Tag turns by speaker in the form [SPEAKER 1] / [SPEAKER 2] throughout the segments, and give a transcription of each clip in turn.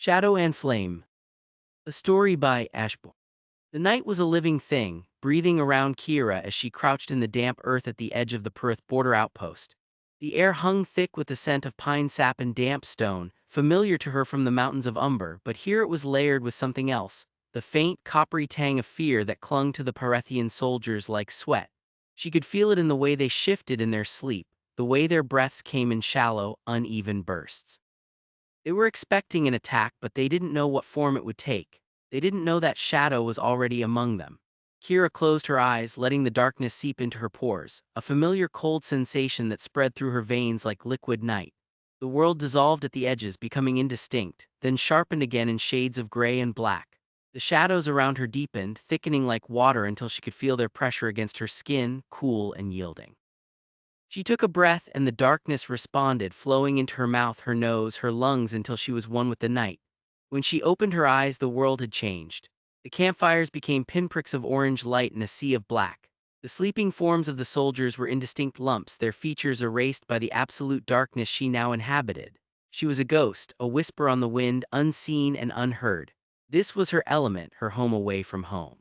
[SPEAKER 1] Shadow and Flame. A story by AshBorne. The night was a living thing, breathing around Kira as she crouched in the damp earth at the edge of the Pyrethian border outpost. The air hung thick with the scent of pine sap and damp stone, familiar to her from the mountains of Umber, but here it was layered with something else, the faint, coppery tang of fear that clung to the Pyrethian soldiers like sweat. She could feel it in the way they shifted in their sleep, the way their breaths came in shallow, uneven bursts. They were expecting an attack, but they didn't know what form it would take. They didn't know that Shadow was already among them. Kira closed her eyes, letting the darkness seep into her pores, a familiar cold sensation that spread through her veins like liquid night. The world dissolved at the edges, becoming indistinct, then sharpened again in shades of gray and black. The shadows around her deepened, thickening like water until she could feel their pressure against her skin, cool and yielding. She took a breath and the darkness responded, flowing into her mouth, her nose, her lungs until she was one with the night. When she opened her eyes, the world had changed. The campfires became pinpricks of orange light in a sea of black. The sleeping forms of the soldiers were indistinct lumps, their features erased by the absolute darkness she now inhabited. She was a ghost, a whisper on the wind, unseen and unheard. This was her element, her home away from home.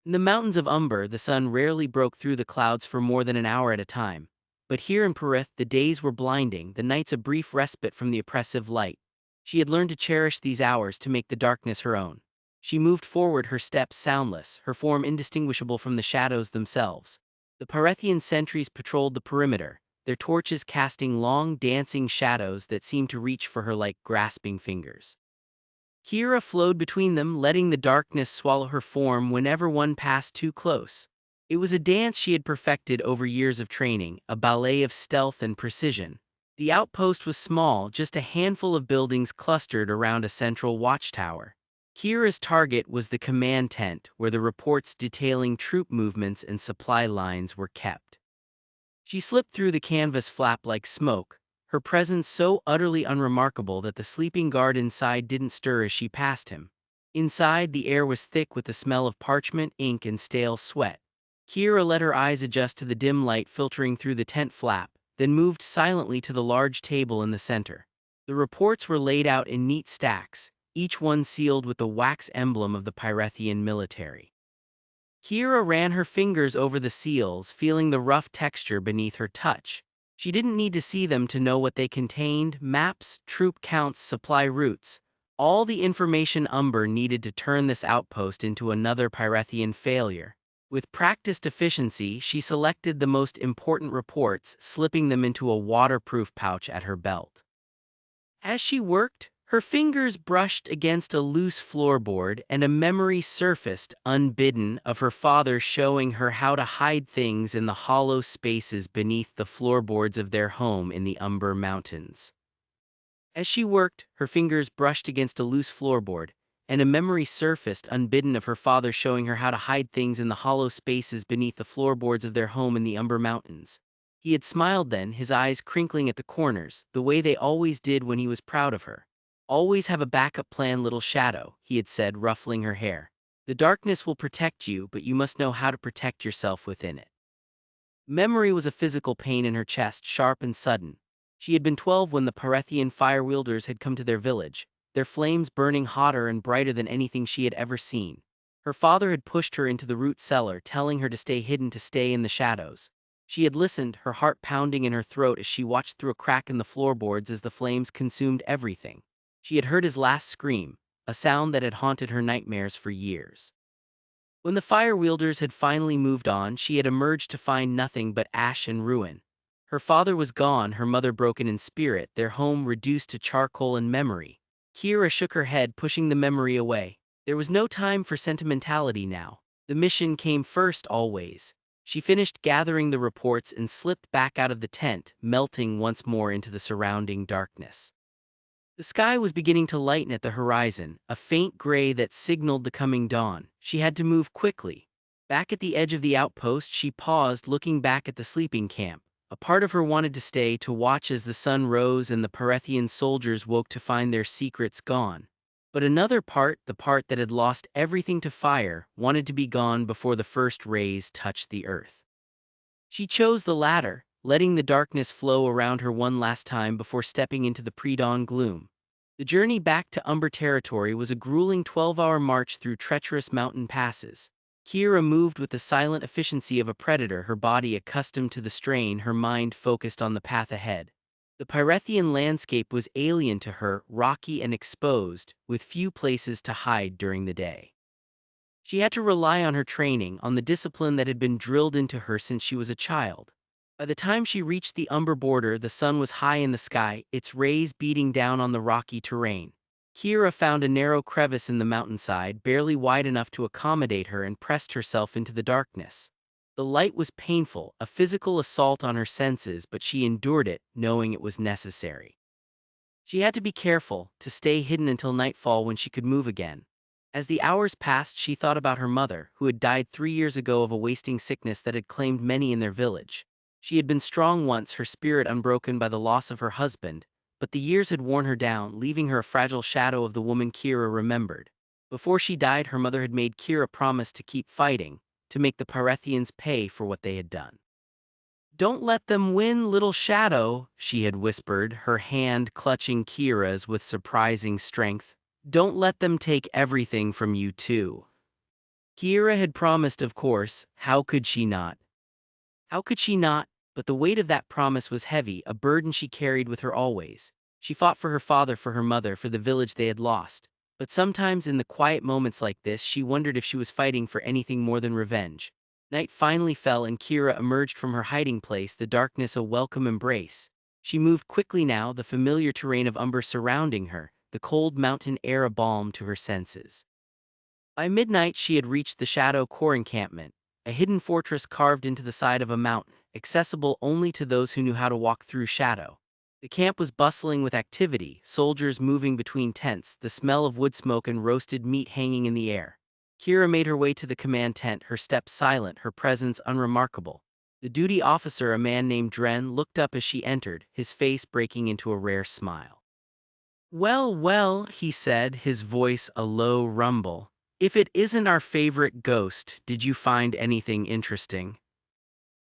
[SPEAKER 1] In the mountains of Umber, the sun rarely broke through the clouds for more than an hour at a time. But here in Pyrethian, the days were blinding, the nights a brief respite from the oppressive light. She had learned to cherish these hours, to make the darkness her own. She moved forward, her steps soundless, her form indistinguishable from the shadows themselves. The Pyrethian sentries patrolled the perimeter, their torches casting long, dancing shadows that seemed to reach for her like grasping fingers. Kira flowed between them, letting the darkness swallow her form whenever one passed too close. It was a dance she had perfected over years of training, a ballet of stealth and precision. The outpost was small, just a handful of buildings clustered around a central watchtower. Kira's target was the command tent, where the reports detailing troop movements and supply lines were kept. She slipped through the canvas flap like smoke, her presence so utterly unremarkable that the sleeping guard inside didn't stir as she passed him. Inside, the air was thick with the smell of parchment, ink, and stale sweat. Kira let her eyes adjust to the dim light filtering through the tent flap, then moved silently to the large table in the center. The reports were laid out in neat stacks, each one sealed with the wax emblem of the Pyrethian military. Kira ran her fingers over the seals, feeling the rough texture beneath her touch. She didn't need to see them to know what they contained: maps, troop counts, supply routes. All the information Umber needed to turn this outpost into another Pyrethian failure. With practiced efficiency, she selected the most important reports, slipping them into a waterproof pouch at her belt. As she worked, her fingers brushed against a loose floorboard and a memory surfaced, unbidden, of her father showing her how to hide things in the hollow spaces beneath the floorboards of their home in the Umber Mountains. As she worked, her fingers brushed against a loose floorboard, and a memory surfaced, unbidden, of her father showing her how to hide things in the hollow spaces beneath the floorboards of their home in the Umber Mountains. He had smiled then, his eyes crinkling at the corners, the way they always did when he was proud of her. "Always have a backup plan, little Shadow," he had said, ruffling her hair. "The darkness will protect you, but you must know how to protect yourself within it." Memory was a physical pain in her chest, sharp and sudden. She had been 12 when the Pyrethian fire-wielders had come to their village, their flames burning hotter and brighter than anything she had ever seen. Her father had pushed her into the root cellar, telling her to stay hidden, to stay in the shadows. She had listened, her heart pounding in her throat as she watched through a crack in the floorboards as the flames consumed everything. She had heard his last scream, a sound that had haunted her nightmares for years. When the fire-wielders had finally moved on, she had emerged to find nothing but ash and ruin. Her father was gone, her mother broken in spirit, their home reduced to charcoal and memory. Kira shook her head, pushing the memory away. There was no time for sentimentality now. The mission came first, always. She finished gathering the reports and slipped back out of the tent, melting once more into the surrounding darkness. The sky was beginning to lighten at the horizon, a faint gray that signaled the coming dawn. She had to move quickly. Back at the edge of the outpost, she paused, looking back at the sleeping camp. A part of her wanted to stay, to watch as the sun rose and the Pyrethian soldiers woke to find their secrets gone. But another part, the part that had lost everything to fire, wanted to be gone before the first rays touched the earth. She chose the latter, letting the darkness flow around her one last time before stepping into the pre-dawn gloom. The journey back to Umber territory was a grueling 12-hour march through treacherous mountain passes. Kira moved with the silent efficiency of a predator, her body accustomed to the strain, her mind focused on the path ahead. The Pyrethian landscape was alien to her, rocky and exposed, with few places to hide during the day. She had to rely on her training, on the discipline that had been drilled into her since she was a child. By the time she reached the Umber border, the sun was high in the sky, its rays beating down on the rocky terrain. Kira found a narrow crevice in the mountainside, barely wide enough to accommodate her, and pressed herself into the darkness. The light was painful, a physical assault on her senses, but she endured it, knowing it was necessary. She had to be careful, to stay hidden until nightfall when she could move again. As the hours passed, she thought about her mother, who had died 3 years ago of a wasting sickness that had claimed many in their village. She had been strong once, her spirit unbroken by the loss of her husband, but the years had worn her down, leaving her a fragile shadow of the woman Kira remembered. Before she died, her mother had made Kira promise to keep fighting, to make the Pyrethians pay for what they had done. "Don't let them win, little shadow," she had whispered, her hand clutching Kira's with surprising strength. "Don't let them take everything from you too." Kira had promised, of course. How could she not? How could she not? But the weight of that promise was heavy, a burden she carried with her always. She fought for her father, for her mother, for the village they had lost. But sometimes in the quiet moments like this, she wondered if she was fighting for anything more than revenge. Night finally fell and Kira emerged from her hiding place, the darkness a welcome embrace. She moved quickly now, the familiar terrain of Umber surrounding her, the cold mountain air a balm to her senses. By midnight she had reached the Shadow Core encampment, a hidden fortress carved into the side of a mountain, accessible only to those who knew how to walk through shadow. The camp was bustling with activity, soldiers moving between tents, the smell of wood smoke and roasted meat hanging in the air. Kira made her way to the command tent, her steps silent, her presence unremarkable. The duty officer, a man named Dren, looked up as she entered, his face breaking into a rare smile. "Well, well," he said, his voice a low rumble. "If it isn't our favorite ghost, did you find anything interesting?"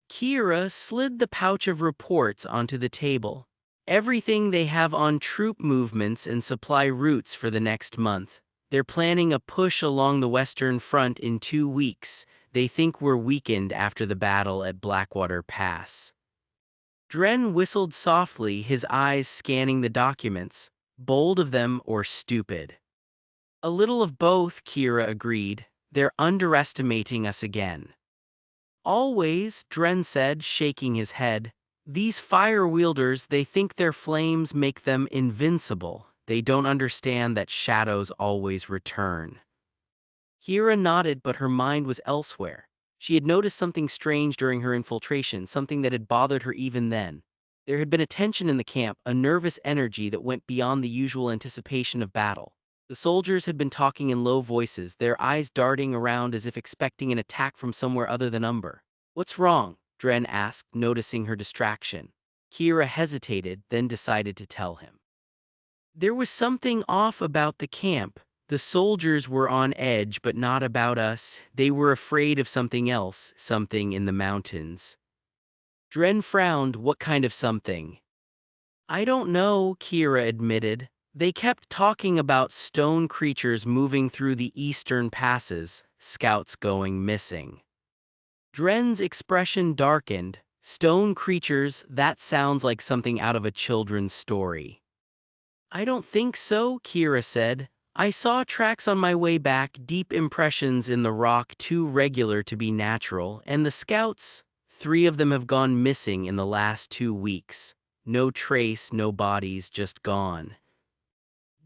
[SPEAKER 1] Kira slid the pouch of reports onto the table. "Everything they have on troop movements and supply routes for the next month. They're planning a push along the Western Front in 2 weeks. They think we're weakened after the battle at Blackwater Pass." Dren whistled softly, his eyes scanning the documents. "Bold of them or stupid?" "A little of both," Kira agreed. "They're underestimating us again." "Always," Dren said, shaking his head. "These fire-wielders, they think their flames make them invincible. They don't understand that shadows always return." Kira nodded, but her mind was elsewhere. She had noticed something strange during her infiltration, something that had bothered her even then. There had been a tension in the camp, a nervous energy that went beyond the usual anticipation of battle. The soldiers had been talking in low voices, their eyes darting around as if expecting an attack from somewhere other than Umber. "What's wrong?" Dren asked, noticing her distraction. Kira hesitated, then decided to tell him. "There was something off about the camp. The soldiers were on edge, but not about us. They were afraid of something else, something in the mountains." Dren frowned. "What kind of something?" "I don't know," Kira admitted. "They kept talking about stone creatures moving through the eastern passes, scouts going missing." Dren's expression darkened. "Stone creatures, that sounds like something out of a children's story." "I don't think so," Kira said. "I saw tracks on my way back, deep impressions in the rock too regular to be natural, and the scouts, 3 of them have gone missing in the last 2 weeks. No trace, no bodies, just gone."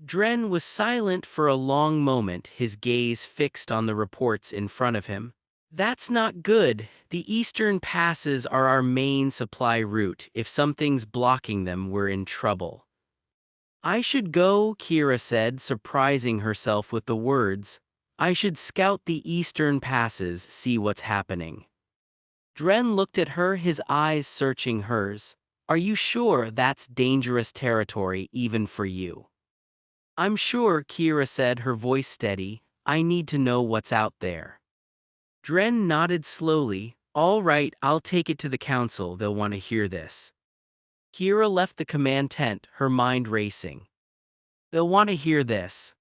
[SPEAKER 1] Dren was silent for a long moment, his gaze fixed on the reports in front of him. "That's not good. The eastern passes are our main supply route. If something's blocking them, we're in trouble." "I should go," Kira said, surprising herself with the words. "I should scout the eastern passes, see what's happening." Dren looked at her, his eyes searching hers. "Are you sure that's dangerous territory, even for you?" "I'm sure," Kira said, her voice steady. "I need to know what's out there." Dren nodded slowly. "All right, I'll take it to the council, they'll want to hear this." Kira left the command tent, her mind racing. They'll want to hear this.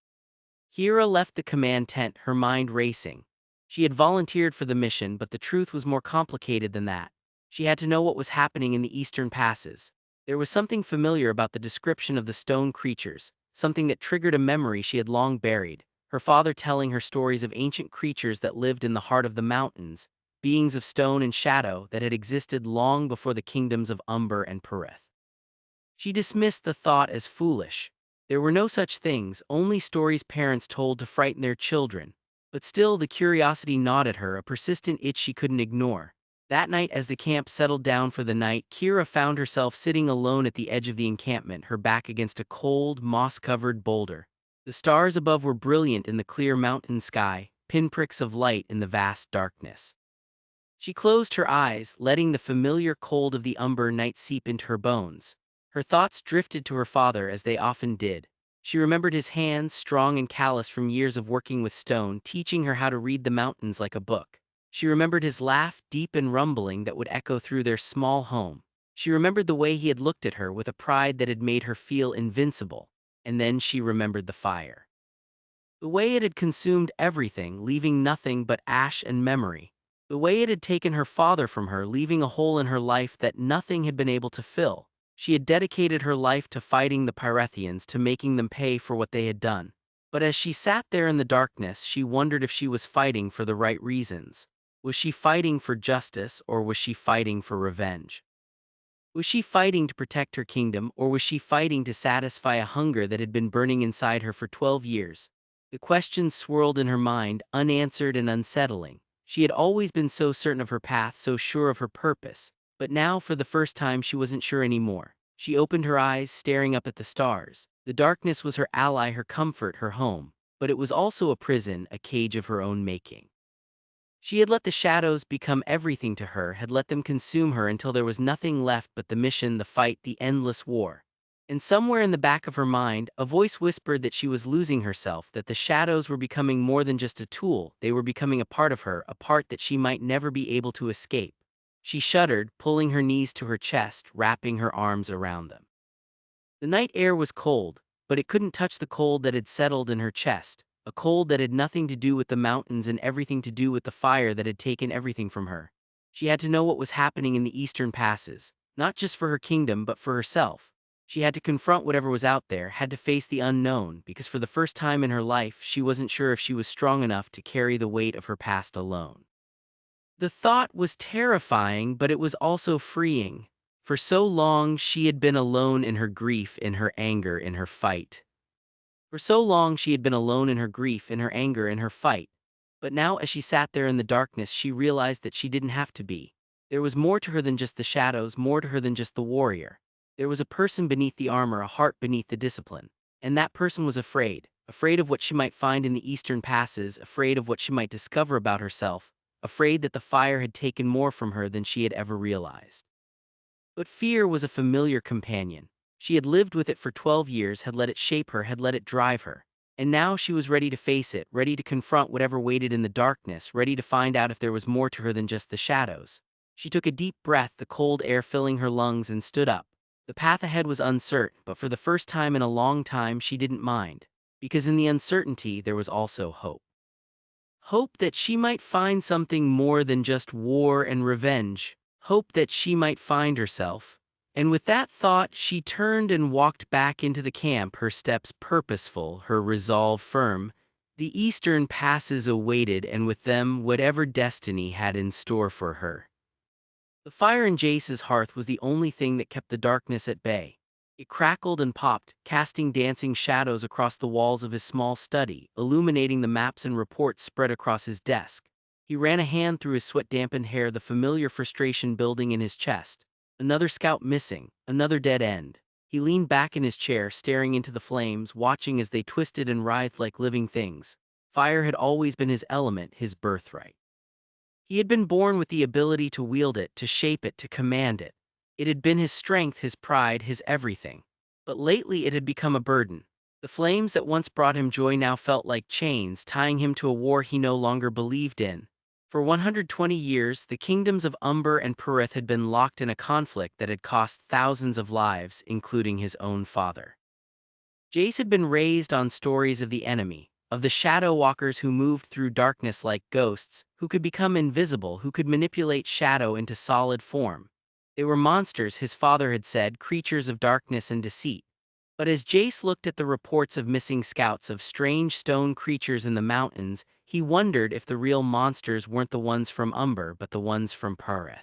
[SPEAKER 1] Kira left the command tent, her mind racing. She had volunteered for the mission, but the truth was more complicated than that. She had to know what was happening in the eastern passes. There was something familiar about the description of the stone creatures, something that triggered a memory she had long buried, her father telling her stories of ancient creatures that lived in the heart of the mountains, beings of stone and shadow that had existed long before the kingdoms of Umber and Pyrethian. She dismissed the thought as foolish. There were no such things, only stories parents told to frighten their children. But still the curiosity gnawed at her, a persistent itch she couldn't ignore. That night, as the camp settled down for the night, Kira found herself sitting alone at the edge of the encampment, her back against a cold, moss-covered boulder. The stars above were brilliant in the clear mountain sky, pinpricks of light in the vast darkness. She closed her eyes, letting the familiar cold of the Umber night seep into her bones. Her thoughts drifted to her father, as they often did. She remembered his hands, strong and calloused from years of working with stone, teaching her how to read the mountains like a book. She remembered his laugh, deep and rumbling, that would echo through their small home. She remembered the way he had looked at her with a pride that had made her feel invincible. And then she remembered the fire. The way it had consumed everything, leaving nothing but ash and memory. The way it had taken her father from her, leaving a hole in her life that nothing had been able to fill. She had dedicated her life to fighting the Pyrethians, to making them pay for what they had done. But as she sat there in the darkness, she wondered if she was fighting for the right reasons. Was she fighting for justice, or was she fighting for revenge? Was she fighting to protect her kingdom, or was she fighting to satisfy a hunger that had been burning inside her for 12 years? The questions swirled in her mind, unanswered and unsettling. She had always been so certain of her path, so sure of her purpose. But now, for the first time, she wasn't sure anymore. She opened her eyes, staring up at the stars. The darkness was her ally, her comfort, her home. But it was also a prison, a cage of her own making. She had let the shadows become everything to her, had let them consume her until there was nothing left but the mission, the fight, the endless war. And somewhere in the back of her mind, a voice whispered that she was losing herself, that the shadows were becoming more than just a tool, they were becoming a part of her, a part that she might never be able to escape. She shuddered, pulling her knees to her chest, wrapping her arms around them. The night air was cold, but it couldn't touch the cold that had settled in her chest, a cold that had nothing to do with the mountains and everything to do with the fire that had taken everything from her. She had to know what was happening in the eastern passes, not just for her kingdom but for herself. She had to confront whatever was out there, had to face the unknown, because for the first time in her life she wasn't sure if she was strong enough to carry the weight of her past alone. The thought was terrifying, but it was also freeing. For so long she had been alone in her grief, in her anger, in her fight. For so long she had been alone in her grief, in her anger, in her fight. But now, as she sat there in the darkness, she realized that she didn't have to be. There was more to her than just the shadows, more to her than just the warrior. There was a person beneath the armor, a heart beneath the discipline. And that person was afraid. Afraid of what she might find in the eastern passes, afraid of what she might discover about herself, afraid that the fire had taken more from her than she had ever realized. But fear was a familiar companion. She had lived with it for 12 years, had let it shape her, had let it drive her. And now she was ready to face it, ready to confront whatever waited in the darkness, ready to find out if there was more to her than just the shadows. She took a deep breath, the cold air filling her lungs, and stood up. The path ahead was uncertain, but for the first time in a long time she didn't mind. Because in the uncertainty there was also hope. Hope that she might find something more than just war and revenge. Hope that she might find herself. And with that thought, she turned and walked back into the camp, her steps purposeful, her resolve firm. The eastern passes awaited, and with them whatever destiny had in store for her. The fire in Jace's hearth was the only thing that kept the darkness at bay. It crackled and popped, casting dancing shadows across the walls of his small study, illuminating the maps and reports spread across his desk. He ran a hand through his sweat-dampened hair, the familiar frustration building in his chest. Another scout missing, another dead end. He leaned back in his chair, staring into the flames, watching as they twisted and writhed like living things. Fire had always been his element, his birthright. He had been born with the ability to wield it, to shape it, to command it. It had been his strength, his pride, his everything. But lately it had become a burden. The flames that once brought him joy now felt like chains, tying him to a war he no longer believed in. For 120 years, the kingdoms of Umber and Pyrethian had been locked in a conflict that had cost thousands of lives, including his own father. Jace had been raised on stories of the enemy, of the shadow walkers who moved through darkness like ghosts, who could become invisible, who could manipulate shadow into solid form. They were monsters, his father had said, creatures of darkness and deceit. But as Jace looked at the reports of missing scouts, of strange stone creatures in the mountains, he wondered if the real monsters weren't the ones from Umber but the ones from Pyrethian.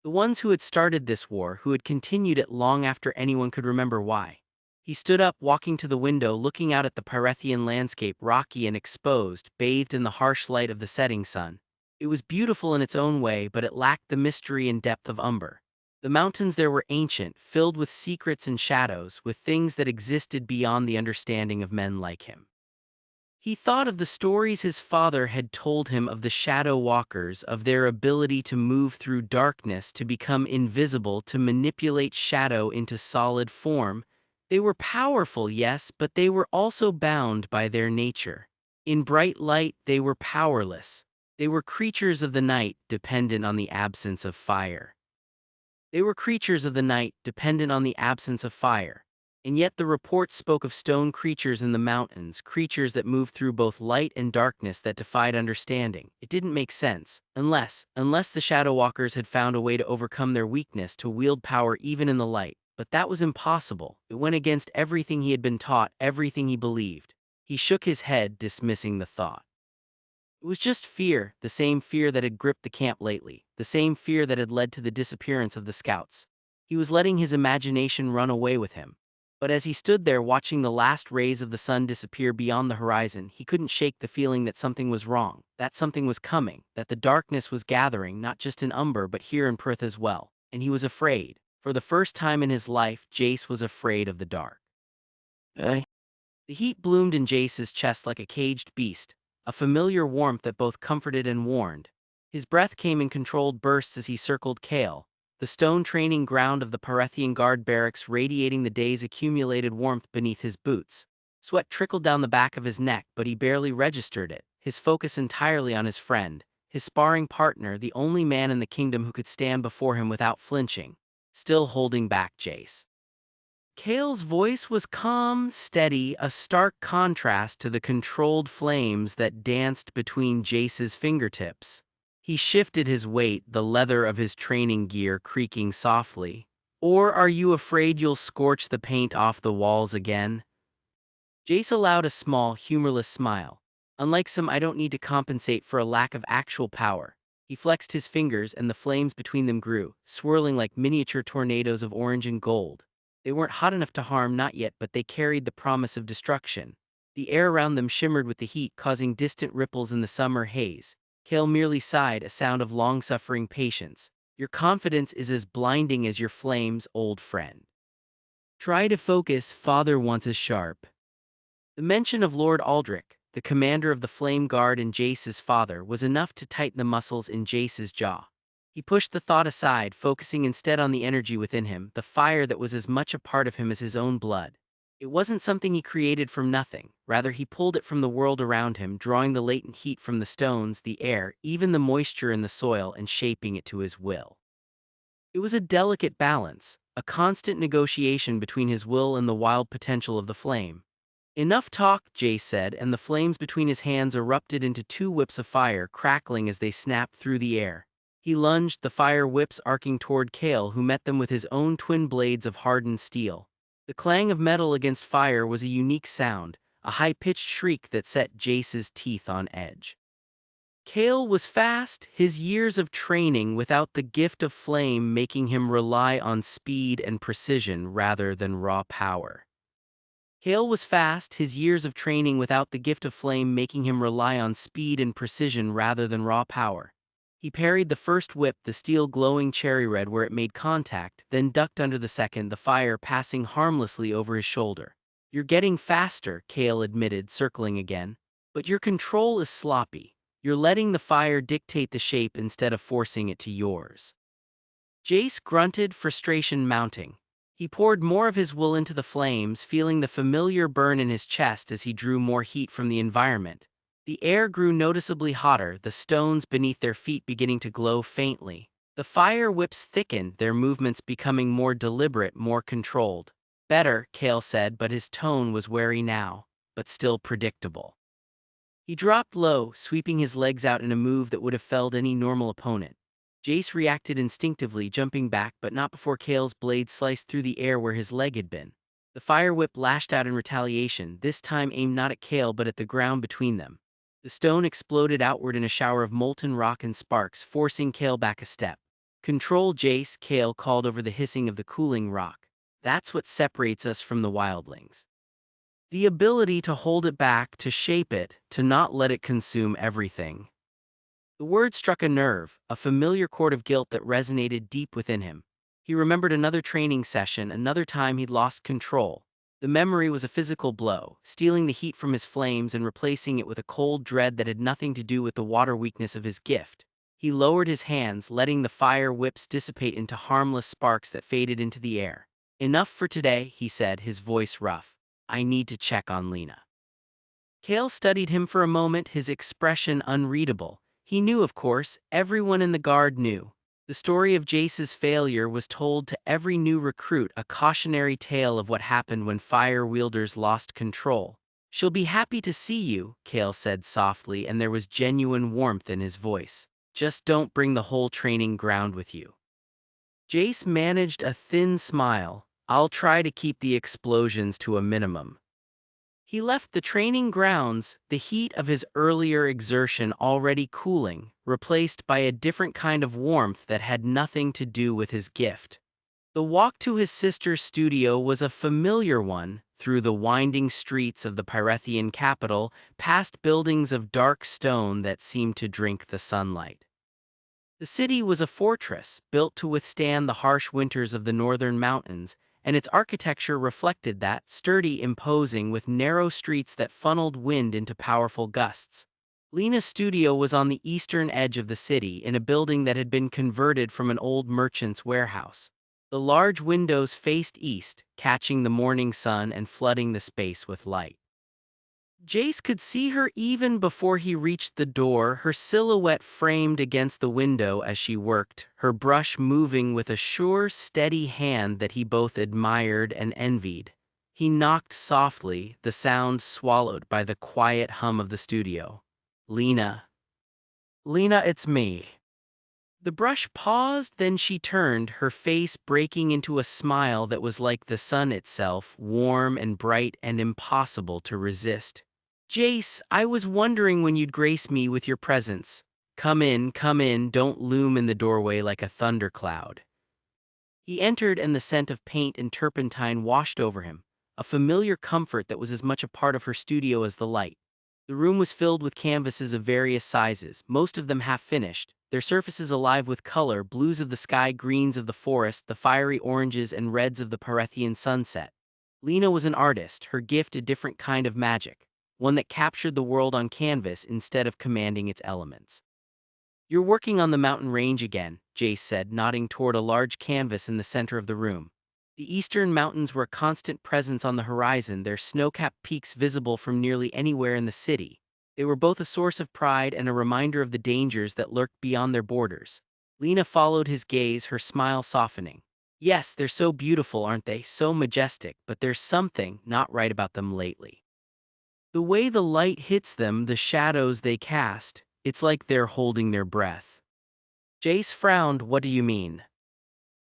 [SPEAKER 1] The ones who had started this war, who had continued it long after anyone could remember why. He stood up, walking to the window, looking out at the Pyrethian landscape, rocky and exposed, bathed in the harsh light of the setting sun. It was beautiful in its own way, but it lacked the mystery and depth of Umber. The mountains there were ancient, filled with secrets and shadows, with things that existed beyond the understanding of men like him. He thought of the stories his father had told him of the shadow walkers, of their ability to move through darkness, to become invisible, to manipulate shadow into solid form. They were powerful, yes, but they were also bound by their nature. In bright light, they were powerless. They were creatures of the night, dependent on the absence of fire. They were creatures of the night, dependent on the absence of fire. And yet the reports spoke of stone creatures in the mountains, creatures that moved through both light and darkness, that defied understanding. It didn't make sense, unless the Shadow Walkers had found a way to overcome their weakness, to wield power even in the light. But that was impossible. It went against everything he had been taught, everything he believed. He shook his head, dismissing the thought. It was just fear, the same fear that had gripped the camp lately, the same fear that had led to the disappearance of the scouts. He was letting his imagination run away with him. But as he stood there watching the last rays of the sun disappear beyond the horizon, he couldn't shake the feeling that something was wrong, that something was coming, that the darkness was gathering, not just in Umber but here in Perth as well. And he was afraid. For the first time in his life, Jace was afraid of the dark. The heat bloomed in Jace's chest like a caged beast, a familiar warmth that both comforted and warned. His breath came in controlled bursts as he circled Kale, the stone training ground of the Pyrethian guard barracks, radiating the day's accumulated warmth beneath his boots. Sweat trickled down the back of his neck, but he barely registered it, his focus entirely on his friend, his sparring partner, the only man in the kingdom who could stand before him without flinching, still holding back Jace. Kale's voice was calm, steady, a stark contrast to the controlled flames that danced between Jace's fingertips. He shifted his weight, the leather of his training gear creaking softly. "Or are you afraid you'll scorch the paint off the walls again?" Jace allowed a small, humorless smile. "Unlike some, I don't need to compensate for a lack of actual power." He flexed his fingers and the flames between them grew, swirling like miniature tornadoes of orange and gold. They weren't hot enough to harm, not yet, but they carried the promise of destruction. The air around them shimmered with the heat, causing distant ripples in the summer haze. Kale merely sighed, a sound of long-suffering patience. "Your confidence is as blinding as your flames, old friend. Try to focus, father wants us sharp." The mention of Lord Aldrich, the commander of the Flame Guard and Jace's father, was enough to tighten the muscles in Jace's jaw. He pushed the thought aside, focusing instead on the energy within him, the fire that was as much a part of him as his own blood. It wasn't something he created from nothing, rather he pulled it from the world around him, drawing the latent heat from the stones, the air, even the moisture in the soil, and shaping it to his will. It was a delicate balance, a constant negotiation between his will and the wild potential of the flame. "Enough talk," Jace said, and the flames between his hands erupted into two whips of fire, crackling as they snapped through the air. He lunged, the fire whips arcing toward Kale, who met them with his own twin blades of hardened steel. The clang of metal against fire was a unique sound, a high-pitched shriek that set Jace's teeth on edge. Kale was fast, his years of training without the gift of flame making him rely on speed and precision rather than raw power. Kale was fast, his years of training without the gift of flame making him rely on speed and precision rather than raw power. He parried the first whip, the steel glowing cherry red where it made contact, then ducked under the second, the fire passing harmlessly over his shoulder. "You're getting faster," Kale admitted, circling again. "But your control is sloppy. You're letting the fire dictate the shape instead of forcing it to yours." Jace grunted, frustration mounting. He poured more of his will into the flames, feeling the familiar burn in his chest as he drew more heat from the environment. The air grew noticeably hotter, the stones beneath their feet beginning to glow faintly. The fire whips thickened, their movements becoming more deliberate, more controlled. Better, Kale said, but his tone was wary now, but still predictable. He dropped low, sweeping his legs out in a move that would have felled any normal opponent. Jace reacted instinctively, jumping back, but not before Kale's blade sliced through the air where his leg had been. The fire whip lashed out in retaliation, this time aimed not at Kale but at the ground between them. The stone exploded outward in a shower of molten rock and sparks, forcing Kale back a step. "Control, Jace," Kale called over the hissing of the cooling rock. "That's what separates us from the wildlings. The ability to hold it back, to shape it, to not let it consume everything." The word struck a nerve, a familiar chord of guilt that resonated deep within him. He remembered another training session, another time he'd lost control. The memory was a physical blow, stealing the heat from his flames and replacing it with a cold dread that had nothing to do with the water weakness of his gift. He lowered his hands, letting the fire whips dissipate into harmless sparks that faded into the air. "Enough for today," he said, his voice rough. "I need to check on Lena." Kale studied him for a moment, his expression unreadable. He knew, of course, everyone in the guard knew. The story of Jace's failure was told to every new recruit, a cautionary tale of what happened when fire-wielders lost control. "She'll be happy to see you," Kale said softly, and there was genuine warmth in his voice. "Just don't bring the whole training ground with you." Jace managed a thin smile. "I'll try to keep the explosions to a minimum." He left the training grounds, the heat of his earlier exertion already cooling, replaced by a different kind of warmth that had nothing to do with his gift. The walk to his sister's studio was a familiar one, through the winding streets of the Pyrethian capital, past buildings of dark stone that seemed to drink the sunlight. The city was a fortress, built to withstand the harsh winters of the northern mountains, and its architecture reflected that, sturdy, imposing, with narrow streets that funneled wind into powerful gusts. Lena's studio was on the eastern edge of the city, in a building that had been converted from an old merchant's warehouse. The large windows faced east, catching the morning sun and flooding the space with light. Jace could see her even before he reached the door, her silhouette framed against the window as she worked, her brush moving with a sure, steady hand that he both admired and envied. He knocked softly, the sound swallowed by the quiet hum of the studio. "Lena." "Lena, it's me." The brush paused, then she turned, her face breaking into a smile that was like the sun itself, warm and bright and impossible to resist. "Jace, I was wondering when you'd grace me with your presence. Come in, don't loom in the doorway like a thundercloud." He entered and the scent of paint and turpentine washed over him, a familiar comfort that was as much a part of her studio as the light. The room was filled with canvases of various sizes, most of them half-finished, their surfaces alive with color, blues of the sky, greens of the forest, the fiery oranges and reds of the Pyrethian sunset. Lena was an artist, her gift a different kind of magic, one that captured the world on canvas instead of commanding its elements. "You're working on the mountain range again," Jace said, nodding toward a large canvas in the center of the room. The eastern mountains were a constant presence on the horizon, their snow-capped peaks visible from nearly anywhere in the city. They were both a source of pride and a reminder of the dangers that lurked beyond their borders. Lena followed his gaze, her smile softening. "Yes, they're so beautiful, aren't they? So majestic, but there's something not right about them lately. The way the light hits them, the shadows they cast, it's like they're holding their breath." Jace frowned. "What do you mean?"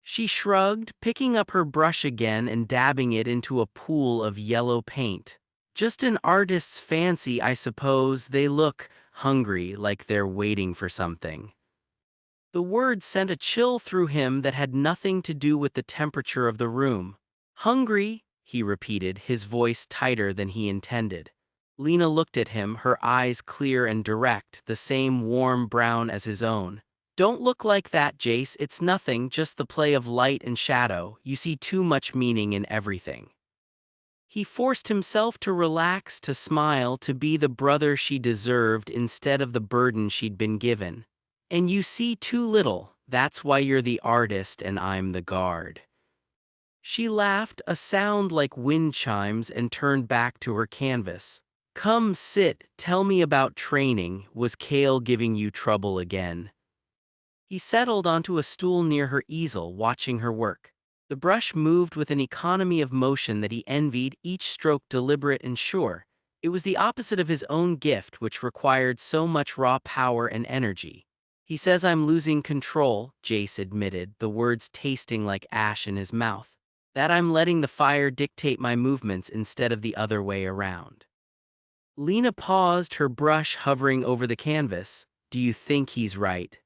[SPEAKER 1] She shrugged, picking up her brush again and dabbing it into a pool of yellow paint. "Just an artist's fancy, I suppose. They look hungry, like they're waiting for something." The word sent a chill through him that had nothing to do with the temperature of the room. "Hungry?" he repeated, his voice tighter than he intended. Lena looked at him, her eyes clear and direct, the same warm brown as his own. "Don't look like that, Jace. It's nothing, just the play of light and shadow. You see too much meaning in everything." He forced himself to relax, to smile, to be the brother she deserved instead of the burden she'd been given. "And you see too little. That's why you're the artist and I'm the guard." She laughed, a sound like wind chimes, and turned back to her canvas. "Come sit, tell me about training. Was Kale giving you trouble again?" He settled onto a stool near her easel, watching her work. The brush moved with an economy of motion that he envied, each stroke deliberate and sure. It was the opposite of his own gift, which required so much raw power and energy. He says I'm losing control, Jace admitted, the words tasting like ash in his mouth. That I'm letting the fire dictate my movements instead of the other way around. Lena paused, her brush hovering over the canvas. Do you think he's right?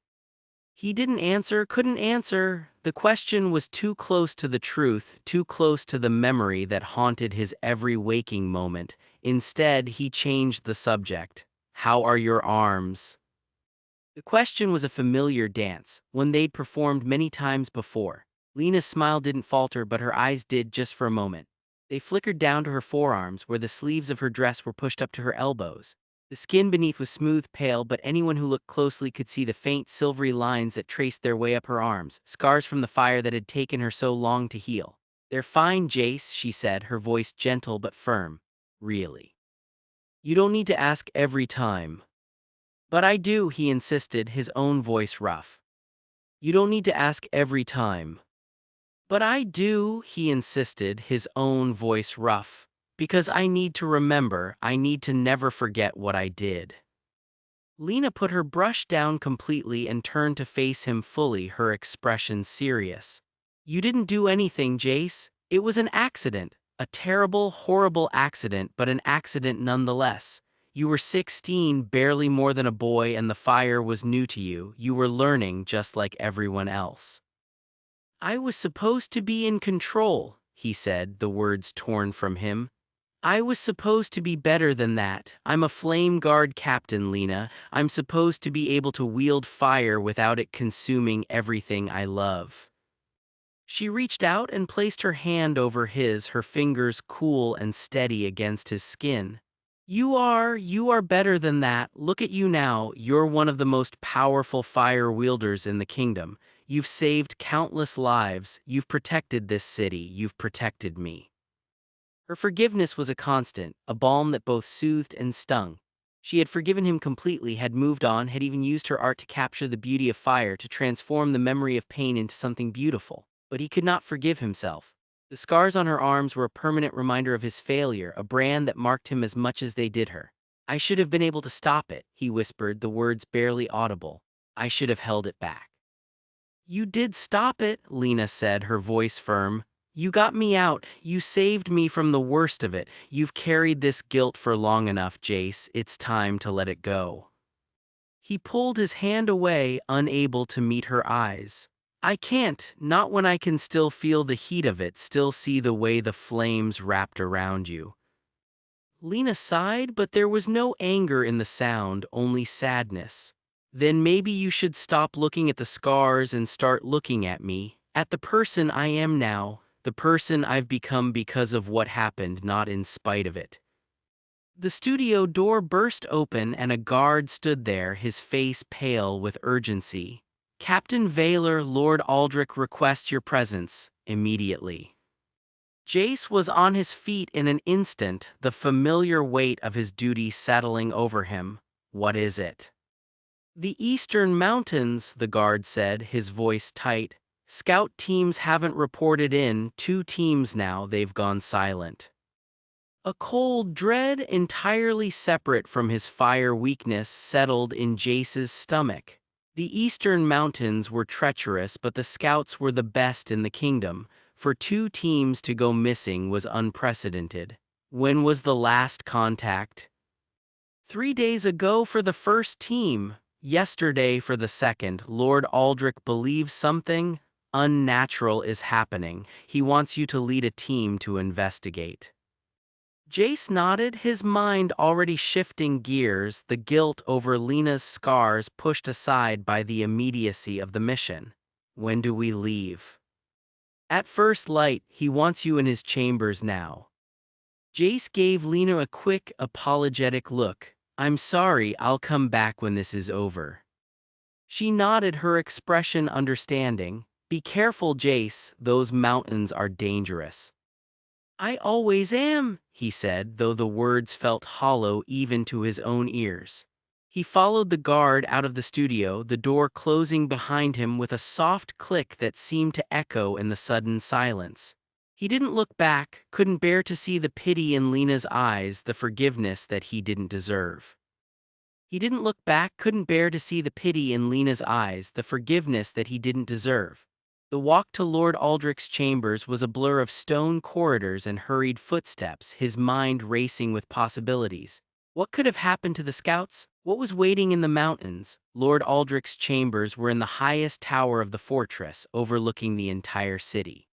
[SPEAKER 1] He didn't answer, couldn't answer. The question was too close to the truth, too close to the memory that haunted his every waking moment. Instead, he changed the subject. How are your arms? The question was a familiar dance, one they'd performed many times before. Lena's smile didn't falter, but her eyes did just for a moment. They flickered down to her forearms, where the sleeves of her dress were pushed up to her elbows. The skin beneath was smooth, pale, but anyone who looked closely could see the faint, silvery lines that traced their way up her arms, scars from the fire that had taken her so long to heal. They're fine, Jace, she said, her voice gentle but firm. Really? You don't need to ask every time. But I do, he insisted, his own voice rough. You don't need to ask every time. But I do, he insisted, his own voice rough. Because I need to remember, I need to never forget what I did. Lena put her brush down completely and turned to face him fully, her expression serious. You didn't do anything, Jace. It was an accident. A terrible, horrible accident, but an accident nonetheless. You were 16, barely more than a boy, and the fire was new to you. You were learning just like everyone else. I was supposed to be in control, he said, the words torn from him. I was supposed to be better than that. I'm a flame guard captain, Lena. I'm supposed to be able to wield fire without it consuming everything I love. She reached out and placed her hand over his, her fingers cool and steady against his skin. You are better than that. Look at you now. You're one of the most powerful fire wielders in the kingdom. You've saved countless lives. You've protected this city. You've protected me. Her forgiveness was a constant, a balm that both soothed and stung. She had forgiven him completely, had moved on, had even used her art to capture the beauty of fire, to transform the memory of pain into something beautiful. But he could not forgive himself. The scars on her arms were a permanent reminder of his failure, a brand that marked him as much as they did her. I should have been able to stop it, he whispered, the words barely audible. I should have held it back. You did stop it, Lena said, her voice firm. You got me out. You saved me from the worst of it. You've carried this guilt for long enough, Jace. It's time to let it go. He pulled his hand away, unable to meet her eyes. I can't, not when I can still feel the heat of it, still see the way the flames wrapped around you. Lena sighed, but there was no anger in the sound, only sadness. Then maybe you should stop looking at the scars and start looking at me, at the person I am now, the person I've become because of what happened, not in spite of it. The studio door burst open and a guard stood there, his face pale with urgency. Captain Vaylor, Lord Aldrich requests your presence, immediately. Jace was on his feet in an instant, the familiar weight of his duty settling over him. What is it? The Eastern Mountains, the guard said, his voice tight. Scout teams haven't reported in, 2 teams now, they've gone silent. A cold dread, entirely separate from his fire weakness, settled in Jace's stomach. The Eastern Mountains were treacherous, but the scouts were the best in the kingdom. For 2 teams to go missing was unprecedented. When was the last contact? 3 days ago for the first team. Yesterday for the second. Lord Aldrich believes something unnatural is happening. He wants you to lead a team to investigate. Jace nodded, his mind already shifting gears, the guilt over Lena's scars pushed aside by the immediacy of the mission. When do we leave? At first light, he wants you in his chambers now. Jace gave Lena a quick, apologetic look. I'm sorry, I'll come back when this is over. She nodded, her expression understanding. Be careful, Jace, those mountains are dangerous. I always am, he said, though the words felt hollow even to his own ears. He followed the guard out of the studio, the door closing behind him with a soft click that seemed to echo in the sudden silence. He didn't look back, couldn't bear to see the pity in Lena's eyes, the forgiveness that he didn't deserve. He didn't look back, couldn't bear to see the pity in Lena's eyes, the forgiveness that he didn't deserve. The walk to Lord Aldrich's chambers was a blur of stone corridors and hurried footsteps, his mind racing with possibilities. What could have happened to the scouts? What was waiting in the mountains? Lord Aldrich's chambers were in the highest tower of the fortress, overlooking the entire city.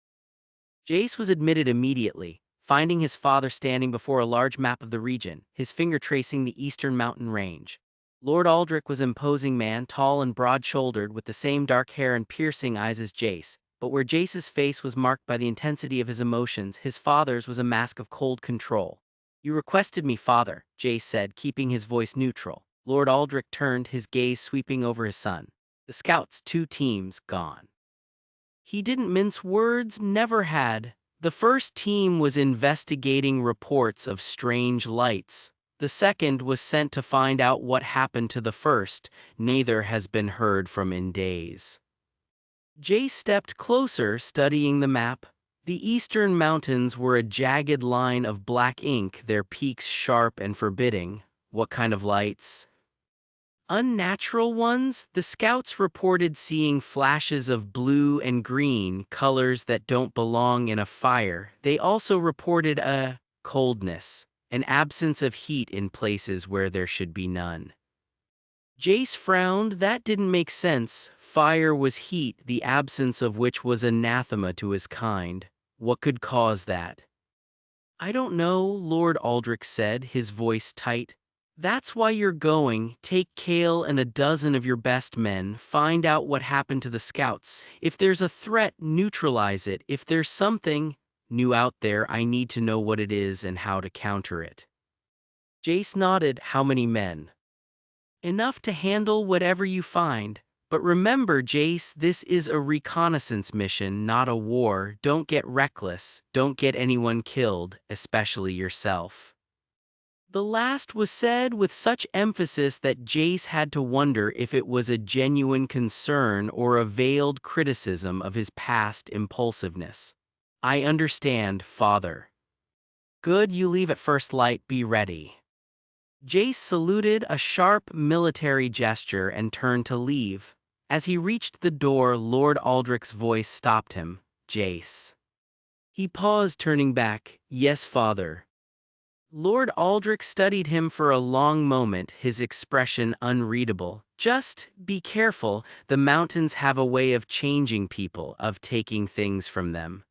[SPEAKER 1] Jace was admitted immediately, finding his father standing before a large map of the region, his finger tracing the eastern mountain range. Lord Aldrich was an imposing man, tall and broad-shouldered, with the same dark hair and piercing eyes as Jace, but where Jace's face was marked by the intensity of his emotions, his father's was a mask of cold control. "You requested me, father," Jace said, keeping his voice neutral. Lord Aldrich turned, his gaze sweeping over his son. "The scouts, 2 teams, gone." He didn't mince words, never had. The first team was investigating reports of strange lights. The second was sent to find out what happened to the first. Neither has been heard from in days. Jay stepped closer, studying the map. The eastern mountains were a jagged line of black ink, their peaks sharp and forbidding. What kind of lights? Unnatural ones. The scouts reported seeing flashes of blue and green, colors that don't belong in a fire. They also reported a coldness, an absence of heat in places where there should be none. Jace frowned. That didn't make sense. Fire was heat, the absence of which was anathema to his kind. What could cause that? "I don't know," Lord Aldrich said, his voice tight. "That's why you're going. Take Kale and a dozen of your best men. Find out what happened to the scouts. If there's a threat, neutralize it. If there's something new out there, I need to know what it is and how to counter it." Jace nodded. "How many men?" "Enough to handle whatever you find. But remember, Jace, this is a reconnaissance mission, not a war. Don't get reckless. Don't get anyone killed, especially yourself." The last was said with such emphasis that Jace had to wonder if it was a genuine concern or a veiled criticism of his past impulsiveness. "I understand, father." "Good, you leave at first light, be ready." Jace saluted, a sharp military gesture, and turned to leave. As he reached the door, Lord Aldrich's voice stopped him. "Jace." He paused, turning back. "Yes, father." Lord Aldrich studied him for a long moment, his expression unreadable. "Just be careful. The mountains have a way of changing people, of taking things from them."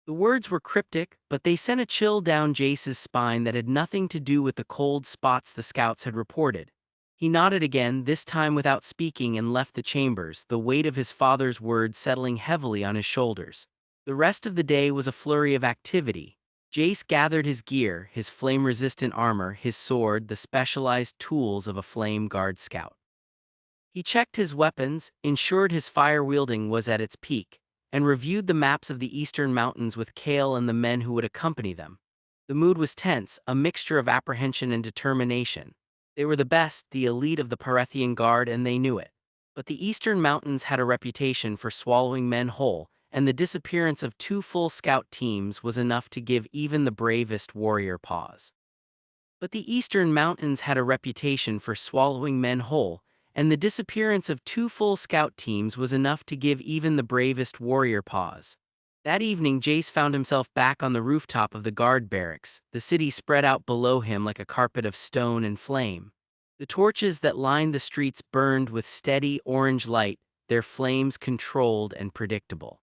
[SPEAKER 1] The words were cryptic, but they sent a chill down Jace's spine that had nothing to do with the cold spots the scouts had reported. He nodded again, this time without speaking, and left the chambers, the weight of his father's words settling heavily on his shoulders. The rest of the day was a flurry of activity. Jace gathered his gear, his flame-resistant armor, his sword, the specialized tools of a flame guard scout. He checked his weapons, ensured his fire-wielding was at its peak, and reviewed the maps of the eastern mountains with Kale and the men who would accompany them. The mood was tense, a mixture of apprehension and determination. They were the best, the elite of the Pyrethian guard, and they knew it. But the eastern mountains had a reputation for swallowing men whole, and the disappearance of 2 full scout teams was enough to give even the bravest warrior pause. But the eastern mountains had a reputation for swallowing men whole, and the disappearance of 2 full scout teams was enough to give even the bravest warrior pause. That evening, Jace found himself back on the rooftop of the guard barracks, the city spread out below him like a carpet of stone and flame. The torches that lined the streets burned with steady orange light, their flames controlled and predictable.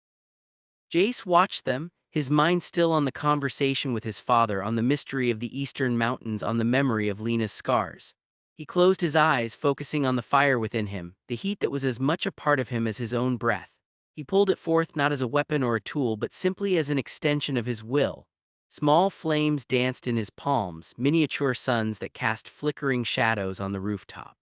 [SPEAKER 1] Jace watched them, his mind still on the conversation with his father, on the mystery of the eastern mountains, on the memory of Lena's scars. He closed his eyes, focusing on the fire within him, the heat that was as much a part of him as his own breath. He pulled it forth not as a weapon or a tool, but simply as an extension of his will. Small flames danced in his palms, miniature suns that cast flickering shadows on the rooftop.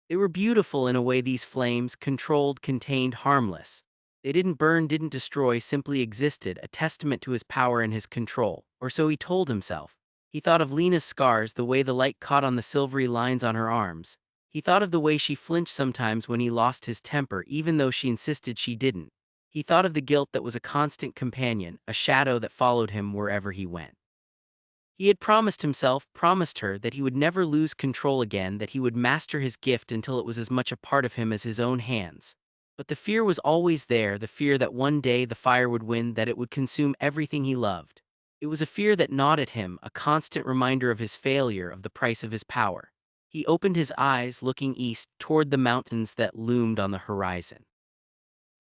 [SPEAKER 1] They were beautiful in a way, these flames, controlled, contained, harmless. They didn't burn, didn't destroy, simply existed, a testament to his power and his control, or so he told himself. He thought of Lena's scars, the way the light caught on the silvery lines on her arms. He thought of the way she flinched sometimes when he lost his temper, even though she insisted she didn't. He thought of the guilt that was a constant companion, a shadow that followed him wherever he went. He had promised her, that he would never lose control again, that he would master his gift until it was as much a part of him as his own hands. But the fear was always there, the fear that one day the fire would win, that it would consume everything he loved. It was a fear that gnawed at him, a constant reminder of his failure, of the price of his power. He opened his eyes, looking east, toward the mountains that loomed on the horizon.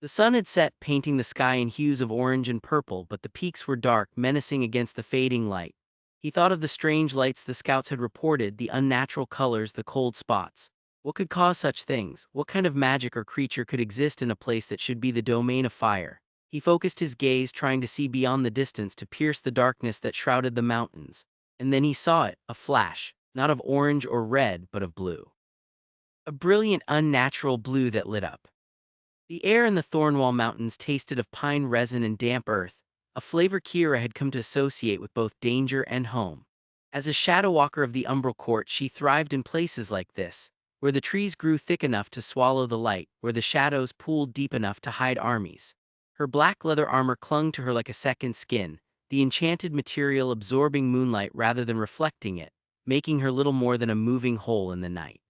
[SPEAKER 1] The sun had set, painting the sky in hues of orange and purple, but the peaks were dark, menacing against the fading light. He thought of the strange lights the scouts had reported, the unnatural colors, the cold spots. What could cause such things? What kind of magic or creature could exist in a place that should be the domain of fire? He focused his gaze, trying to see beyond the distance, to pierce the darkness that shrouded the mountains. And then he saw it, a flash, not of orange or red, but of blue. A brilliant, unnatural blue that lit up. The air in the Thornwall Mountains tasted of pine resin and damp earth, a flavor Kira had come to associate with both danger and home. As a shadow walker of the Umbral Court, she thrived in places like this, where the trees grew thick enough to swallow the light, where the shadows pooled deep enough to hide armies. Her black leather armor clung to her like a second skin, the enchanted material absorbing moonlight rather than reflecting it, making her little more than a moving hole in the night.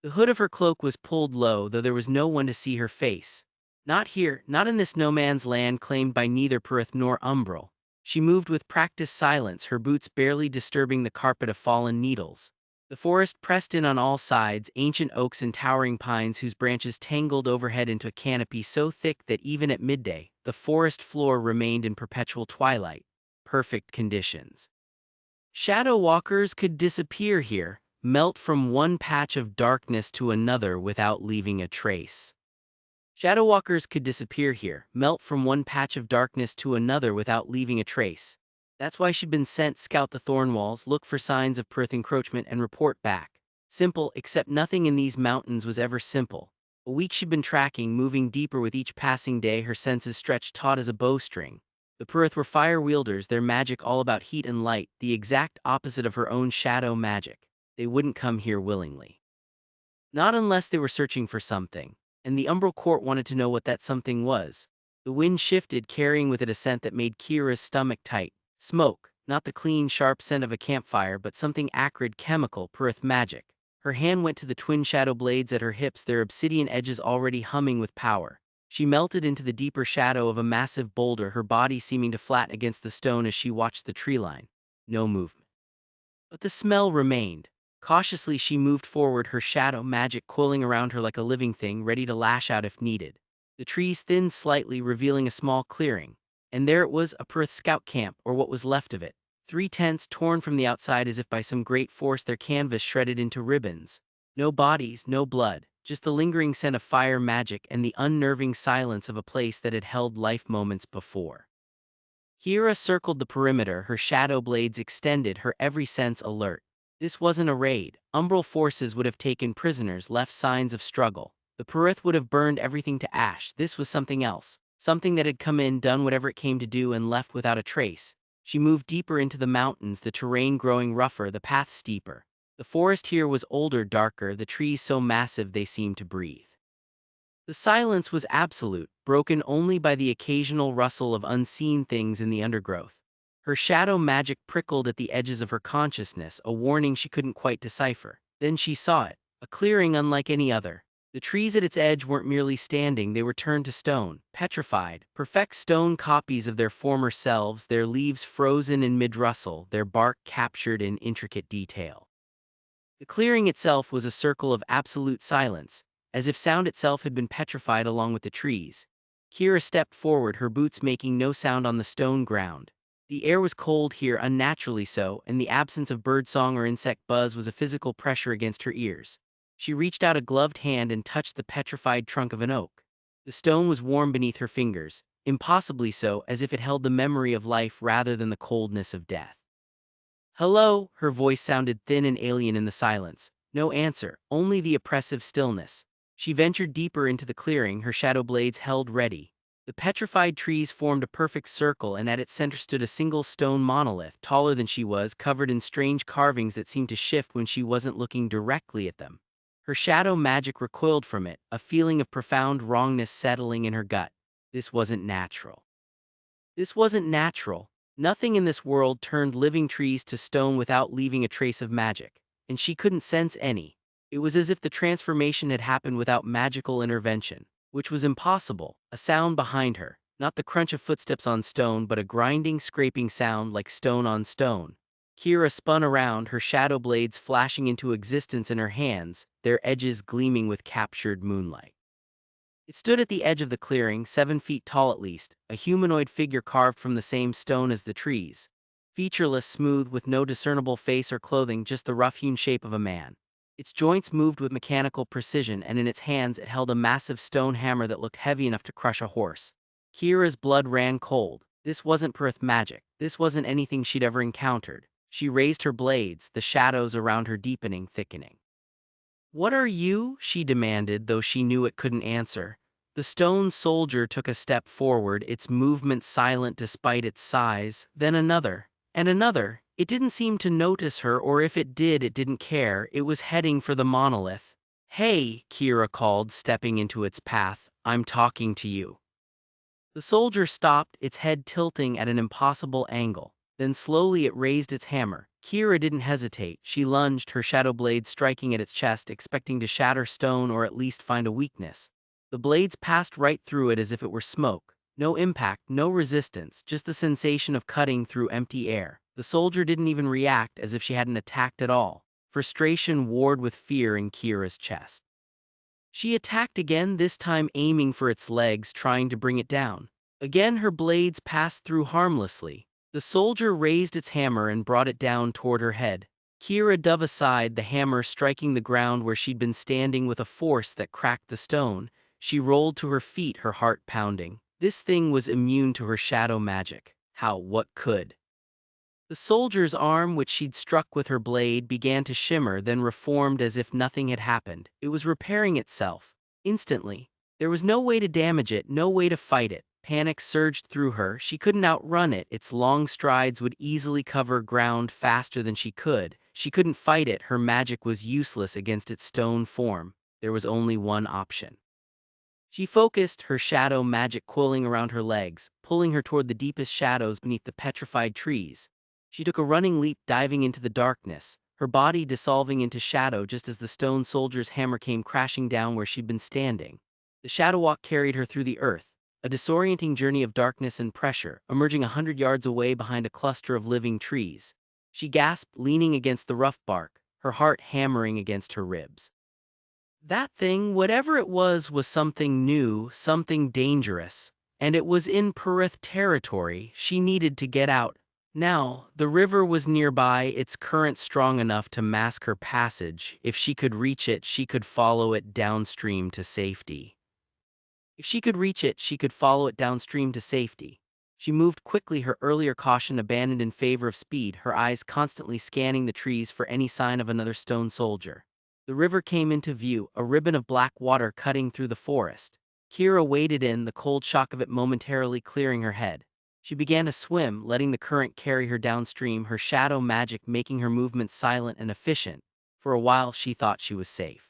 [SPEAKER 1] The hood of her cloak was pulled low, though there was no one to see her face. Not here, not in this no-man's land claimed by neither Pyrethian nor Umbral. She moved with practiced silence, her boots barely disturbing the carpet of fallen needles. The forest pressed in on all sides, ancient oaks and towering pines whose branches tangled overhead into a canopy so thick that even at midday, the forest floor remained in perpetual twilight. Perfect conditions. Shadow walkers could disappear here, melt from one patch of darkness to another without leaving a trace. Shadow walkers could disappear here, melt from one patch of darkness to another without leaving a trace. That's why she'd been sent scout the Thornwalls, look for signs of Pyrethian encroachment and report back. Simple, except nothing in these mountains was ever simple. A week she'd been tracking, moving deeper with each passing day, her senses stretched taut as a bowstring. The Pyrethian were fire-wielders, their magic all about heat and light, the exact opposite of her own shadow magic. They wouldn't come here willingly. Not unless they were searching for something. And the Umbral Court wanted to know what that something was. The wind shifted, carrying with it a scent that made Kira's stomach tight. Smoke, not the clean, sharp scent of a campfire, but something acrid, chemical, Pyrethian magic. Her hand went to the twin shadow blades at her hips, their obsidian edges already humming with power. She melted into the deeper shadow of a massive boulder, her body seeming to flatten against the stone as she watched the tree line. No movement. But the smell remained. Cautiously she moved forward, her shadow magic coiling around her like a living thing, ready to lash out if needed. The trees thinned slightly, revealing a small clearing. And there it was, a Pyrethian scout camp, or what was left of it. 3 tents torn from the outside as if by some great force, their canvas shredded into ribbons. No bodies, no blood, just the lingering scent of fire magic and the unnerving silence of a place that had held life moments before. Kira circled the perimeter, her shadow blades extended, her every sense alert. This wasn't a raid. Umbral forces would have taken prisoners, left signs of struggle. The Pyrethian would have burned everything to ash. This was something else. Something that had come in, done whatever it came to do, and left without a trace. She moved deeper into the mountains, the terrain growing rougher, the path steeper. The forest here was older, darker, the trees so massive they seemed to breathe. The silence was absolute, broken only by the occasional rustle of unseen things in the undergrowth. Her shadow magic prickled at the edges of her consciousness, a warning she couldn't quite decipher. Then she saw it, a clearing unlike any other. The trees at its edge weren't merely standing, they were turned to stone, petrified, perfect stone copies of their former selves, their leaves frozen in mid-rustle, their bark captured in intricate detail. The clearing itself was a circle of absolute silence, as if sound itself had been petrified along with the trees. Kira stepped forward, her boots making no sound on the stone ground. The air was cold here, unnaturally so, and the absence of birdsong or insect buzz was a physical pressure against her ears. She reached out a gloved hand and touched the petrified trunk of an oak. The stone was warm beneath her fingers, impossibly so, as if it held the memory of life rather than the coldness of death. "Hello," her voice sounded thin and alien in the silence. No answer, only the oppressive stillness. She ventured deeper into the clearing, her shadow blades held ready. The petrified trees formed a perfect circle, and at its center stood a single stone monolith, taller than she was, covered in strange carvings that seemed to shift when she wasn't looking directly at them. Her shadow magic recoiled from it, a feeling of profound wrongness settling in her gut. This wasn't natural. This wasn't natural. Nothing in this world turned living trees to stone without leaving a trace of magic, and she couldn't sense any. It was as if the transformation had happened without magical intervention, which was impossible. A sound behind her, not the crunch of footsteps on stone, but a grinding, scraping sound like stone on stone. Kira spun around, her shadow blades flashing into existence in her hands, their edges gleaming with captured moonlight. It stood at the edge of the clearing, 7 feet tall at least, a humanoid figure carved from the same stone as the trees. Featureless, smooth, with no discernible face or clothing, just the rough-hewn shape of a man. Its joints moved with mechanical precision, and in its hands it held a massive stone hammer that looked heavy enough to crush a horse. Kira's blood ran cold. This wasn't Perth magic. This wasn't anything she'd ever encountered. She raised her blades, the shadows around her deepening, thickening. "What are you?" she demanded, though she knew it couldn't answer. The stone soldier took a step forward, its movement silent despite its size, then another, and another. It didn't seem to notice her, or if it did, it didn't care. It was heading for the monolith. "Hey," Kira called, stepping into its path, "I'm talking to you." The soldier stopped, its head tilting at an impossible angle. Then slowly it raised its hammer. Kira didn't hesitate. She lunged, her shadow blade striking at its chest, expecting to shatter stone or at least find a weakness. The blades passed right through it as if it were smoke. No impact, no resistance, just the sensation of cutting through empty air. The soldier didn't even react, as if she hadn't attacked at all. Frustration warred with fear in Kira's chest. She attacked again, this time aiming for its legs, trying to bring it down. Again her blades passed through harmlessly. The soldier raised its hammer and brought it down toward her head. Kira dove aside, the hammer striking the ground where she'd been standing with a force that cracked the stone. She rolled to her feet, her heart pounding. This thing was immune to her shadow magic. How? What could? The soldier's arm, which she'd struck with her blade, began to shimmer, then reformed as if nothing had happened. It was repairing itself. Instantly. There was no way to damage it, no way to fight it. Panic surged through her. She couldn't outrun it. Its long strides would easily cover ground faster than she could. She couldn't fight it. Her magic was useless against its stone form. There was only one option. She focused, her shadow magic coiling around her legs, pulling her toward the deepest shadows beneath the petrified trees. She took a running leap, diving into the darkness, her body dissolving into shadow just as the stone soldier's hammer came crashing down where she'd been standing. The shadow walk carried her through the earth, a disorienting journey of darkness and pressure, emerging 100 yards away behind a cluster of living trees. She gasped, leaning against the rough bark, her heart hammering against her ribs. That thing, whatever it was something new, something dangerous, and it was in Pyrethian territory. She needed to get out. Now, the river was nearby, its current strong enough to mask her passage. If she could reach it, she could follow it downstream to safety. If she could reach it, she could follow it downstream to safety. She moved quickly, her earlier caution abandoned in favor of speed, her eyes constantly scanning the trees for any sign of another stone soldier. The river came into view, a ribbon of black water cutting through the forest. Kira waded in, the cold shock of it momentarily clearing her head. She began to swim, letting the current carry her downstream, her shadow magic making her movements silent and efficient. For a while she thought she was safe.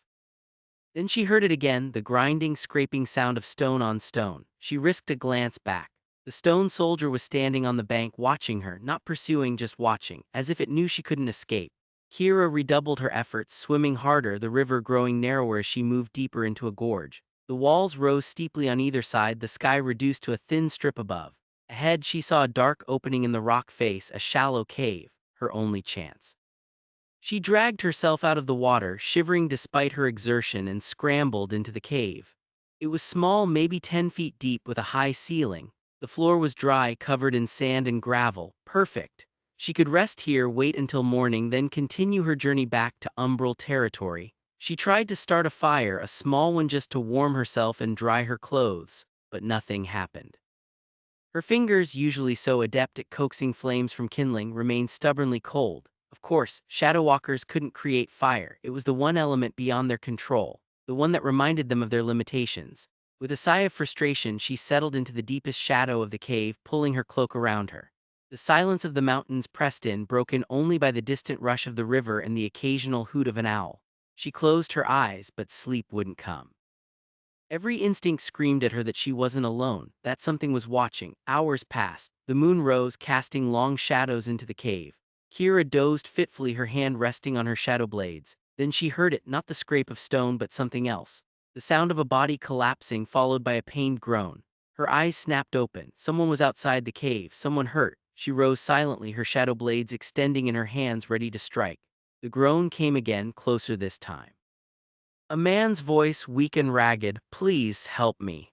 [SPEAKER 1] Then she heard it again, the grinding, scraping sound of stone on stone. She risked a glance back. The stone soldier was standing on the bank watching her, not pursuing, just watching, as if it knew she couldn't escape. Kira redoubled her efforts, swimming harder, the river growing narrower as she moved deeper into a gorge. The walls rose steeply on either side, the sky reduced to a thin strip above. Ahead she saw a dark opening in the rock face, a shallow cave, her only chance. She dragged herself out of the water, shivering despite her exertion, and scrambled into the cave. It was small, maybe 10 feet deep, with a high ceiling. The floor was dry, covered in sand and gravel. Perfect. She could rest here, wait until morning, then continue her journey back to Umbral territory. She tried to start a fire, a small one just to warm herself and dry her clothes, but nothing happened. Her fingers, usually so adept at coaxing flames from kindling, remained stubbornly cold. Of course, shadow walkers couldn't create fire. It was the one element beyond their control, the one that reminded them of their limitations. With a sigh of frustration, she settled into the deepest shadow of the cave, pulling her cloak around her. The silence of the mountains pressed in, broken only by the distant rush of the river and the occasional hoot of an owl. She closed her eyes, but sleep wouldn't come. Every instinct screamed at her that she wasn't alone, that something was watching. Hours passed. The moon rose, casting long shadows into the cave. Kira dozed fitfully, her hand resting on her shadow blades. Then she heard it, not the scrape of stone but something else. The sound of a body collapsing, followed by a pained groan. Her eyes snapped open. Someone was outside the cave, someone hurt. She rose silently, her shadow blades extending in her hands, ready to strike. The groan came again, closer this time. A man's voice, weak and ragged. "Please help me."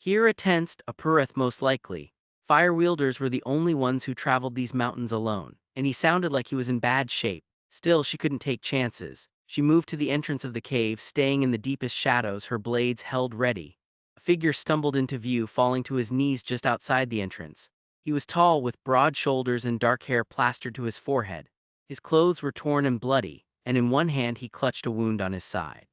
[SPEAKER 1] Kira tensed, a Pyrethian most likely. Fire-wielders were the only ones who traveled these mountains alone, and he sounded like he was in bad shape. Still, she couldn't take chances. She moved to the entrance of the cave, staying in the deepest shadows, her blades held ready. A figure stumbled into view, falling to his knees just outside the entrance. He was tall, with broad shoulders and dark hair plastered to his forehead. His clothes were torn and bloody, and in one hand he clutched a wound on his side.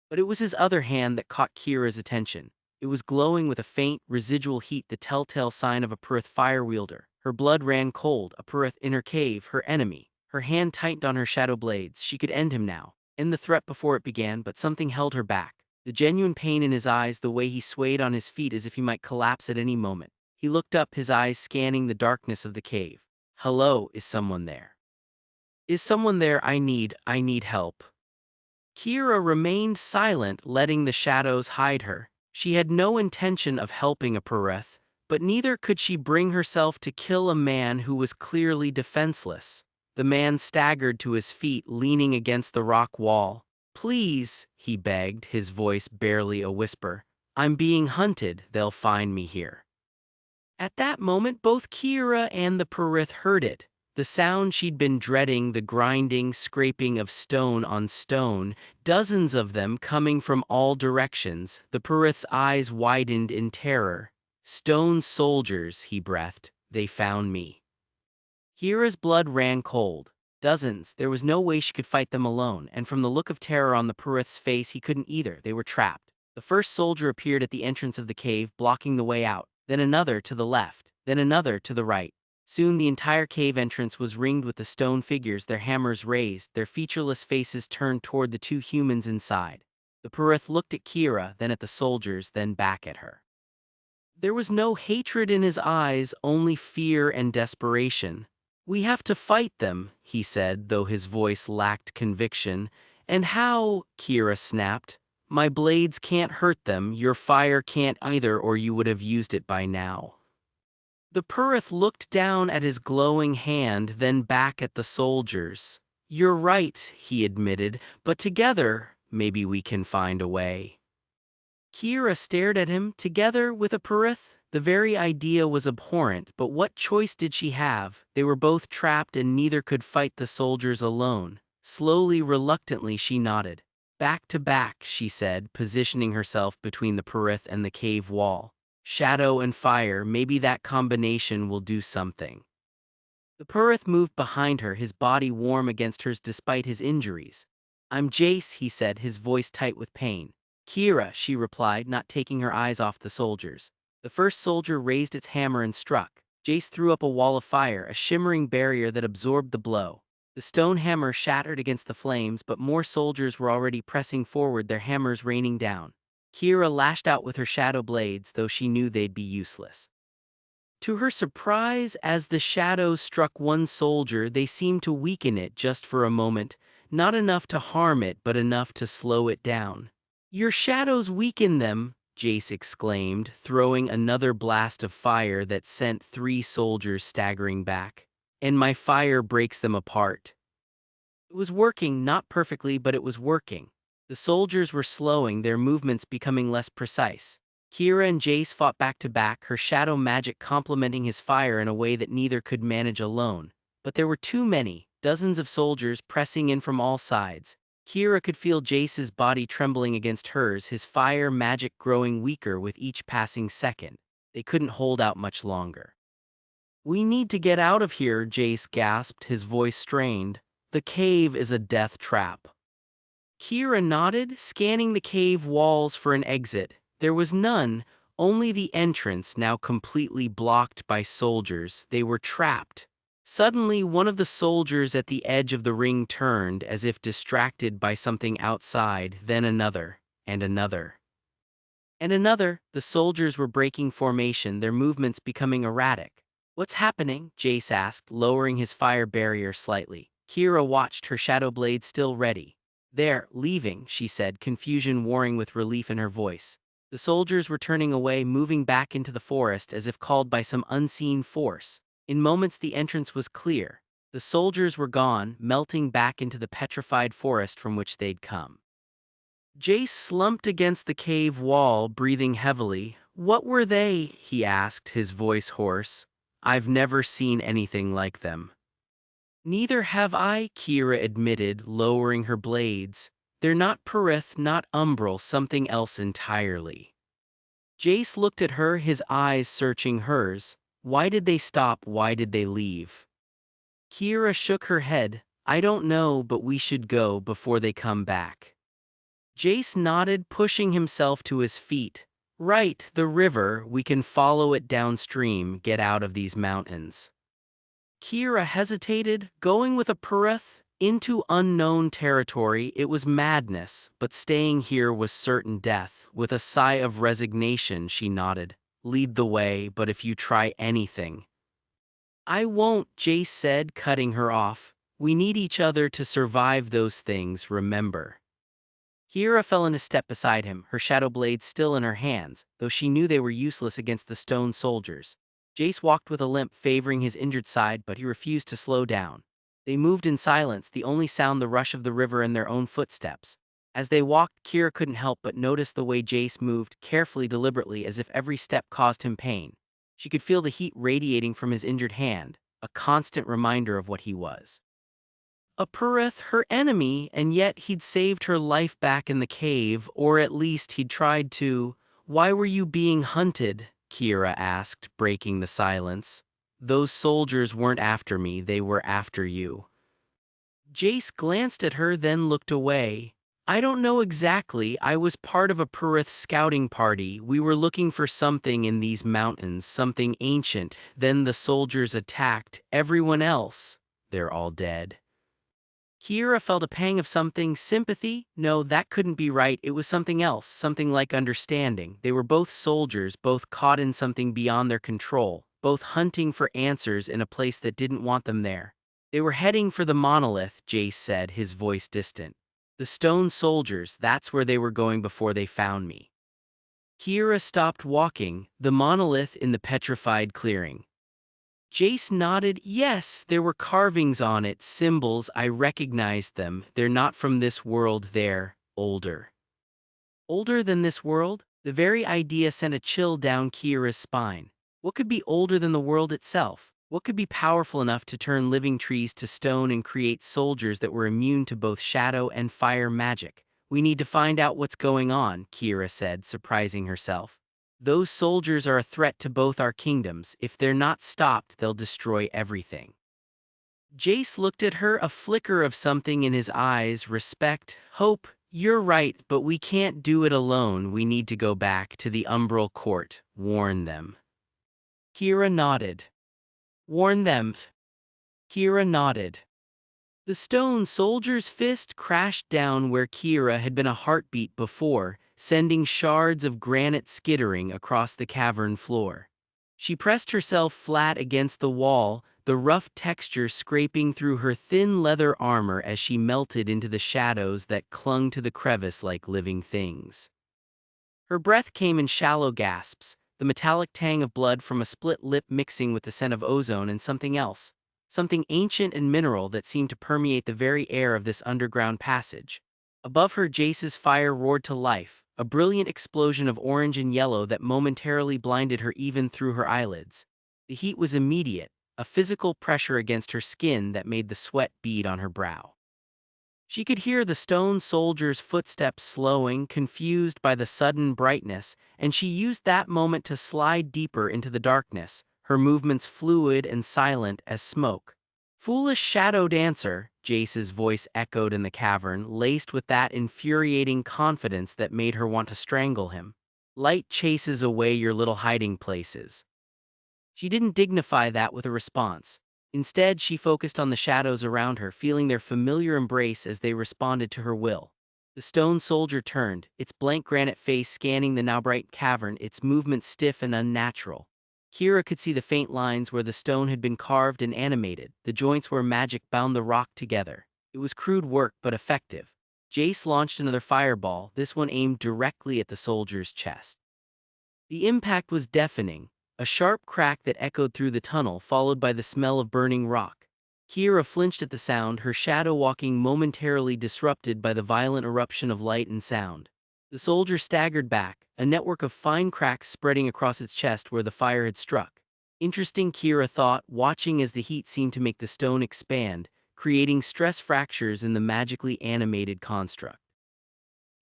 [SPEAKER 1] But it was his other hand that caught Kira's attention. It was glowing with a faint, residual heat, the telltale sign of a Pyrethian fire-wielder. Her blood ran cold, a Pyrethian in her cave, her enemy. Her hand tightened on her shadow blades. She could end him now, end the threat before it began, but something held her back. The genuine pain in his eyes, the way he swayed on his feet as if he might collapse at any moment. He looked up, his eyes scanning the darkness of the cave. "Hello, is someone there? Is someone there? I need help." Kira remained silent, letting the shadows hide her. She had no intention of helping a Pyrethian, but neither could she bring herself to kill a man who was clearly defenseless. The man staggered to his feet, leaning against the rock wall. "Please," he begged, his voice barely a whisper. "I'm being hunted, they'll find me here." At that moment, both Kira and the Pyrethian heard it. The sound she'd been dreading, the grinding, scraping of stone on stone, dozens of them coming from all directions. The Pyrethian's eyes widened in terror. "Stone soldiers," he breathed. "They found me." Kira's blood ran cold. Dozens. There was no way she could fight them alone, and from the look of terror on the Pyrethian's face, he couldn't either. They were trapped. The first soldier appeared at the entrance of the cave, blocking the way out, then another to the left, then another to the right. Soon the entire cave entrance was ringed with the stone figures, their hammers raised, their featureless faces turned toward the two humans inside. The Pyrethian looked at Kira, then at the soldiers, then back at her. There was no hatred in his eyes, only fear and desperation. "We have to fight them," he said, though his voice lacked conviction. "And how?" Kira snapped. "My blades can't hurt them, your fire can't either, or you would have used it by now." The Pyrethian looked down at his glowing hand, then back at the soldiers. "You're right," he admitted, "but together, maybe we can find a way." Kira stared at him. Together with a Pyrethian? The very idea was abhorrent, but what choice did she have? They were both trapped and neither could fight the soldiers alone. Slowly, reluctantly, she nodded. "Back to back," she said, positioning herself between the Pyrethian and the cave wall. "Shadow and fire, maybe that combination will do something." The Pyrethian moved behind her, his body warm against hers despite his injuries. "I'm Jace," he said, his voice tight with pain. "Kira," she replied, not taking her eyes off the soldiers. The first soldier raised its hammer and struck. Jace threw up a wall of fire, a shimmering barrier that absorbed the blow. The stone hammer shattered against the flames, but more soldiers were already pressing forward, their hammers raining down. Kira lashed out with her shadow blades, though she knew they'd be useless. To her surprise, as the shadows struck one soldier, they seemed to weaken it just for a moment, not enough to harm it, but enough to slow it down. "Your shadows weaken them," Jace exclaimed, throwing another blast of fire that sent 3 soldiers staggering back. "And my fire breaks them apart." It was working, not perfectly, but it was working. The soldiers were slowing, their movements becoming less precise. Kira and Jace fought back to back, her shadow magic complementing his fire in a way that neither could manage alone. But there were too many, dozens of soldiers pressing in from all sides. Kira could feel Jace's body trembling against hers, his fire magic growing weaker with each passing second. They couldn't hold out much longer. "We need to get out of here," Jace gasped, his voice strained. "The cave is a death trap." Kira nodded, scanning the cave walls for an exit. There was none, only the entrance now completely blocked by soldiers. They were trapped. Suddenly, one of the soldiers at the edge of the ring turned as if distracted by something outside, then another, and another. And another. The soldiers were breaking formation, their movements becoming erratic. "What's happening?" Jace asked, lowering his fire barrier slightly. Kira watched, her shadow blade still ready. "They're leaving," she said, confusion warring with relief in her voice. The soldiers were turning away, moving back into the forest as if called by some unseen force. In moments the entrance was clear. The soldiers were gone, melting back into the petrified forest from which they'd come. Jace slumped against the cave wall, breathing heavily. "What were they?" he asked, his voice hoarse. "I've never seen anything like them." "Neither have I," Kira admitted, lowering her blades. "They're not Pyrethian, not Umbral, something else entirely." Jace looked at her, his eyes searching hers. "Why did they stop? Why did they leave?" Kira shook her head. "I don't know, but we should go before they come back." Jace nodded, pushing himself to his feet. "Right, the river, we can follow it downstream, get out of these mountains." Kira hesitated, going with a Pyrethian into unknown territory. It was madness, but staying here was certain death. With a sigh of resignation, she nodded. "Lead the way, but if you try anything—" "I won't," Jace said, cutting her off. "We need each other to survive those things, remember." Kira fell in a step beside him, her shadow blades still in her hands, though she knew they were useless against the stone soldiers. Jace walked with a limp, favoring his injured side, but he refused to slow down. They moved in silence, the only sound the rush of the river and their own footsteps. As they walked, Kira couldn't help but notice the way Jace moved, carefully, deliberately, as if every step caused him pain. She could feel the heat radiating from his injured hand, a constant reminder of what he was. A Pyrethian, her enemy, and yet he'd saved her life back in the cave, or at least he'd tried to. "Why were you being hunted?" Kira asked, breaking the silence. "Those soldiers weren't after me, they were after you." Jace glanced at her, then looked away. "I don't know exactly. I was part of a Pyrethian scouting party. We were looking for something in these mountains, something ancient. Then the soldiers attacked. Everyone else. They're all dead." Kira felt a pang of something, sympathy? No, that couldn't be right. It was something else, something like understanding. They were both soldiers, both caught in something beyond their control, both hunting for answers in a place that didn't want them there. "They were heading for the monolith," Jace said, his voice distant. "The stone soldiers, that's where they were going before they found me." Kira stopped walking, the monolith in the petrified clearing. Jace nodded. "Yes, there were carvings on it, symbols. I recognized them. They're not from this world, they're older." Older than this world? The very idea sent a chill down Kira's spine. What could be older than the world itself? What could be powerful enough to turn living trees to stone and create soldiers that were immune to both shadow and fire magic? "We need to find out what's going on," Kira said, surprising herself. "Those soldiers are a threat to both our kingdoms. If they're not stopped, they'll destroy everything." Jace looked at her, a flicker of something in his eyes. "Respect, hope. You're right, but we can't do it alone. We need to go back to the Umbral court, warn them." Kira nodded. "Warn them." Kira nodded. The stone soldier's fist crashed down where Kira had been a heartbeat before, sending shards of granite skittering across the cavern floor. She pressed herself flat against the wall, the rough texture scraping through her thin leather armor as she melted into the shadows that clung to the crevice like living things. Her breath came in shallow gasps, the metallic tang of blood from a split lip mixing with the scent of ozone and something else. Something ancient and mineral that seemed to permeate the very air of this underground passage. Above her, Jace's fire roared to life, a brilliant explosion of orange and yellow that momentarily blinded her even through her eyelids. The heat was immediate, a physical pressure against her skin that made the sweat bead on her brow. She could hear the stone soldier's footsteps slowing, confused by the sudden brightness, and she used that moment to slide deeper into the darkness, her movements fluid and silent as smoke. "Foolish shadow dancer," Jace's voice echoed in the cavern, laced with that infuriating confidence that made her want to strangle him. Light chases away your little hiding places. She didn't dignify that with a response. Instead, she focused on the shadows around her, feeling their familiar embrace as they responded to her will. The stone soldier turned, its blank granite face scanning the now bright cavern, its movements stiff and unnatural. Kira could see the faint lines where the stone had been carved and animated, the joints where magic bound the rock together. It was crude work but effective. Jace launched another fireball, this one aimed directly at the soldier's chest. The impact was deafening, a sharp crack that echoed through the tunnel, followed by the smell of burning rock. Kira flinched at the sound, her shadow walking momentarily disrupted by the violent eruption of light and sound. The soldier staggered back, a network of fine cracks spreading across its chest where the fire had struck. Interesting, Kira thought, watching as the heat seemed to make the stone expand, creating stress fractures in the magically animated construct.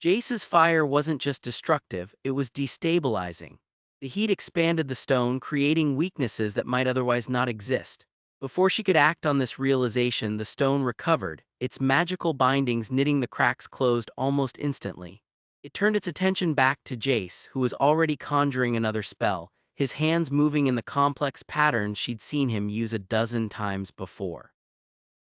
[SPEAKER 1] Jace's fire wasn't just destructive, it was destabilizing. The heat expanded the stone, creating weaknesses that might otherwise not exist. Before she could act on this realization, the stone recovered, its magical bindings knitting the cracks closed almost instantly. It turned its attention back to Jace, who was already conjuring another spell, his hands moving in the complex patterns she'd seen him use a dozen times before.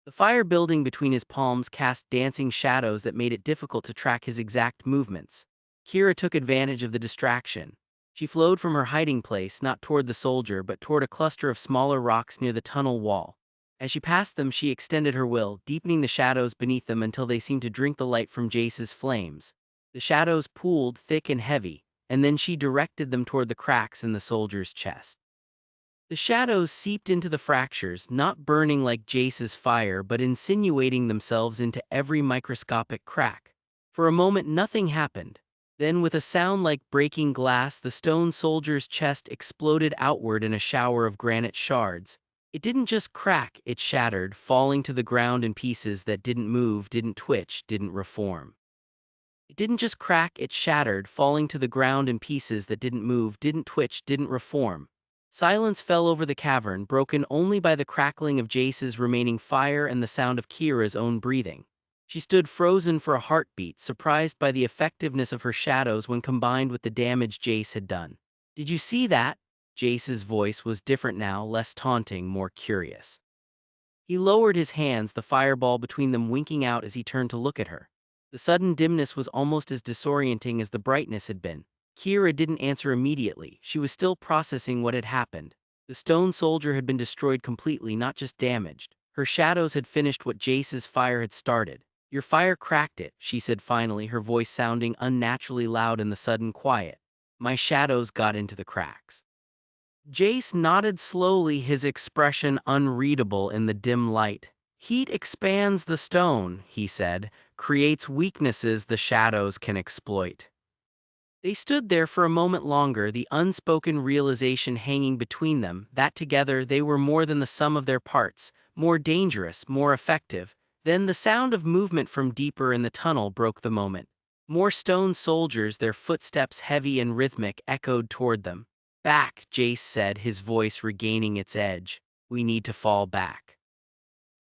[SPEAKER 1] The fire building between his palms cast dancing shadows that made it difficult to track his exact movements. Kira took advantage of the distraction. She flowed from her hiding place, not toward the soldier but toward a cluster of smaller rocks near the tunnel wall. As she passed them, she extended her will, deepening the shadows beneath them until they seemed to drink the light from Jace's flames. The shadows pooled, thick and heavy, and then she directed them toward the cracks in the soldier's chest. The shadows seeped into the fractures, not burning like Jace's fire but insinuating themselves into every microscopic crack. For a moment nothing happened. Then, with a sound like breaking glass, the stone soldier's chest exploded outward in a shower of granite shards. It didn't just crack, it shattered, falling to the ground in pieces that didn't move, didn't twitch, didn't reform. It didn't just crack, it shattered, falling to the ground in pieces that didn't move, didn't twitch, didn't reform. Silence fell over the cavern, broken only by the crackling of Jace's remaining fire and the sound of Kira's own breathing. She stood frozen for a heartbeat, surprised by the effectiveness of her shadows when combined with the damage Jace had done. "Did you see that?" Jace's voice was different now, less taunting, more curious. He lowered his hands, the fireball between them winking out as he turned to look at her. The sudden dimness was almost as disorienting as the brightness had been. Kira didn't answer immediately, she was still processing what had happened. The stone soldier had been destroyed completely, not just damaged. Her shadows had finished what Jace's fire had started. "Your fire cracked it," she said finally, her voice sounding unnaturally loud in the sudden quiet. "My shadows got into the cracks." Jace nodded slowly, his expression unreadable in the dim light. "Heat expands the stone," he said, "creates weaknesses the shadows can exploit." They stood there for a moment longer, the unspoken realization hanging between them that together they were more than the sum of their parts, more dangerous, more effective. Then the sound of movement from deeper in the tunnel broke the moment. More stone soldiers, their footsteps heavy and rhythmic, echoed toward them. "Back," Jace said, his voice regaining its edge. "We need to fall back."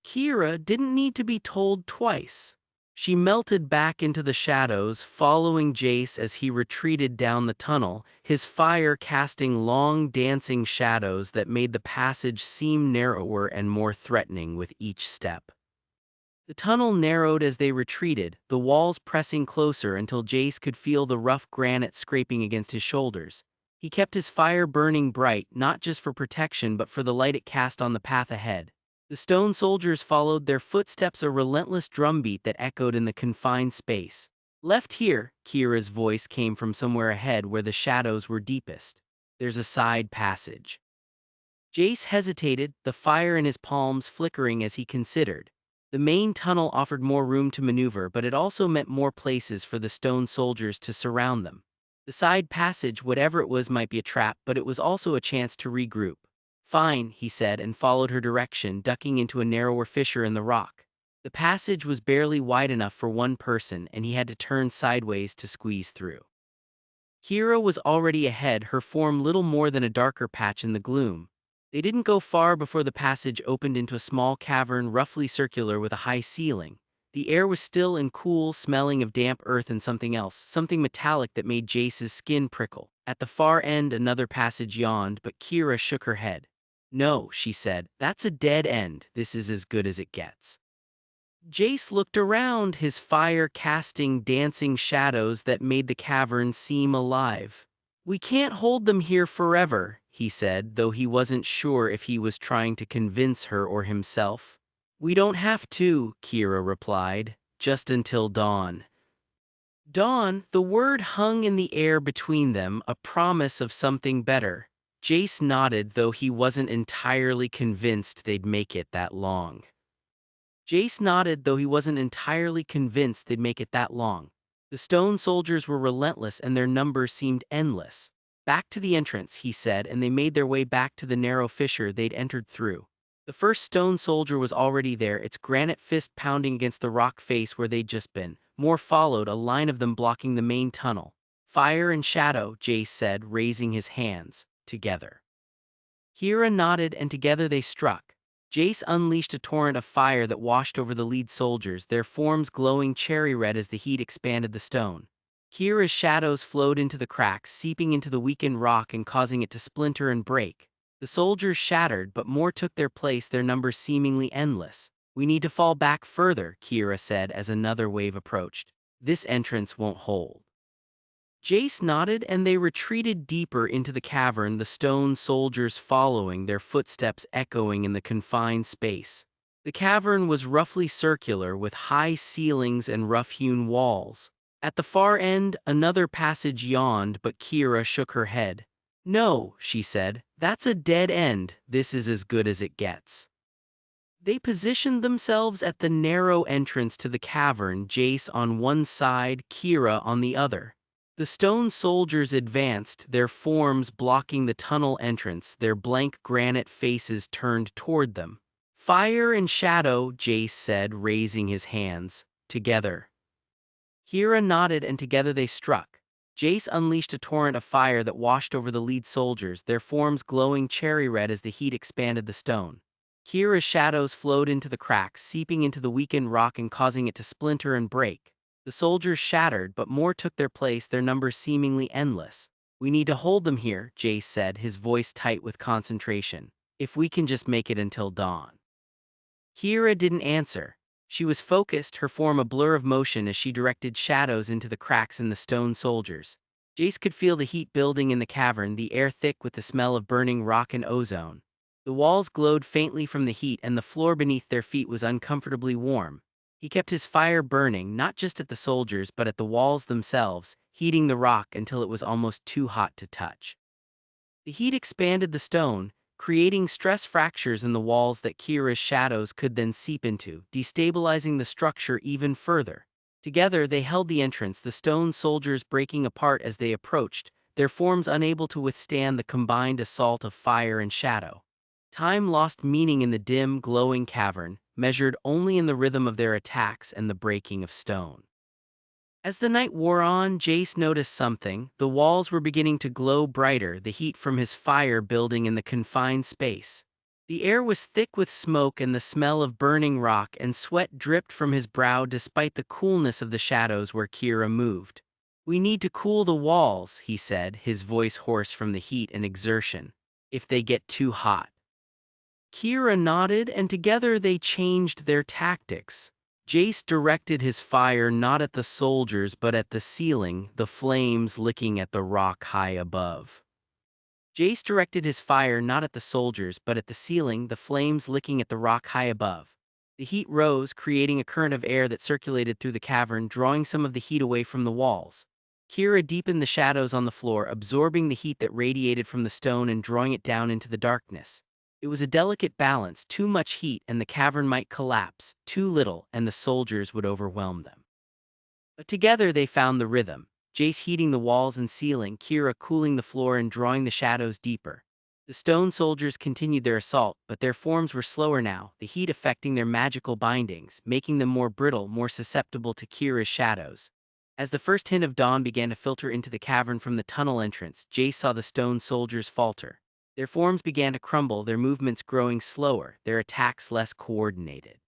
[SPEAKER 1] Kira didn't need to be told twice. She melted back into the shadows, following Jace as he retreated down the tunnel, his fire casting long dancing shadows that made the passage seem narrower and more threatening with each step. The tunnel narrowed as they retreated, the walls pressing closer until Jace could feel the rough granite scraping against his shoulders. He kept his fire burning bright, not just for protection but for the light it cast on the path ahead. The stone soldiers followed, their footsteps a relentless drumbeat that echoed in the confined space. "Left here," Kira's voice came from somewhere ahead where the shadows were deepest. "There's a side passage." Jace hesitated, the fire in his palms flickering as he considered. The main tunnel offered more room to maneuver, but it also meant more places for the stone soldiers to surround them. The side passage, whatever it was, might be a trap, but it was also a chance to regroup. "Fine," he said, and followed her direction, ducking into a narrower fissure in the rock. The passage was barely wide enough for one person, and he had to turn sideways to squeeze through. Kira was already ahead, her form little more than a darker patch in the gloom. They didn't go far before the passage opened into a small cavern roughly circular with a high ceiling. The air was still and cool, smelling of damp earth and something else, something metallic that made Jace's skin prickle. At the far end, another passage yawned, but Kira shook her head. "No," she said, "that's a dead end. This is as good as it gets." Jace looked around, his fire casting dancing shadows that made the cavern seem alive. "We can't hold them here forever," he said, though he wasn't sure if he was trying to convince her or himself. "We don't have to," Kira replied, "just until dawn." Dawn, the word hung in the air between them, a promise of something better. Jace nodded, though he wasn't entirely convinced they'd make it that long. The stone soldiers were relentless and their numbers seemed endless. "Back to the entrance," he said, and they made their way back to the narrow fissure they'd entered through. The first stone soldier was already there, its granite fist pounding against the rock face where they'd just been. More followed, a line of them blocking the main tunnel. "Fire and shadow," Jace said, raising his hands. "Together." Kira nodded, and together they struck. Jace unleashed a torrent of fire that washed over the lead soldiers, their forms glowing cherry red as the heat expanded the stone. Kira's shadows flowed into the cracks, seeping into the weakened rock and causing it to splinter and break. The soldiers shattered, but more took their place, their numbers seemingly endless. "We need to fall back further," Kira said as another wave approached. "This entrance won't hold." Jace nodded, and they retreated deeper into the cavern, the stone soldiers following, their footsteps echoing in the confined space. The cavern was roughly circular, with high ceilings and rough-hewn walls. At the far end, another passage yawned, but Kira shook her head. "No," she said, "that's a dead end. This is as good as it gets." They positioned themselves at the narrow entrance to the cavern, Jace on one side, Kira on the other. The stone soldiers advanced, their forms blocking the tunnel entrance, their blank granite faces turned toward them. "Fire and shadow," Jace said, raising his hands. "Together." Kira nodded, and together they struck. Jace unleashed a torrent of fire that washed over the lead soldiers, their forms glowing cherry red as the heat expanded the stone. Kira's shadows flowed into the cracks, seeping into the weakened rock and causing it to splinter and break. The soldiers shattered, but more took their place, their numbers seemingly endless. "We need to hold them here," Jace said, his voice tight with concentration. "If we can just make it until dawn." Kira didn't answer. She was focused, her form a blur of motion as she directed shadows into the cracks in the stone soldiers. Jace could feel the heat building in the cavern, the air thick with the smell of burning rock and ozone. The walls glowed faintly from the heat, and the floor beneath their feet was uncomfortably warm. He kept his fire burning, not just at the soldiers but at the walls themselves, heating the rock until it was almost too hot to touch. The heat expanded the stone, creating stress fractures in the walls that Kira's shadows could then seep into, destabilizing the structure even further. Together they held the entrance, the stone soldiers breaking apart as they approached, their forms unable to withstand the combined assault of fire and shadow. Time lost meaning in the dim, glowing cavern, measured only in the rhythm of their attacks and the breaking of stone. As the night wore on, Jace noticed something. The walls were beginning to glow brighter, the heat from his fire building in the confined space. The air was thick with smoke and the smell of burning rock, and sweat dripped from his brow despite the coolness of the shadows where Kira moved. "We need to cool the walls," he said, his voice hoarse from the heat and exertion. "If they get too hot." Kira nodded, and together they changed their tactics. Jace directed his fire not at the soldiers but at the ceiling, the flames licking at the rock high above. Jace directed his fire not at the soldiers but at the ceiling, the flames licking at the rock high above. The heat rose, creating a current of air that circulated through the cavern, drawing some of the heat away from the walls. Kira deepened the shadows on the floor, absorbing the heat that radiated from the stone and drawing it down into the darkness. It was a delicate balance, too much heat and the cavern might collapse, too little and the soldiers would overwhelm them. But together they found the rhythm, Jace heating the walls and ceiling, Kira cooling the floor and drawing the shadows deeper. The stone soldiers continued their assault, but their forms were slower now, the heat affecting their magical bindings, making them more brittle, more susceptible to Kira's shadows. As the first hint of dawn began to filter into the cavern from the tunnel entrance, Jace saw the stone soldiers falter. Their forms began to crumble, their movements growing slower, their attacks less coordinated.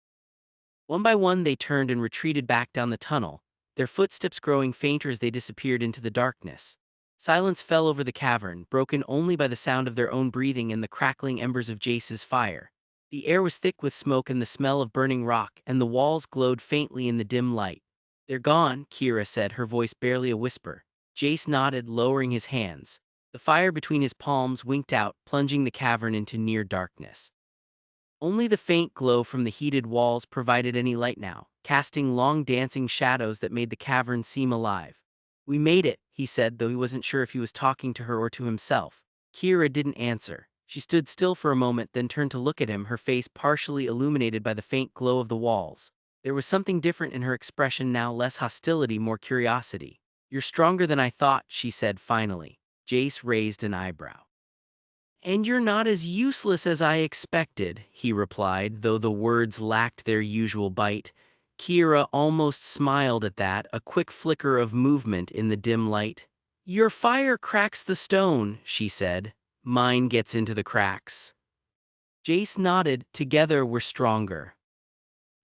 [SPEAKER 1] One by one they turned and retreated back down the tunnel, their footsteps growing fainter as they disappeared into the darkness. Silence fell over the cavern, broken only by the sound of their own breathing and the crackling embers of Jace's fire. The air was thick with smoke and the smell of burning rock, and the walls glowed faintly in the dim light. "They're gone," Kira said, her voice barely a whisper. Jace nodded, lowering his hands. The fire between his palms winked out, plunging the cavern into near darkness. Only the faint glow from the heated walls provided any light now, casting long dancing shadows that made the cavern seem alive. "We made it," he said, though he wasn't sure if he was talking to her or to himself. Kira didn't answer. She stood still for a moment, then turned to look at him, her face partially illuminated by the faint glow of the walls. There was something different in her expression now, less hostility, more curiosity. "You're stronger than I thought," she said finally. Jace raised an eyebrow. "And you're not as useless as I expected," he replied, though the words lacked their usual bite. Kira almost smiled at that, a quick flicker of movement in the dim light. "Your fire cracks the stone," she said. "Mine gets into the cracks." Jace nodded. "Together we're stronger."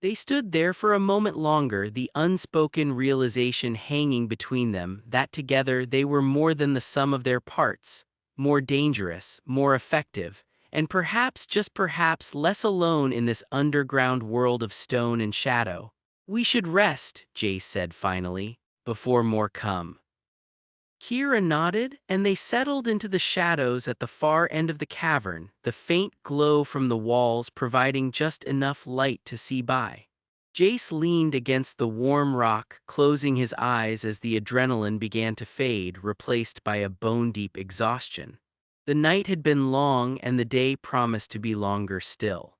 [SPEAKER 1] They stood there for a moment longer, the unspoken realization hanging between them that together they were more than the sum of their parts, more dangerous, more effective, and perhaps, just perhaps, less alone in this underground world of stone and shadow. "We should rest," Jace said finally, "before more come." Kira nodded, and they settled into the shadows at the far end of the cavern, the faint glow from the walls providing just enough light to see by. Jace leaned against the warm rock, closing his eyes as the adrenaline began to fade, replaced by a bone-deep exhaustion. The night had been long, and the day promised to be longer still.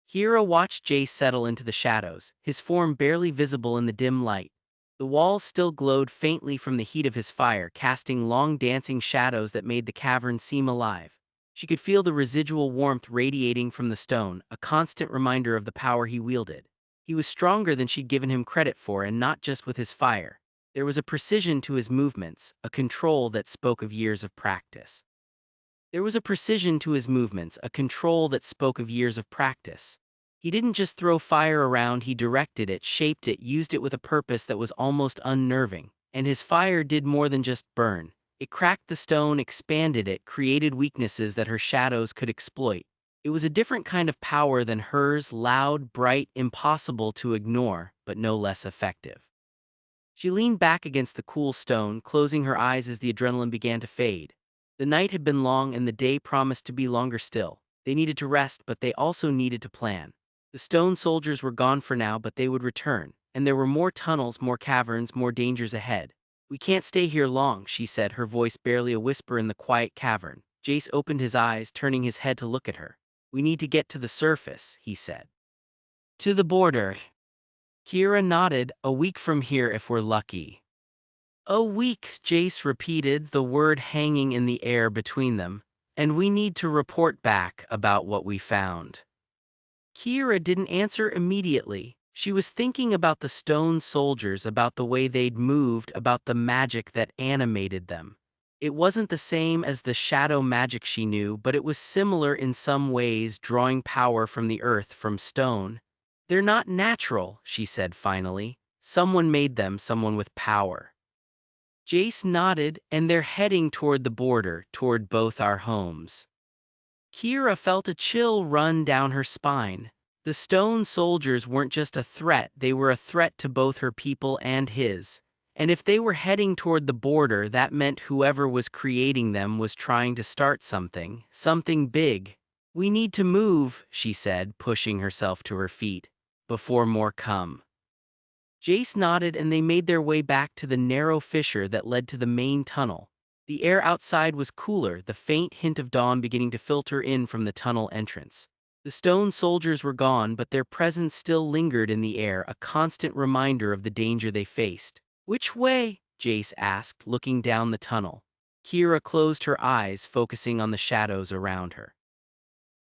[SPEAKER 1] Kira watched Jace settle into the shadows, his form barely visible in the dim light. The walls still glowed faintly from the heat of his fire, casting long dancing shadows that made the cavern seem alive. She could feel the residual warmth radiating from the stone, a constant reminder of the power he wielded. He was stronger than she'd given him credit for, and not just with his fire. There was a precision to his movements, a control that spoke of years of practice. There was a precision to his movements, a control that spoke of years of practice. He didn't just throw fire around, he directed it, shaped it, used it with a purpose that was almost unnerving. And his fire did more than just burn. It cracked the stone, expanded it, created weaknesses that her shadows could exploit. It was a different kind of power than hers, loud, bright, impossible to ignore, but no less effective. She leaned back against the cool stone, closing her eyes as the adrenaline began to fade. The night had been long and the day promised to be longer still. They needed to rest, but they also needed to plan. The stone soldiers were gone for now, but they would return, and there were more tunnels, more caverns, more dangers ahead. "We can't stay here long," she said, her voice barely a whisper in the quiet cavern. Jace opened his eyes, turning his head to look at her. "We need to get to the surface," he said. "To the border." Kira nodded. "A week from here if we're lucky." "A week," Jace repeated, the word hanging in the air between them. "And we need to report back about what we found." Kira didn't answer immediately. She was thinking about the stone soldiers, about the way they'd moved, about the magic that animated them. It wasn't the same as the shadow magic she knew, but it was similar in some ways, drawing power from the earth, from stone. "They're not natural," she said finally. "Someone made them, someone with power." Jace nodded, "And they're heading toward the border, toward both our homes." Kira felt a chill run down her spine. The stone soldiers weren't just a threat, they were a threat to both her people and his. And if they were heading toward the border, that meant whoever was creating them was trying to start something, something big. "We need to move," she said, pushing herself to her feet, "before more come." Jace nodded, and they made their way back to the narrow fissure that led to the main tunnel. The air outside was cooler, the faint hint of dawn beginning to filter in from the tunnel entrance. The stone soldiers were gone, but their presence still lingered in the air, a constant reminder of the danger they faced. "Which way?" Jace asked, looking down the tunnel. Kira closed her eyes, focusing on the shadows around her.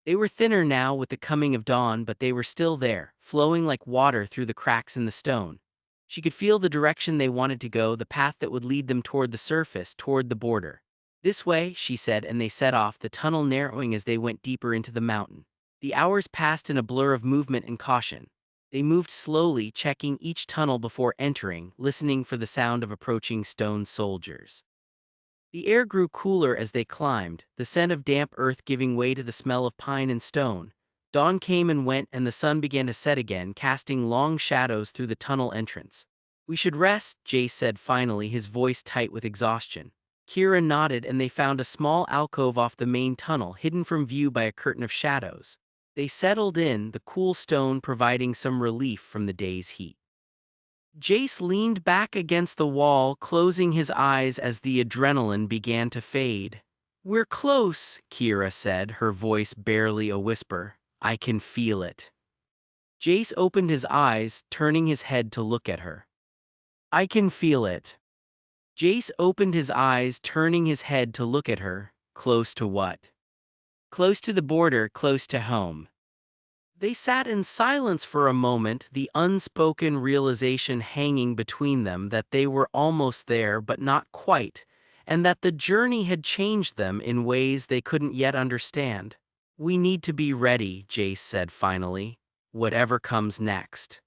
[SPEAKER 1] They were thinner now with the coming of dawn, but they were still there, flowing like water through the cracks in the stone. She could feel the direction they wanted to go, the path that would lead them toward the surface, toward the border. "This way," she said, and they set off, the tunnel narrowing as they went deeper into the mountain. The hours passed in a blur of movement and caution. They moved slowly, checking each tunnel before entering, listening for the sound of approaching stone soldiers. The air grew cooler as they climbed, the scent of damp earth giving way to the smell of pine and stone. Dawn came and went, and the sun began to set again, casting long shadows through the tunnel entrance. "We should rest," Jace said finally, his voice tight with exhaustion. Kira nodded, and they found a small alcove off the main tunnel, hidden from view by a curtain of shadows. They settled in, the cool stone providing some relief from the day's heat. Jace leaned back against the wall, closing his eyes as the adrenaline began to fade. "We're close," Kira said, her voice barely a whisper. "I can feel it." Jace opened his eyes, turning his head to look at her. "I can feel it." Jace opened his eyes, turning his head to look at her. "Close to what?" "Close to the border, close to home." They sat in silence for a moment, the unspoken realization hanging between them that they were almost there but not quite, and that the journey had changed them in ways they couldn't yet understand. "We need to be ready," Jace said finally, "whatever comes next."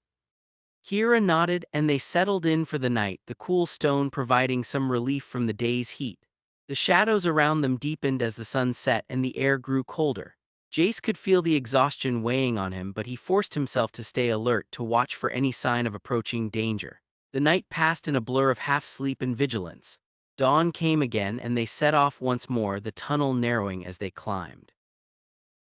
[SPEAKER 1] Kira nodded, and they settled in for the night, the cool stone providing some relief from the day's heat. The shadows around them deepened as the sun set and the air grew colder. Jace could feel the exhaustion weighing on him, but he forced himself to stay alert, to watch for any sign of approaching danger. The night passed in a blur of half-sleep and vigilance. Dawn came again, and they set off once more, the tunnel narrowing as they climbed.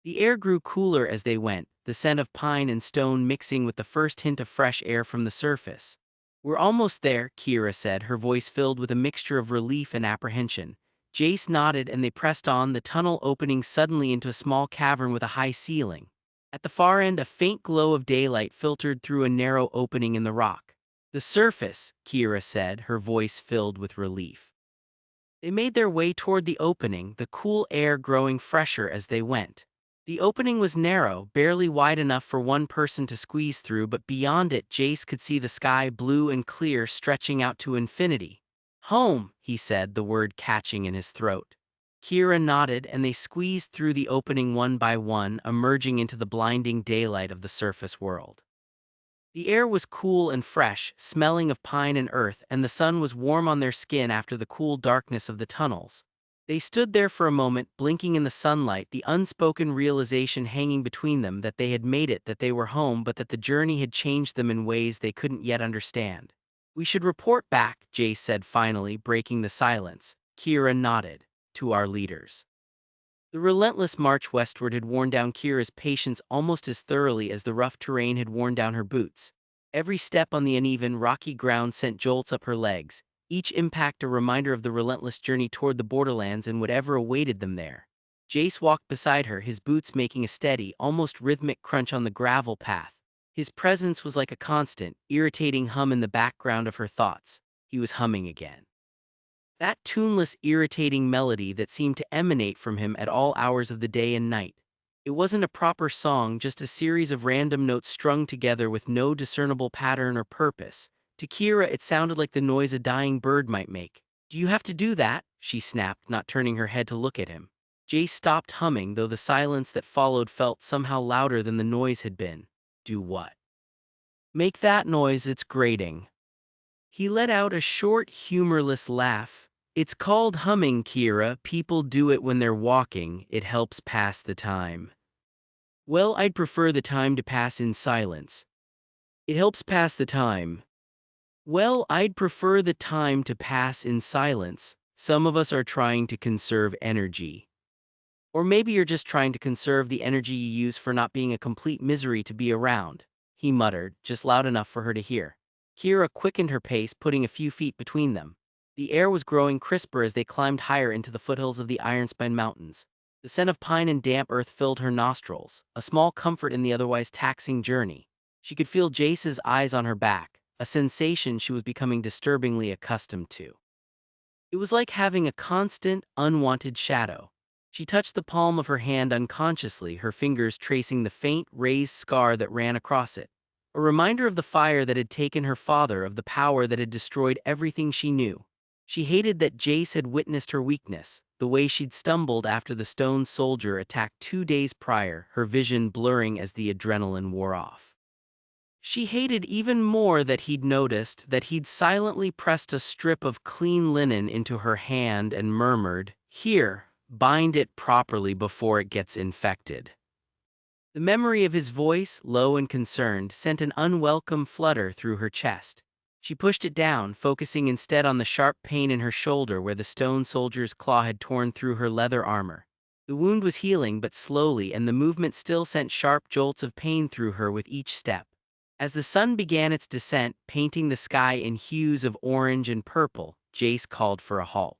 [SPEAKER 1] The air grew cooler as they went, the scent of pine and stone mixing with the first hint of fresh air from the surface. "We're almost there," Kira said, her voice filled with a mixture of relief and apprehension. Jace nodded, and they pressed on, the tunnel opening suddenly into a small cavern with a high ceiling. At the far end, a faint glow of daylight filtered through a narrow opening in the rock. "The surface," Kira said, her voice filled with relief. They made their way toward the opening, the cool air growing fresher as they went. The opening was narrow, barely wide enough for one person to squeeze through, but beyond it Jace could see the sky, blue and clear, stretching out to infinity. "Home," he said, the word catching in his throat. Kira nodded, and they squeezed through the opening one by one, emerging into the blinding daylight of the surface world. The air was cool and fresh, smelling of pine and earth, and the sun was warm on their skin after the cool darkness of the tunnels. They stood there for a moment, blinking in the sunlight, the unspoken realization hanging between them that they had made it, that they were home, but that the journey had changed them in ways they couldn't yet understand. "We should report back," Jace said finally, breaking the silence. Kira nodded. "To our leaders." The relentless march westward had worn down Kira's patience almost as thoroughly as the rough terrain had worn down her boots. Every step on the uneven, rocky ground sent jolts up her legs, each impact a reminder of the relentless journey toward the borderlands and whatever awaited them there. Jace walked beside her, his boots making a steady, almost rhythmic crunch on the gravel path. His presence was like a constant, irritating hum in the background of her thoughts. He was humming again. That tuneless, irritating melody that seemed to emanate from him at all hours of the day and night. It wasn't a proper song, just a series of random notes strung together with no discernible pattern or purpose. To Kira, it sounded like the noise a dying bird might make. "Do you have to do that?" she snapped, not turning her head to look at him. Jace stopped humming, though the silence that followed felt somehow louder than the noise had been. "Do what?" "Make that noise, it's grating." He let out a short, humorless laugh. "It's called humming, Kira. People do it when they're walking. It helps pass the time." "Well, I'd prefer the time to pass in silence." "It helps pass the time." "Well, I'd prefer the time to pass in silence. Some of us are trying to conserve energy." "Or maybe you're just trying to conserve the energy you use for not being a complete misery to be around," he muttered, just loud enough for her to hear. Kira quickened her pace, putting a few feet between them. The air was growing crisper as they climbed higher into the foothills of the Ironspine Mountains. The scent of pine and damp earth filled her nostrils, a small comfort in the otherwise taxing journey. She could feel Jace's eyes on her back, a sensation she was becoming disturbingly accustomed to. It was like having a constant, unwanted shadow. She touched the palm of her hand unconsciously, her fingers tracing the faint, raised scar that ran across it. A reminder of the fire that had taken her father, of the power that had destroyed everything she knew. She hated that Jace had witnessed her weakness, the way she'd stumbled after the stone soldier attacked 2 days prior, her vision blurring as the adrenaline wore off. She hated even more that he'd noticed that he'd silently pressed a strip of clean linen into her hand and murmured, "Here, bind it properly before it gets infected." The memory of his voice, low and concerned, sent an unwelcome flutter through her chest. She pushed it down, focusing instead on the sharp pain in her shoulder where the stone soldier's claw had torn through her leather armor. The wound was healing but slowly, and the movement still sent sharp jolts of pain through her with each step. As the sun began its descent, painting the sky in hues of orange and purple, Jace called for a halt.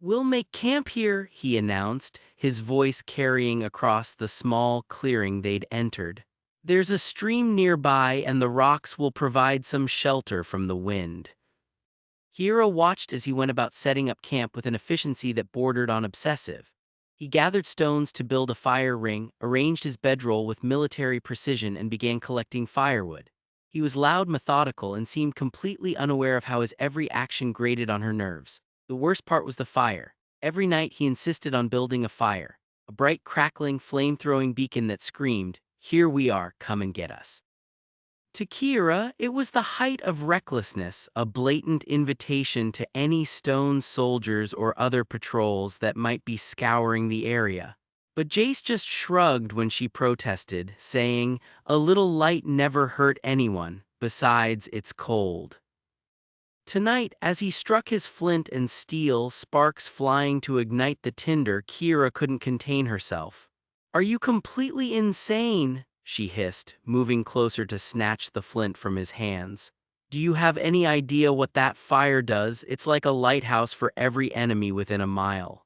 [SPEAKER 1] "We'll make camp here," he announced, his voice carrying across the small clearing they'd entered. "There's a stream nearby, and the rocks will provide some shelter from the wind." Kira watched as he went about setting up camp with an efficiency that bordered on obsessive. He gathered stones to build a fire ring, arranged his bedroll with military precision, and began collecting firewood. He was loud, methodical, and seemed completely unaware of how his every action grated on her nerves. The worst part was the fire. Every night he insisted on building a fire, a bright, crackling, flame-throwing beacon that screamed, "Here we are, come and get us." To Kira, it was the height of recklessness, a blatant invitation to any stone soldiers or other patrols that might be scouring the area. But Jace just shrugged when she protested, saying, "A little light never hurt anyone, besides it's cold." Tonight, as he struck his flint and steel, sparks flying to ignite the tinder, Kira couldn't contain herself. "Are you completely insane?" she hissed, moving closer to snatch the flint from his hands. "Do you have any idea what that fire does? It's like a lighthouse for every enemy within a mile."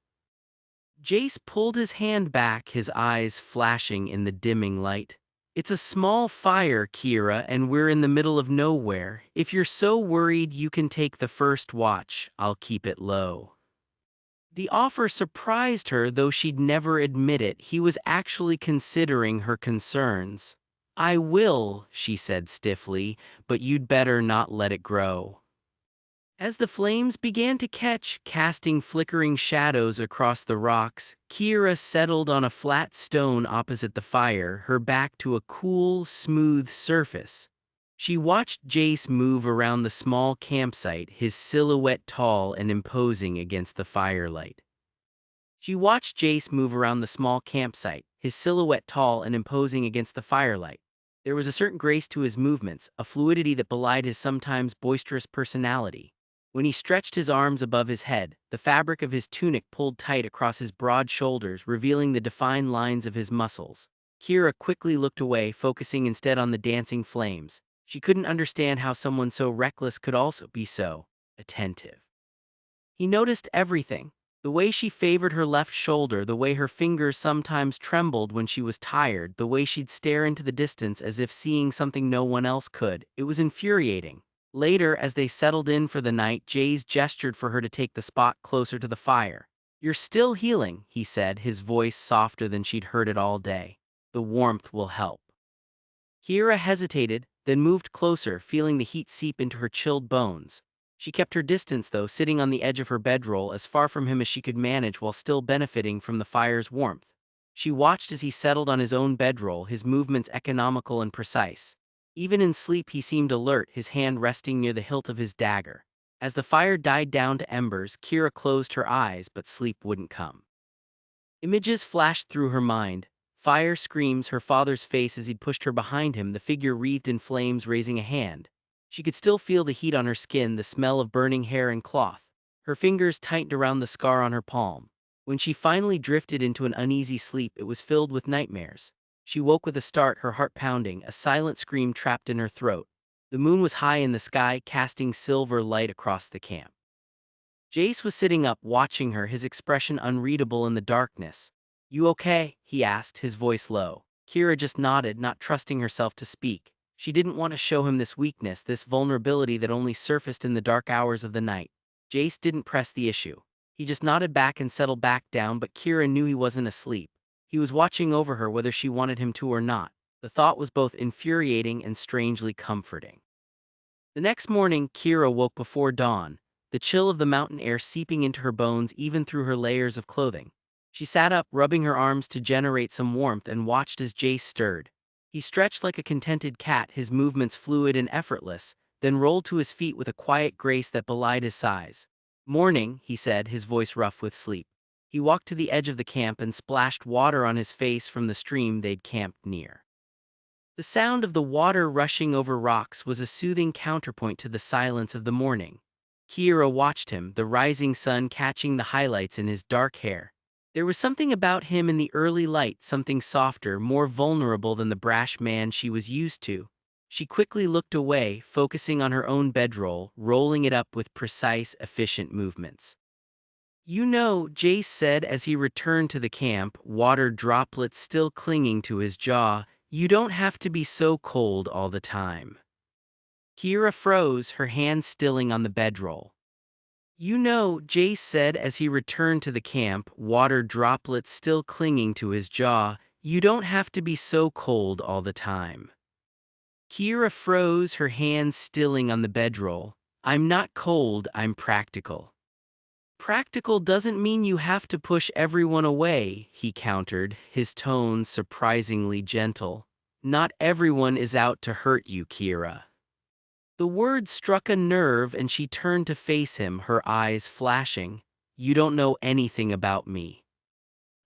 [SPEAKER 1] Jace pulled his hand back, his eyes flashing in the dimming light. "It's a small fire, Kira, and we're in the middle of nowhere. If you're so worried, you can take the first watch. I'll keep it low." The offer surprised her, though she'd never admit it. He was actually considering her concerns. "I will," she said stiffly, "but you'd better not let it grow." As the flames began to catch, casting flickering shadows across the rocks, Kira settled on a flat stone opposite the fire, her back to a cool, smooth surface. She watched Jace move around the small campsite, his silhouette tall and imposing against the firelight. She watched Jace move around the small campsite, his silhouette tall and imposing against the firelight. There was a certain grace to his movements, a fluidity that belied his sometimes boisterous personality. When he stretched his arms above his head, the fabric of his tunic pulled tight across his broad shoulders, revealing the defined lines of his muscles. Kira quickly looked away, focusing instead on the dancing flames. She couldn't understand how someone so reckless could also be so attentive. He noticed everything. The way she favored her left shoulder, the way her fingers sometimes trembled when she was tired, the way she'd stare into the distance as if seeing something no one else could. It was infuriating. Later, as they settled in for the night, Jace gestured for her to take the spot closer to the fire. "You're still healing," he said, his voice softer than she'd heard it all day. "The warmth will help." Kira hesitated, then moved closer, feeling the heat seep into her chilled bones. She kept her distance, though, sitting on the edge of her bedroll, as far from him as she could manage while still benefiting from the fire's warmth. She watched as he settled on his own bedroll, his movements economical and precise. Even in sleep he seemed alert, his hand resting near the hilt of his dagger. As the fire died down to embers, Kira closed her eyes, but sleep wouldn't come. Images flashed through her mind. Fire, screams, her father's face as he'd pushed her behind him, the figure wreathed in flames raising a hand. She could still feel the heat on her skin, the smell of burning hair and cloth. Her fingers tightened around the scar on her palm. When she finally drifted into an uneasy sleep, it was filled with nightmares. She woke with a start, her heart pounding, a silent scream trapped in her throat. The moon was high in the sky, casting silver light across the camp. Jace was sitting up, watching her, his expression unreadable in the darkness. "You okay?" he asked, his voice low. Kira just nodded, not trusting herself to speak. She didn't want to show him this weakness, this vulnerability that only surfaced in the dark hours of the night. Jace didn't press the issue. He just nodded back and settled back down, but Kira knew he wasn't asleep. He was watching over her whether she wanted him to or not. The thought was both infuriating and strangely comforting. The next morning, Kira woke before dawn, the chill of the mountain air seeping into her bones even through her layers of clothing. She sat up, rubbing her arms to generate some warmth, and watched as Jace stirred. He stretched like a contented cat, his movements fluid and effortless, then rolled to his feet with a quiet grace that belied his size. "Morning," he said, his voice rough with sleep. He walked to the edge of the camp and splashed water on his face from the stream they'd camped near. The sound of the water rushing over rocks was a soothing counterpoint to the silence of the morning. Kira watched him, the rising sun catching the highlights in his dark hair. There was something about him in the early light, something softer, more vulnerable than the brash man she was used to. She quickly looked away, focusing on her own bedroll, rolling it up with precise, efficient movements. "You know," Jace said as he returned to the camp, water droplets still clinging to his jaw, "you don't have to be so cold all the time." Kira froze, her hand stilling on the bedroll. "You know," Jace said as he returned to the camp, water droplets still clinging to his jaw, "you don't have to be so cold all the time." Kira froze, her hand stilling on the bedroll. "I'm not cold, I'm practical." "Practical doesn't mean you have to push everyone away," he countered, his tone surprisingly gentle. "Not everyone is out to hurt you, Kira." The word struck a nerve and she turned to face him, her eyes flashing. "You don't know anything about me.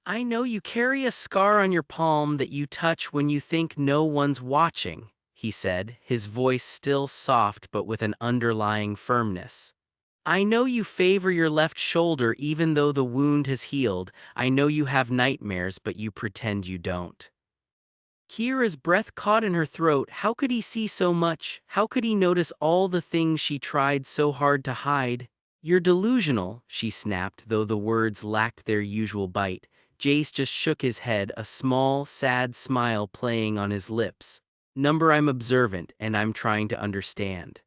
[SPEAKER 1] I know you carry a scar on your palm that you touch when you think no one's watching," he said, his voice still soft but with an underlying firmness. "I know you favor your left shoulder even though the wound has healed. I know you have nightmares but you pretend you don't." Kira's breath caught in her throat. How could he see so much? How could he notice all the things she tried so hard to hide? "You're delusional," she snapped, though the words lacked their usual bite. Jace just shook his head, a small, sad smile playing on his lips. "Number, I'm observant, and I'm trying to understand."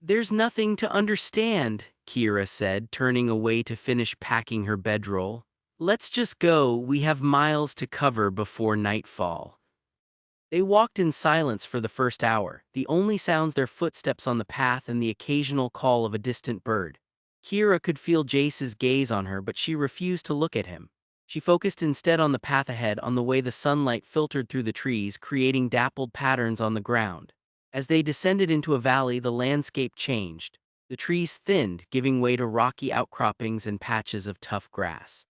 [SPEAKER 1] "There's nothing to understand," Kira said, turning away to finish packing her bedroll. "Let's just go, we have miles to cover before nightfall." They walked in silence for the first hour, the only sounds their footsteps on the path and the occasional call of a distant bird. Kira could feel Jace's gaze on her, but she refused to look at him. She focused instead on the path ahead, on the way the sunlight filtered through the trees, creating dappled patterns on the ground. As they descended into a valley, the landscape changed. The trees thinned, giving way to rocky outcroppings and patches of tough grass.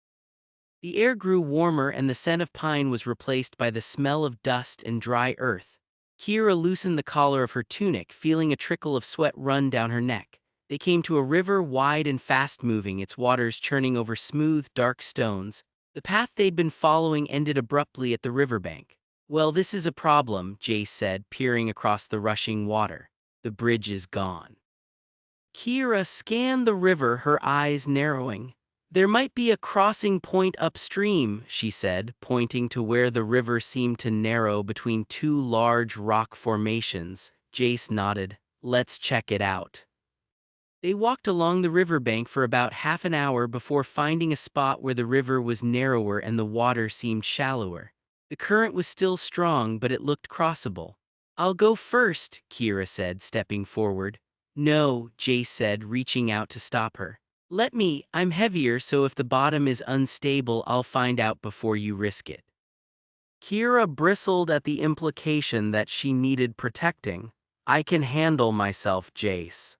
[SPEAKER 1] The air grew warmer and the scent of pine was replaced by the smell of dust and dry earth. Kira loosened the collar of her tunic, feeling a trickle of sweat run down her neck. They came to a river wide and fast-moving, its waters churning over smooth, dark stones. The path they'd been following ended abruptly at the riverbank. "Well, this is a problem," Jace said, peering across the rushing water. "The bridge is gone." Kira scanned the river, her eyes narrowing. "There might be a crossing point upstream," she said, pointing to where the river seemed to narrow between two large rock formations. Jace nodded. "Let's check it out." They walked along the riverbank for about half an hour before finding a spot where the river was narrower and the water seemed shallower. The current was still strong, but it looked crossable. "I'll go first," Kira said, stepping forward. "No," Jace said, reaching out to stop her. "Let me, I'm heavier, so if the bottom is unstable I'll find out before you risk it." Kira bristled at the implication that she needed protecting. "I can handle myself, Jace."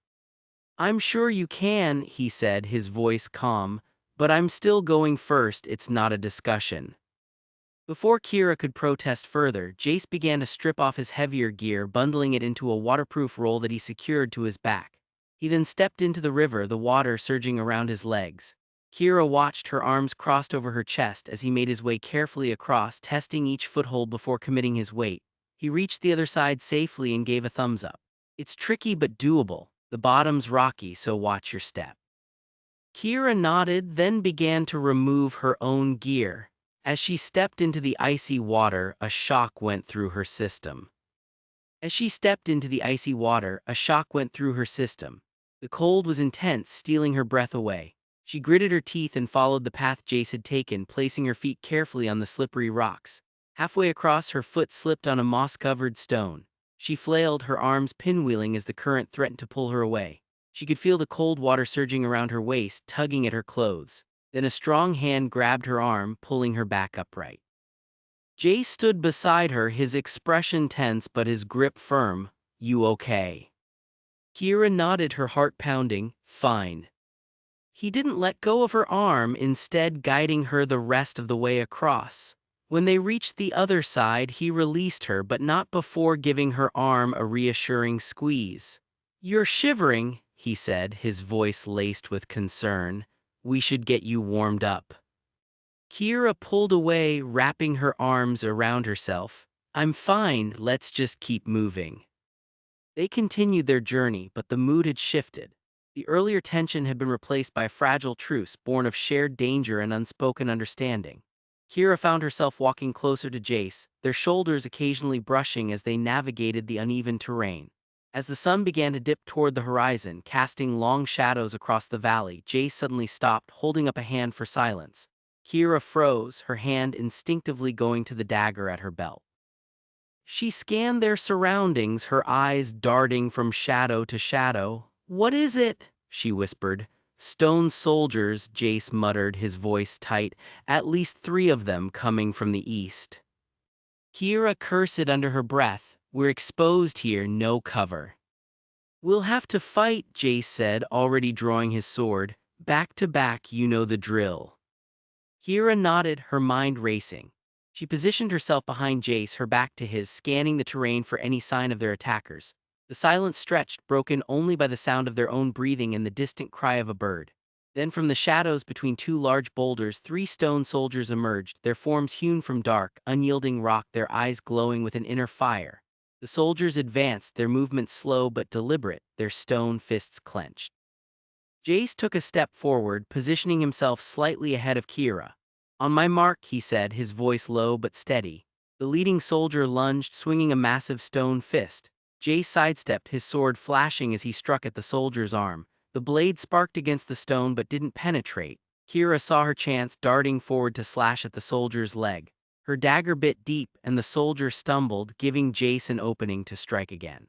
[SPEAKER 1] "I'm sure you can," he said, his voice calm, "but I'm still going first, it's not a discussion." Before Kira could protest further, Jace began to strip off his heavier gear, bundling it into a waterproof roll that he secured to his back. He then stepped into the river, the water surging around his legs. Kira watched, her arms crossed over her chest, as he made his way carefully across, testing each foothold before committing his weight. He reached the other side safely and gave a thumbs up. "It's tricky but doable. The bottom's rocky, so watch your step." Kira nodded, then began to remove her own gear. As she stepped into the icy water, a shock went through her system. The cold was intense, stealing her breath away. She gritted her teeth and followed the path Jace had taken, placing her feet carefully on the slippery rocks. Halfway across, her foot slipped on a moss-covered stone. She flailed, her arms pinwheeling as the current threatened to pull her away. She could feel the cold water surging around her waist, tugging at her clothes. Then a strong hand grabbed her arm, pulling her back upright. Jace stood beside her, his expression tense but his grip firm. You okay? Kira nodded, her heart pounding. Fine. He didn't let go of her arm, instead guiding her the rest of the way across. When they reached the other side, he released her, but not before giving her arm a reassuring squeeze. You're shivering, he said, his voice laced with concern. We should get you warmed up. Kira pulled away, wrapping her arms around herself. I'm fine, let's just keep moving. They continued their journey, but the mood had shifted. The earlier tension had been replaced by a fragile truce born of shared danger and unspoken understanding. Kira found herself walking closer to Jace, their shoulders occasionally brushing as they navigated the uneven terrain. As the sun began to dip toward the horizon, casting long shadows across the valley, Jace suddenly stopped, holding up a hand for silence. Kira froze, her hand instinctively going to the dagger at her belt. She scanned their surroundings, her eyes darting from shadow to shadow. What is it? She whispered. Stone soldiers, Jace muttered, his voice tight, at least 3 of them coming from the east. Kira cursed under her breath. We're exposed here, no cover. We'll have to fight, Jace said, already drawing his sword. Back to back, you know the drill. Kira nodded, her mind racing. She positioned herself behind Jace, her back to his, scanning the terrain for any sign of their attackers. The silence stretched, broken only by the sound of their own breathing and the distant cry of a bird. Then from the shadows between 2 large boulders, 3 stone soldiers emerged, their forms hewn from dark, unyielding rock, their eyes glowing with an inner fire. The soldiers advanced, their movements slow but deliberate, their stone fists clenched. Jace took a step forward, positioning himself slightly ahead of Kira. On my mark, he said, his voice low but steady. The leading soldier lunged, swinging a massive stone fist. Jace sidestepped, his sword flashing as he struck at the soldier's arm. The blade sparked against the stone but didn't penetrate. Kira saw her chance, darting forward to slash at the soldier's leg. Her dagger bit deep, and the soldier stumbled, giving Jace an opening to strike again.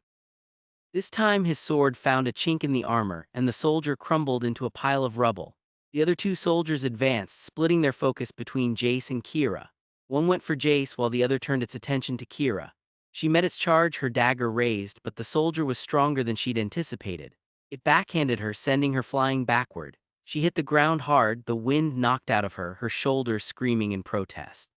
[SPEAKER 1] This time his sword found a chink in the armor, and the soldier crumbled into a pile of rubble. The other 2 soldiers advanced, splitting their focus between Jace and Kira. One went for Jace while the other turned its attention to Kira. She met its charge, her dagger raised, but the soldier was stronger than she'd anticipated. It backhanded her, sending her flying backward. She hit the ground hard, the wind knocked out of her, her shoulders screaming in protest.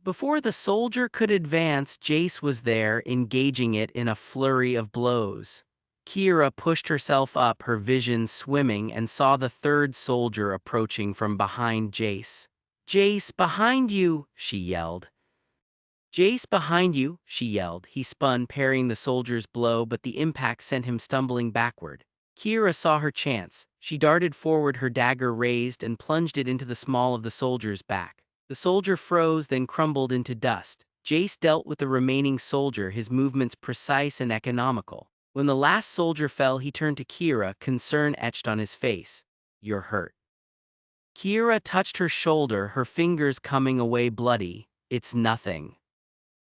[SPEAKER 1] Before the soldier could advance, Jace was there, engaging it in a flurry of blows. Kira pushed herself up, her vision swimming, and saw the 3rd soldier approaching from behind Jace. Jace, behind you, she yelled. Jace, behind you, she yelled. He spun, parrying the soldier's blow, but the impact sent him stumbling backward. Kira saw her chance. She darted forward, her dagger raised, and plunged it into the small of the soldier's back. The soldier froze, then crumbled into dust. Jace dealt with the remaining soldier, his movements precise and economical. When the last soldier fell, he turned to Kira, concern etched on his face. You're hurt. Kira touched her shoulder, her fingers coming away bloody. It's nothing.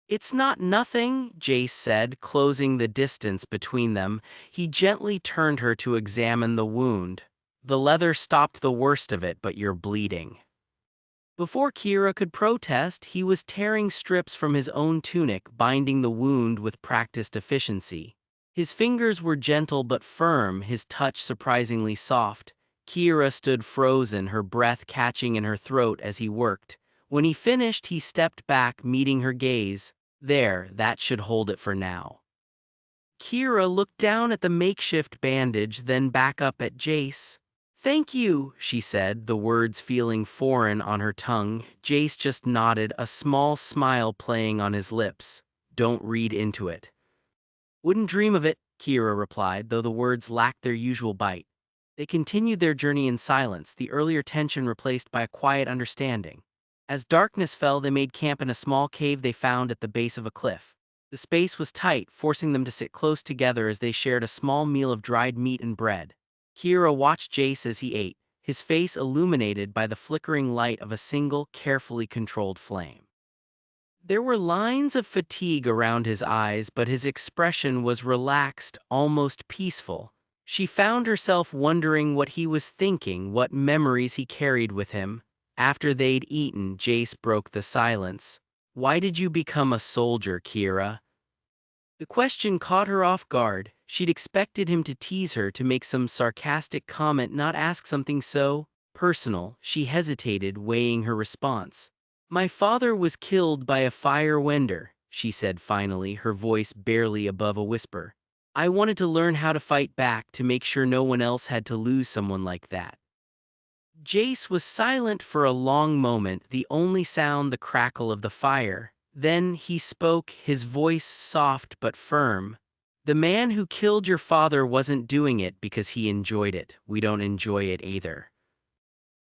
[SPEAKER 1] It's not nothing, Jace said, closing the distance between them. He gently turned her to examine the wound. The leather stopped the worst of it, but you're bleeding. Before Kira could protest, he was tearing strips from his own tunic, binding the wound with practiced efficiency. His fingers were gentle but firm, his touch surprisingly soft. Kira stood frozen, her breath catching in her throat as he worked. When he finished, he stepped back, meeting her gaze. There, that should hold it for now. Kira looked down at the makeshift bandage, then back up at Jace. Thank you, she said, the words feeling foreign on her tongue. Jace just nodded, a small smile playing on his lips. Don't read into it. Wouldn't dream of it, Kira replied, though the words lacked their usual bite. They continued their journey in silence, the earlier tension replaced by a quiet understanding. As darkness fell, they made camp in a small cave they found at the base of a cliff. The space was tight, forcing them to sit close together as they shared a small meal of dried meat and bread. Kira watched Jace as he ate, his face illuminated by the flickering light of a single, carefully controlled flame. There were lines of fatigue around his eyes, but his expression was relaxed, almost peaceful. She found herself wondering what he was thinking, what memories he carried with him. After they'd eaten, Jace broke the silence. Why did you become a soldier, Kira? The question caught her off guard. She'd expected him to tease her, to make some sarcastic comment, not ask something so personal. She hesitated, weighing her response. My father was killed by a fire-wielder, she said finally, her voice barely above a whisper. I wanted to learn how to fight back, to make sure no one else had to lose someone like that. Jace was silent for a long moment, the only sound the crackle of the fire. Then he spoke, his voice soft but firm. The man who killed your father wasn't doing it because he enjoyed it. We don't enjoy it either.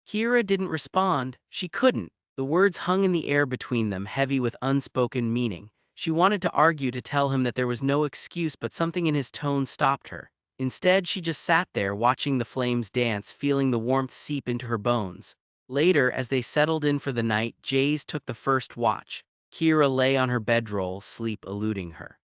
[SPEAKER 1] Kira didn't respond. She couldn't. The words hung in the air between them, heavy with unspoken meaning. She wanted to argue, to tell him that there was no excuse, but something in his tone stopped her. Instead, she just sat there, watching the flames dance, feeling the warmth seep into her bones. Later, as they settled in for the night, Jace took the first watch. Kira lay on her bedroll, sleep eluding her.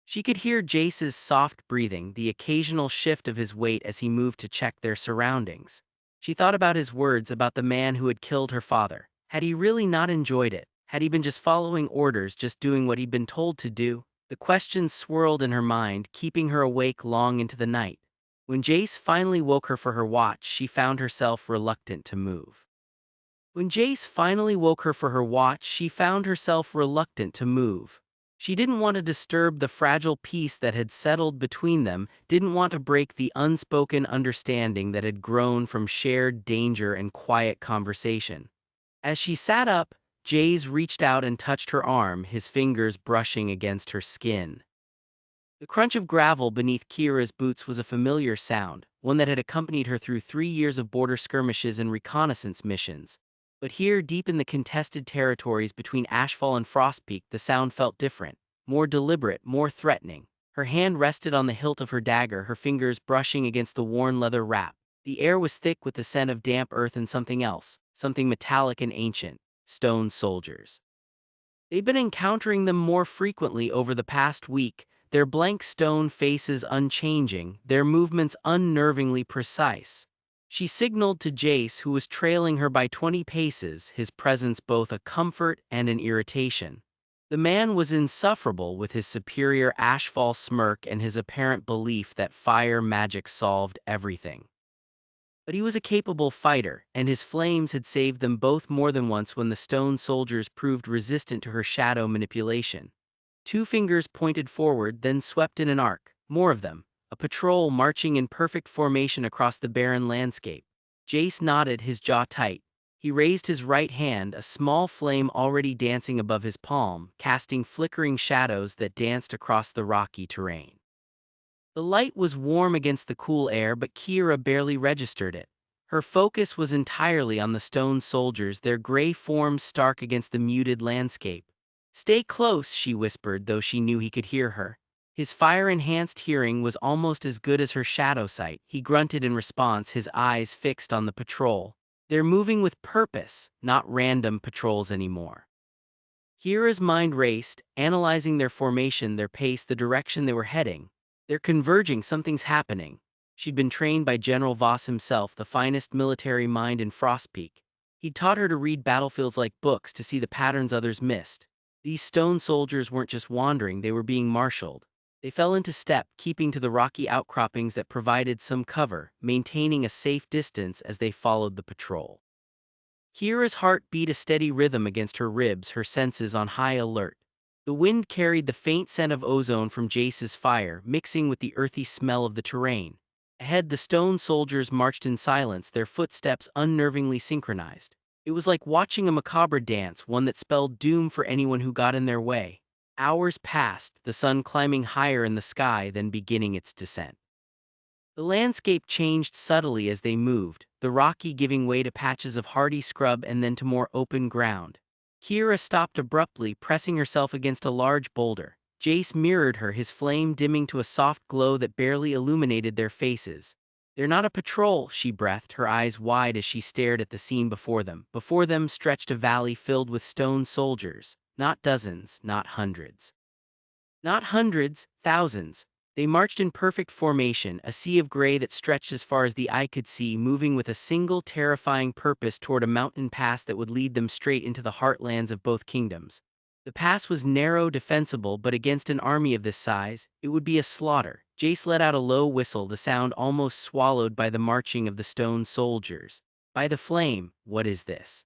[SPEAKER 1] She could hear Jace's soft breathing, the occasional shift of his weight as he moved to check their surroundings. She thought about his words about the man who had killed her father. Had he really not enjoyed it? Had he been just following orders, just doing what he'd been told to do? The questions swirled in her mind, keeping her awake long into the night. When Jace finally woke her for her watch, she found herself reluctant to move. She didn't want to disturb the fragile peace that had settled between them, didn't want to break the unspoken understanding that had grown from shared danger and quiet conversation. As she sat up, Jace reached out and touched her arm, his fingers brushing against her skin. The crunch of gravel beneath Kira's boots was a familiar sound, one that had accompanied her through 3 years of border skirmishes and reconnaissance missions. But here, deep in the contested territories between Ashfall and Frostpeak, the sound felt different, more deliberate, more threatening. Her hand rested on the hilt of her dagger, her fingers brushing against the worn leather wrap. The air was thick with the scent of damp earth and something else, something metallic and ancient: stone soldiers. They'd been encountering them more frequently over the past week, their blank stone faces unchanging, their movements unnervingly precise. She signaled to Jace, who was trailing her by 20 paces, his presence both a comfort and an irritation. The man was insufferable, with his superior Ashfall smirk and his apparent belief that fire magic solved everything. But he was a capable fighter, and his flames had saved them both more than once when the stone soldiers proved resistant to her shadow manipulation. 2 fingers pointed forward, then swept in an arc. More of them, a patrol marching in perfect formation across the barren landscape. Jace nodded, his jaw tight. He raised his right hand, a small flame already dancing above his palm, casting flickering shadows that danced across the rocky terrain. The light was warm against the cool air, but Kira barely registered it. Her focus was entirely on the stone soldiers, their gray forms stark against the muted landscape. Stay close, she whispered, though she knew he could hear her. His fire-enhanced hearing was almost as good as her shadow sight. He grunted in response, his eyes fixed on the patrol. They're moving with purpose, not random patrols anymore. Kira's mind raced, analyzing their formation, their pace, the direction they were heading. They're converging, something's happening. She'd been trained by General Voss himself, the finest military mind in Frostpeak. He'd taught her to read battlefields like books, to see the patterns others missed. These stone soldiers weren't just wandering, they were being marshaled. They fell into step, keeping to the rocky outcroppings that provided some cover, maintaining a safe distance as they followed the patrol. Kira's heart beat a steady rhythm against her ribs, her senses on high alert. The wind carried the faint scent of ozone from Jace's fire, mixing with the earthy smell of the terrain. Ahead, the stone soldiers marched in silence, their footsteps unnervingly synchronized. It was like watching a macabre dance, one that spelled doom for anyone who got in their way. Hours passed, the sun climbing higher in the sky, then beginning its descent. The landscape changed subtly as they moved, the rocky giving way to patches of hardy scrub and then to more open ground. Kira stopped abruptly, pressing herself against a large boulder. Jace mirrored her, his flame dimming to a soft glow that barely illuminated their faces. They're not a patrol, she breathed, her eyes wide as she stared at the scene before them. Before them stretched a valley filled with stone soldiers. Not dozens, not hundreds. Not hundreds, thousands. They marched in perfect formation, a sea of gray that stretched as far as the eye could see, moving with a single terrifying purpose toward a mountain pass that would lead them straight into the heartlands of both kingdoms. The pass was narrow, defensible, but against an army of this size, it would be a slaughter. Jace let out a low whistle, the sound almost swallowed by the marching of the stone soldiers. By the flame, what is this?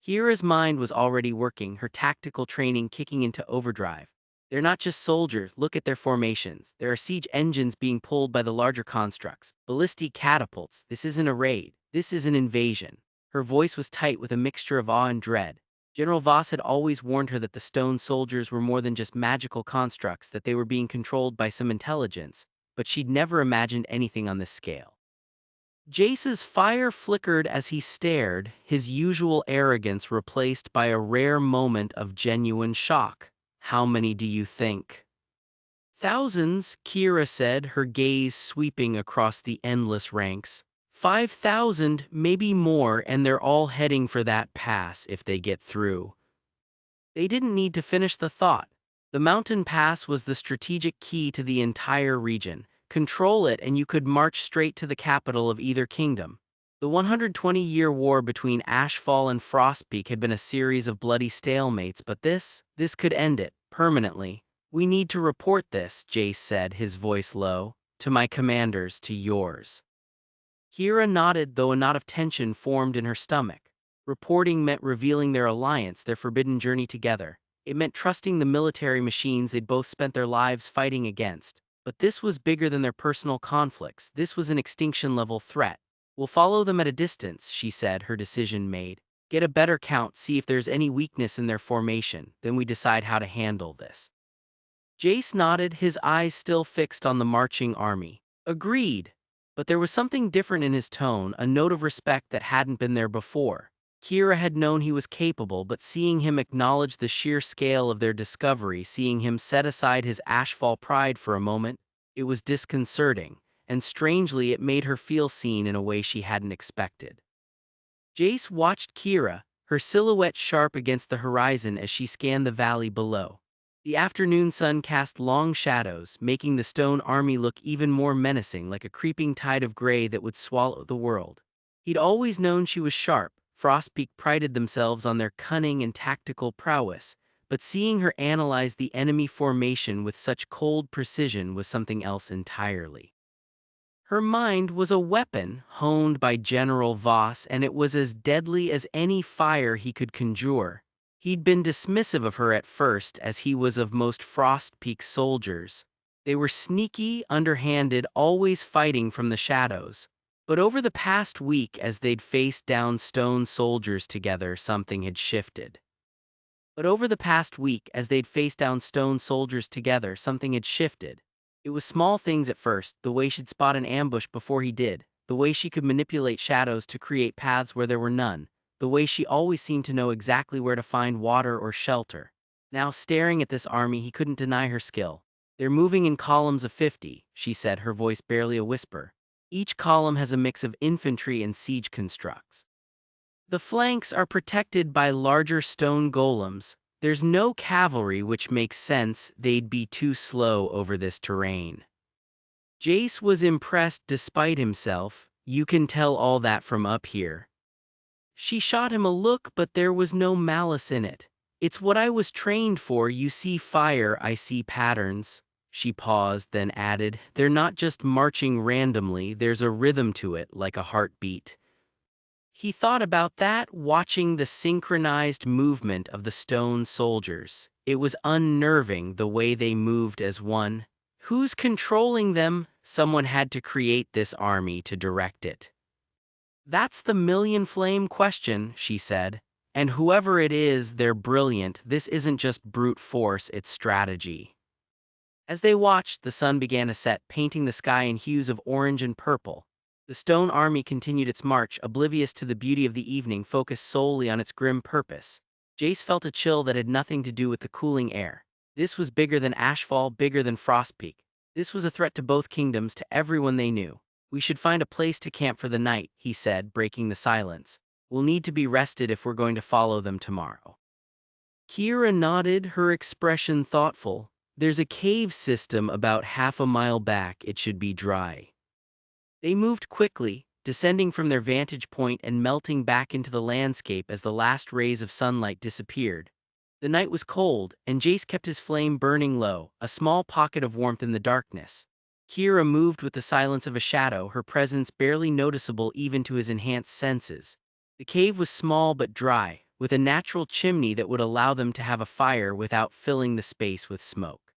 [SPEAKER 1] Kira's mind was already working, her tactical training kicking into overdrive. They're not just soldiers, look at their formations. There are siege engines being pulled by the larger constructs, ballistic catapults. This isn't a raid, this is an invasion. Her voice was tight with a mixture of awe and dread. General Voss had always warned her that the stone soldiers were more than just magical constructs, that they were being controlled by some intelligence, but she'd never imagined anything on this scale. Jace's fire flickered as he stared, his usual arrogance replaced by a rare moment of genuine shock. How many do you think? Thousands, Kira said, her gaze sweeping across the endless ranks. 5,000, maybe more, and they're all heading for that pass if they get through. They didn't need to finish the thought. The mountain pass was the strategic key to the entire region. Control it and you could march straight to the capital of either kingdom. The 120-year war between Ashfall and Frostpeak had been a series of bloody stalemates, but this could end it, permanently. We need to report this, Jace said, his voice low. To my commanders, to yours. Kira nodded, though a knot of tension formed in her stomach. Reporting meant revealing their alliance, their forbidden journey together. It meant trusting the military machines they'd both spent their lives fighting against. But this was bigger than their personal conflicts. This was an extinction-level threat. We'll follow them at a distance, she said, her decision made. Get a better count, see if there's any weakness in their formation, then we decide how to handle this. Jace nodded, his eyes still fixed on the marching army. Agreed. But there was something different in his tone, a note of respect that hadn't been there before. Kira had known he was capable, but seeing him acknowledge the sheer scale of their discovery, seeing him set aside his Ashfall pride for a moment, it was disconcerting, and strangely it made her feel seen in a way she hadn't expected. Jace watched Kira, her silhouette sharp against the horizon as she scanned the valley below. The afternoon sun cast long shadows, making the stone army look even more menacing, like a creeping tide of gray that would swallow the world. He'd always known she was sharp. Frostpeak prided themselves on their cunning and tactical prowess, but seeing her analyze the enemy formation with such cold precision was something else entirely. Her mind was a weapon honed by General Voss, and it was as deadly as any fire he could conjure. He'd been dismissive of her at first, as he was of most Frostpeak soldiers. They were sneaky, underhanded, always fighting from the shadows. But over the past week, as they'd faced down stone soldiers together, something had shifted. It was small things at first, the way she'd spot an ambush before he did, the way she could manipulate shadows to create paths where there were none, the way she always seemed to know exactly where to find water or shelter. Now, staring at this army, he couldn't deny her skill. They're moving in columns of 50, she said, her voice barely a whisper. Each column has a mix of infantry and siege constructs. The flanks are protected by larger stone golems. There's no cavalry, which makes sense, they'd be too slow over this terrain. Jace was impressed despite himself. You can tell all that from up here. She shot him a look, but there was no malice in it. It's what I was trained for. You see fire, I see patterns. She paused, then added, they're not just marching randomly, there's a rhythm to it, like a heartbeat. He thought about that, watching the synchronized movement of the stone soldiers. It was unnerving the way they moved as one. Who's controlling them? Someone had to create this army to direct it. That's the million-flame question, she said. And whoever it is, they're brilliant. This isn't just brute force, it's strategy. As they watched, the sun began to set, painting the sky in hues of orange and purple. The stone army continued its march, oblivious to the beauty of the evening, focused solely on its grim purpose. Jace felt a chill that had nothing to do with the cooling air. This was bigger than Ashfall, bigger than Frostpeak. This was a threat to both kingdoms, to everyone they knew. We should find a place to camp for the night, he said, breaking the silence. We'll need to be rested if we're going to follow them tomorrow. Kira nodded, her expression thoughtful. There's a cave system about half a mile back. It should be dry. They moved quickly, descending from their vantage point and melting back into the landscape as the last rays of sunlight disappeared. The night was cold, and Jace kept his flame burning low, a small pocket of warmth in the darkness. Kira moved with the silence of a shadow, her presence barely noticeable even to his enhanced senses. The cave was small but dry, with a natural chimney that would allow them to have a fire without filling the space with smoke.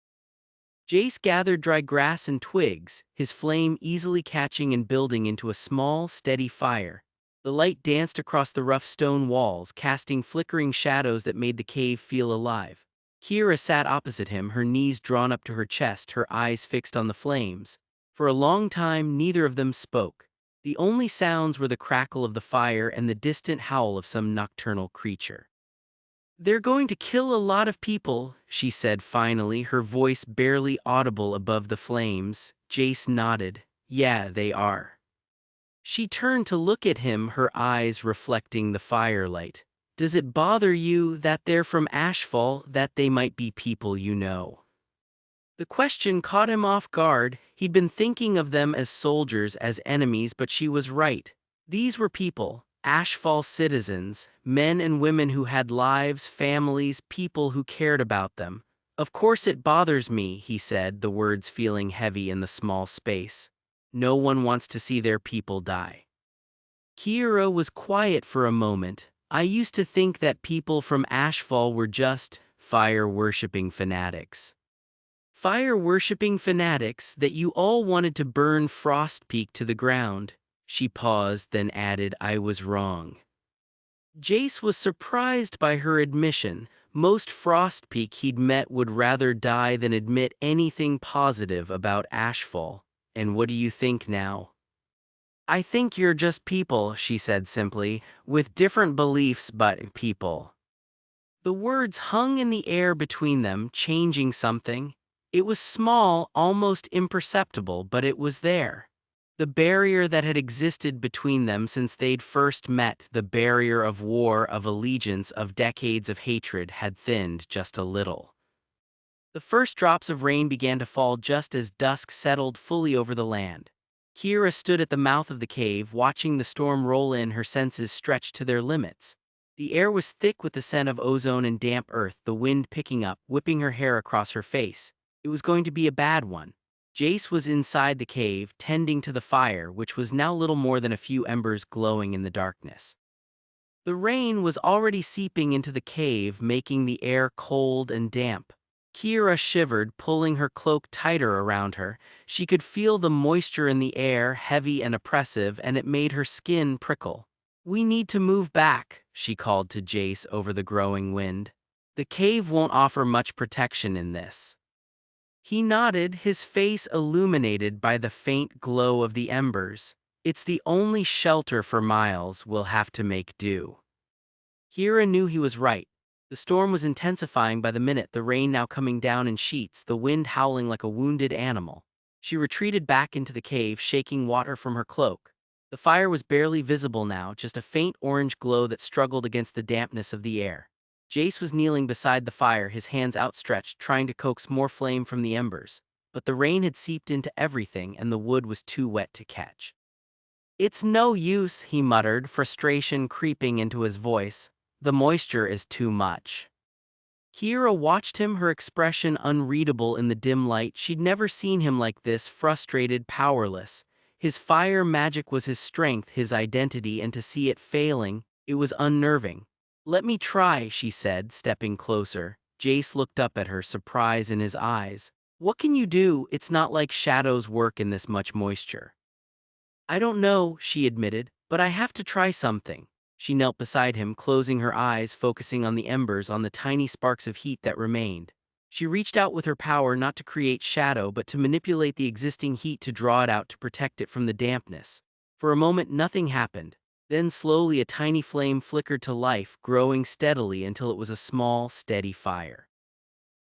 [SPEAKER 1] Jace gathered dry grass and twigs, his flame easily catching and building into a small, steady fire. The light danced across the rough stone walls, casting flickering shadows that made the cave feel alive. Kira sat opposite him, her knees drawn up to her chest, her eyes fixed on the flames. For a long time, neither of them spoke. The only sounds were the crackle of the fire and the distant howl of some nocturnal creature. "They're going to kill a lot of people," she said finally, her voice barely audible above the flames. Jace nodded. "Yeah, they are." She turned to look at him, her eyes reflecting the firelight. "Does it bother you that they're from Ashfall, that they might be people you know?" The question caught him off guard. He'd been thinking of them as soldiers, as enemies, but she was right. These were people, Ashfall citizens, men and women who had lives, families, people who cared about them. "Of course it bothers me," he said, the words feeling heavy in the small space. "No one wants to see their people die." Kira was quiet for a moment. "I used to think that people from Ashfall were just fire-worshipping fanatics. Fire-worshipping fanatics, that you all wanted to burn Frostpeak to the ground." She paused, then added, "I was wrong." Jace was surprised by her admission. Most Frostpeak he'd met would rather die than admit anything positive about Ashfall. "And what do you think now?" "I think you're just people," she said simply, "with different beliefs, but people." The words hung in the air between them, changing something. It was small, almost imperceptible, but it was there. The barrier that had existed between them since they'd first met, the barrier of war, of allegiance, of decades of hatred, had thinned just a little. The first drops of rain began to fall just as dusk settled fully over the land. Kira stood at the mouth of the cave, watching the storm roll in, her senses stretched to their limits. The air was thick with the scent of ozone and damp earth, the wind picking up, whipping her hair across her face. It was going to be a bad one. Jace was inside the cave, tending to the fire, which was now little more than a few embers glowing in the darkness. The rain was already seeping into the cave, making the air cold and damp. Kira shivered, pulling her cloak tighter around her. She could feel the moisture in the air, heavy and oppressive, and it made her skin prickle. "We need to move back," she called to Jace over the growing wind. "The cave won't offer much protection in this." He nodded, his face illuminated by the faint glow of the embers. "It's the only shelter for miles. We'll have to make do." Kira knew he was right. The storm was intensifying by the minute, the rain now coming down in sheets, the wind howling like a wounded animal. She retreated back into the cave, shaking water from her cloak. The fire was barely visible now, just a faint orange glow that struggled against the dampness of the air. Jace was kneeling beside the fire, his hands outstretched, trying to coax more flame from the embers. But the rain had seeped into everything, and the wood was too wet to catch. "It's no use," he muttered, frustration creeping into his voice. "The moisture is too much." Kira watched him, her expression unreadable in the dim light. She'd never seen him like this, frustrated, powerless. His fire magic was his strength, his identity, and to see it failing, it was unnerving. "Let me try," she said, stepping closer. Jace looked up at her, surprise in his eyes. "What can you do? It's not like shadows work in this much moisture." "I don't know," she admitted, "but I have to try something." She knelt beside him, closing her eyes, focusing on the embers, on the tiny sparks of heat that remained. She reached out with her power, not to create shadow, but to manipulate the existing heat, to draw it out, to protect it from the dampness. For a moment nothing happened. Then slowly a tiny flame flickered to life, growing steadily until it was a small, steady fire.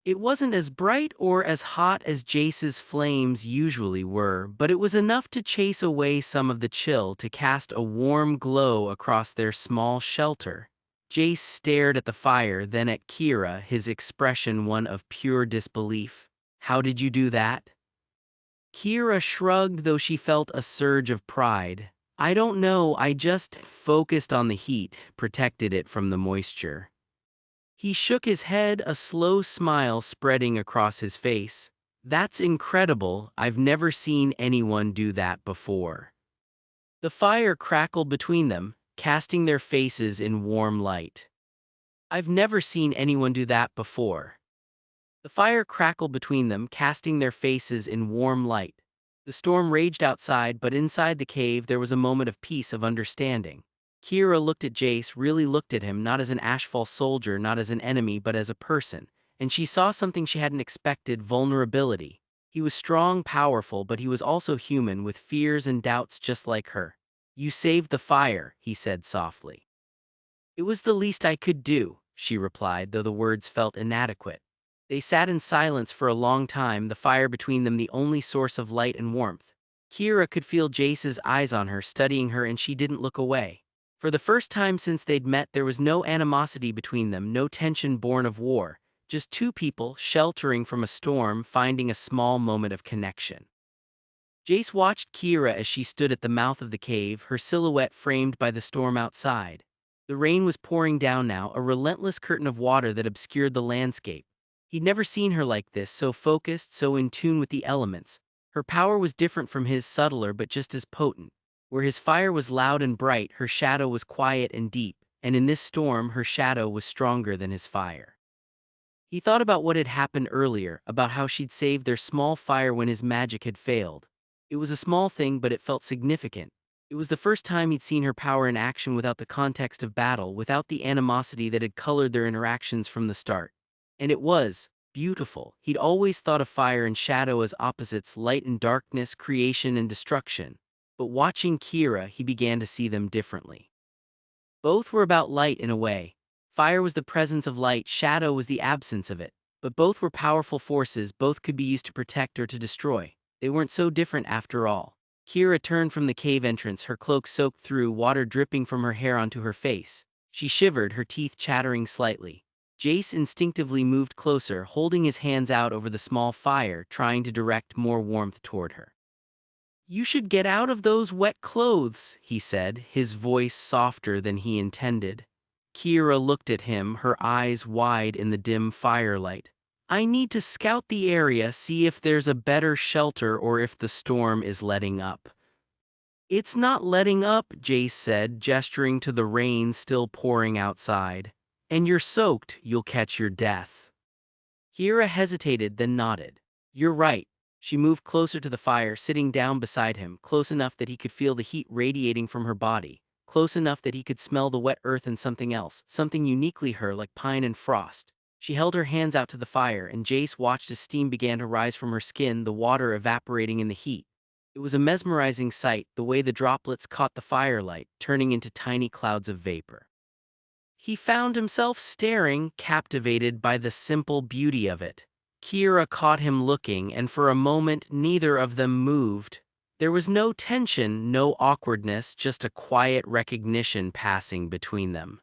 [SPEAKER 1] It wasn't as bright or as hot as Jace's flames usually were, but it was enough to chase away some of the chill, to cast a warm glow across their small shelter. Jace stared at the fire, then at Kira, his expression one of pure disbelief. "How did you do that?" Kira shrugged, though she felt a surge of pride. "I don't know, I just focused on the heat, protected it from the moisture." He shook his head, a slow smile spreading across his face. That's incredible, I've never seen anyone do that before. The fire crackled between them, casting their faces in warm light. I've never seen anyone do that before. The fire crackled between them, casting their faces in warm light. The storm raged outside, but inside the cave there was a moment of peace, of understanding. Kira looked at Jace, really looked at him, not as an Ashfall soldier, not as an enemy, but as a person. And she saw something she hadn't expected: vulnerability. He was strong, powerful, but he was also human, with fears and doubts just like her. You saved the fire, he said softly. It was the least I could do, she replied, though the words felt inadequate. They sat in silence for a long time, the fire between them the only source of light and warmth. Kira could feel Jace's eyes on her, studying her, and she didn't look away. For the first time since they'd met, there was no animosity between them, no tension born of war, just two people sheltering from a storm, finding a small moment of connection. Jace watched Kira as she stood at the mouth of the cave, her silhouette framed by the storm outside. The rain was pouring down now, a relentless curtain of water that obscured the landscape. He'd never seen her like this, so focused, so in tune with the elements. Her power was different from his, subtler but just as potent. Where his fire was loud and bright, her shadow was quiet and deep, and in this storm her shadow was stronger than his fire. He thought about what had happened earlier, about how she'd saved their small fire when his magic had failed. It was a small thing, but it felt significant. It was the first time he'd seen her power in action without the context of battle, without the animosity that had colored their interactions from the start. And it was beautiful. He'd always thought of fire and shadow as opposites, light and darkness, creation and destruction. But watching Kira, he began to see them differently. Both were about light in a way. Fire was the presence of light, shadow was the absence of it. But both were powerful forces, both could be used to protect or to destroy. They weren't so different after all. Kira turned from the cave entrance, her cloak soaked through, water dripping from her hair onto her face. She shivered, her teeth chattering slightly. Jace instinctively moved closer, holding his hands out over the small fire, trying to direct more warmth toward her. You should get out of those wet clothes, he said, his voice softer than he intended. Kira looked at him, her eyes wide in the dim firelight. I need to scout the area, see if there's a better shelter or if the storm is letting up. It's not letting up, Jace said, gesturing to the rain still pouring outside. And you're soaked, you'll catch your death. Kira hesitated, then nodded. You're right. She moved closer to the fire, sitting down beside him, close enough that he could feel the heat radiating from her body, close enough that he could smell the wet earth and something else, something uniquely her, like pine and frost. She held her hands out to the fire, and Jace watched as steam began to rise from her skin, the water evaporating in the heat. It was a mesmerizing sight, the way the droplets caught the firelight, turning into tiny clouds of vapor. He found himself staring, captivated by the simple beauty of it. Kira caught him looking, and for a moment neither of them moved. There was no tension, no awkwardness, just a quiet recognition passing between them.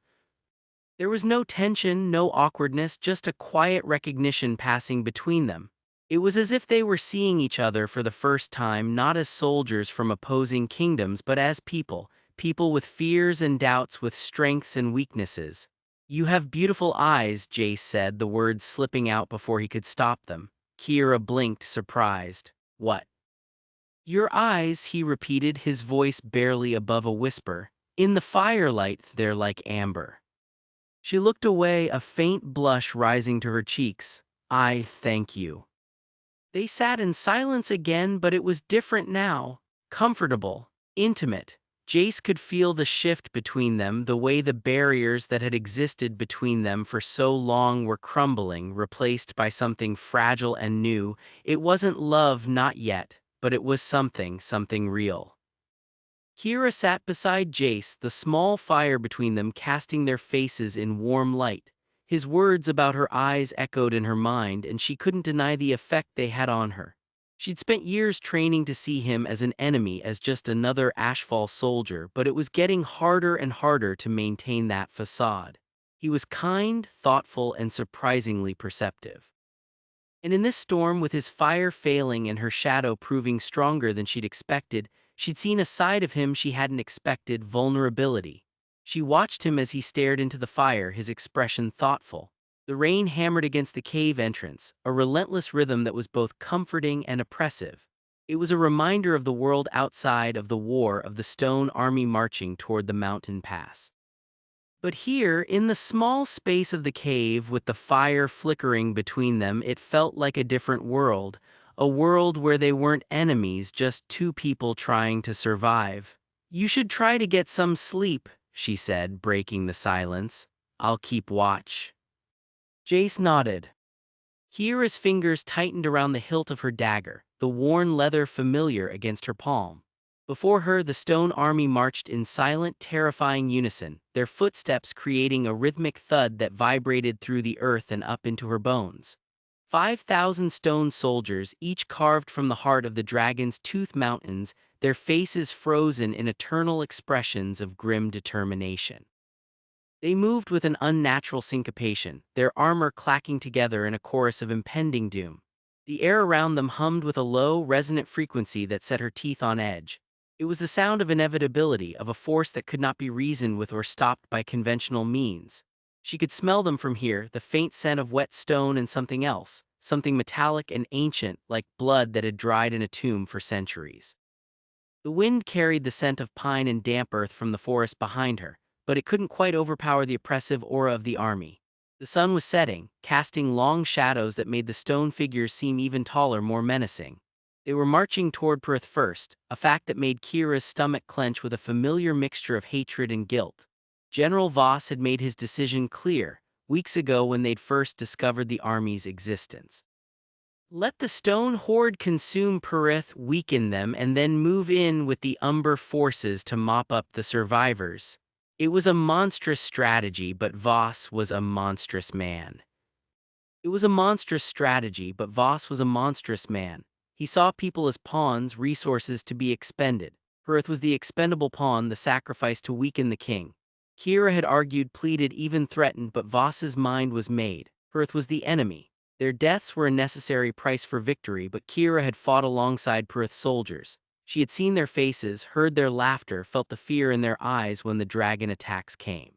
[SPEAKER 1] There was no tension, no awkwardness, just a quiet recognition passing between them. It was as if they were seeing each other for the first time, not as soldiers from opposing kingdoms, but as people. People with fears and doubts, with strengths and weaknesses. You have beautiful eyes, Jace said, the words slipping out before he could stop them. Kira blinked, surprised. What? Your eyes, he repeated, his voice barely above a whisper. In the firelight, they're like amber. She looked away, a faint blush rising to her cheeks. I thank you. They sat in silence again, but it was different now. Comfortable, intimate. Jace could feel the shift between them, the way the barriers that had existed between them for so long were crumbling, replaced by something fragile and new. It wasn't love, not yet, but it was something real. Kira sat beside Jace, the small fire between them casting their faces in warm light. His words about her eyes echoed in her mind, and she couldn't deny the effect they had on her. She'd spent years training to see him as an enemy, as just another Ashfall soldier, but it was getting harder and harder to maintain that facade. He was kind, thoughtful, and surprisingly perceptive. And in this storm, with his fire failing and her shadow proving stronger than she'd expected, she'd seen a side of him she hadn't expected: vulnerability. She watched him as he stared into the fire, his expression thoughtful. The rain hammered against the cave entrance, a relentless rhythm that was both comforting and oppressive. It was a reminder of the world outside of the war of the stone army marching toward the mountain pass. But here, in the small space of the cave with the fire flickering between them, it felt like a different world, a world where they weren't enemies, just two people trying to survive. "You should try to get some sleep," she said, breaking the silence. "I'll keep watch." Jace nodded. Kiera's fingers tightened around the hilt of her dagger, the worn leather familiar against her palm. Before her, the stone army marched in silent, terrifying unison, their footsteps creating a rhythmic thud that vibrated through the earth and up into her bones. 5,000 stone soldiers, each carved from the heart of the dragon's tooth mountains, their faces frozen in eternal expressions of grim determination. They moved with an unnatural syncopation, their armor clacking together in a chorus of impending doom. The air around them hummed with a low, resonant frequency that set her teeth on edge. It was the sound of inevitability, of a force that could not be reasoned with or stopped by conventional means. She could smell them from here, the faint scent of wet stone and something else, something metallic and ancient, like blood that had dried in a tomb for centuries. The wind carried the scent of pine and damp earth from the forest behind her, but it couldn't quite overpower the oppressive aura of the army. The sun was setting, casting long shadows that made the stone figures seem even taller, more menacing. They were marching toward Perth first, a fact that made Kiera's stomach clench with a familiar mixture of hatred and guilt. General Voss had made his decision clear, weeks ago when they'd first discovered the army's existence. Let the stone horde consume Pyrethian, weaken them, and then move in with the Umber forces to mop up the survivors. It was a monstrous strategy, but Voss was a monstrous man. It was a monstrous strategy, but Voss was a monstrous man. He saw people as pawns, resources to be expended. Pyrethian was the expendable pawn, the sacrifice to weaken the king. Kiera had argued, pleaded, even threatened, but Voss's mind was made. Pyrethian was the enemy. Their deaths were a necessary price for victory, but Kiera had fought alongside Pyrethian soldiers. She had seen their faces, heard their laughter, felt the fear in their eyes when the dragon attacks came.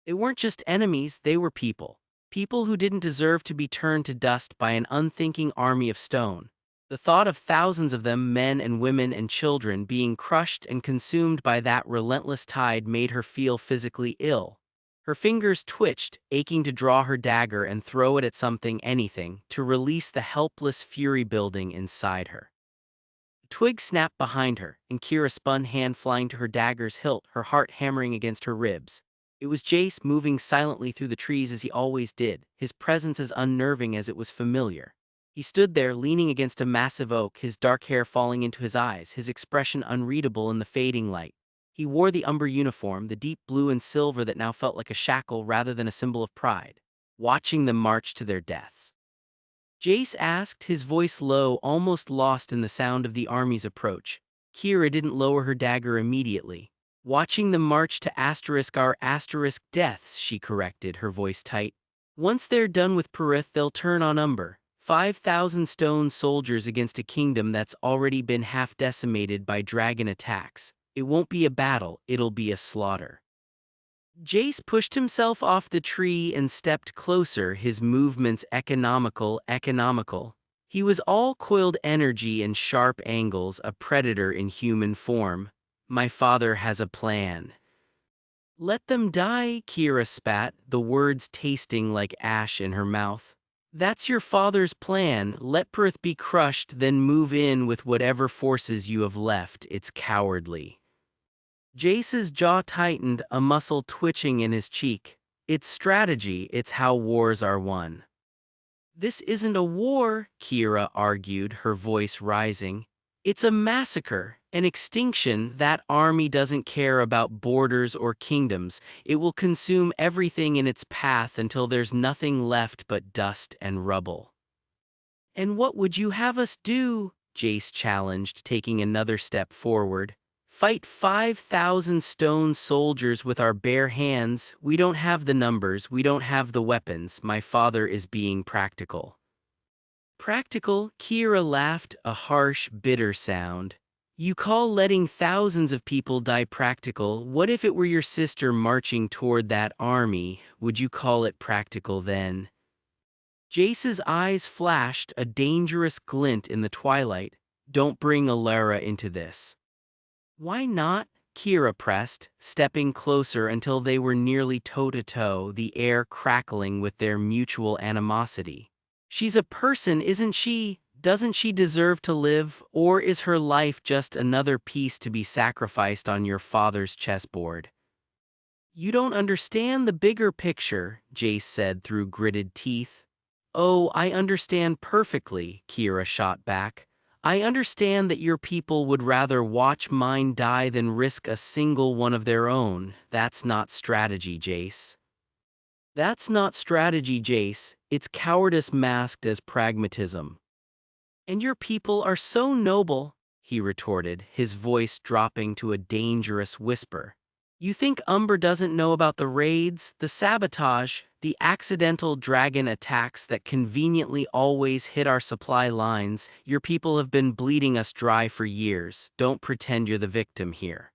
[SPEAKER 1] They weren't just enemies, they were people. People who didn't deserve to be turned to dust by an unthinking army of stone. The thought of thousands of them, men and women and children, being crushed and consumed by that relentless tide made her feel physically ill. Her fingers twitched, aching to draw her dagger and throw it at something, anything, to release the helpless fury building inside her. A twig snapped behind her, and Kiera spun, hand flying to her dagger's hilt, her heart hammering against her ribs. It was Jace, moving silently through the trees as he always did, his presence as unnerving as it was familiar. He stood there, leaning against a massive oak, his dark hair falling into his eyes, his expression unreadable in the fading light. He wore the Umber uniform, the deep blue and silver that now felt like a shackle rather than a symbol of pride. Watching them march to their deaths. Jace asked, his voice low, almost lost in the sound of the army's approach. Kiera didn't lower her dagger immediately. "Watching them march to our deaths," she corrected, her voice tight. "Once they're done with Pyrethian, they'll turn on Umber. 5,000 stone soldiers against a kingdom that's already been half decimated by dragon attacks. It won't be a battle, it'll be a slaughter." Jace pushed himself off the tree and stepped closer, his movements economical. He was all coiled energy and sharp angles, a predator in human form. "My father has a plan." "Let them die," Kiera spat, the words tasting like ash in her mouth. "That's your father's plan. Let Pyrethian be crushed, then move in with whatever forces you have left. It's cowardly." Jace's jaw tightened, a muscle twitching in his cheek. "It's strategy, it's how wars are won." "This isn't a war," Kiera argued, her voice rising. "It's a massacre, an extinction. That army doesn't care about borders or kingdoms. It will consume everything in its path until there's nothing left but dust and rubble." "And what would you have us do?" Jace challenged, taking another step forward. "Fight 5,000 stone soldiers with our bare hands? We don't have the numbers, we don't have the weapons. My father is being practical." "Practical?" Kiera laughed, a harsh, bitter sound. You call letting thousands of people die practical. What if it were your sister marching toward that army? Would you call it practical then? Jace's eyes flashed a dangerous glint in the twilight. Don't bring Alara into this. Why not? Kira pressed, stepping closer until they were nearly toe-to-toe, the air crackling with their mutual animosity. She's a person, isn't she? Doesn't she deserve to live, or is her life just another piece to be sacrificed on your father's chessboard? You don't understand the bigger picture, Jace said through gritted teeth. Oh, I understand perfectly, Kira shot back. I understand that your people would rather watch mine die than risk a single one of their own. That's not strategy, Jace. That's not strategy, Jace. It's cowardice masked as pragmatism. And your people are so noble, he retorted, his voice dropping to a dangerous whisper. You think Umber doesn't know about the raids, the sabotage, the accidental dragon attacks that conveniently always hit our supply lines? Your people have been bleeding us dry for years. Don't pretend you're the victim here.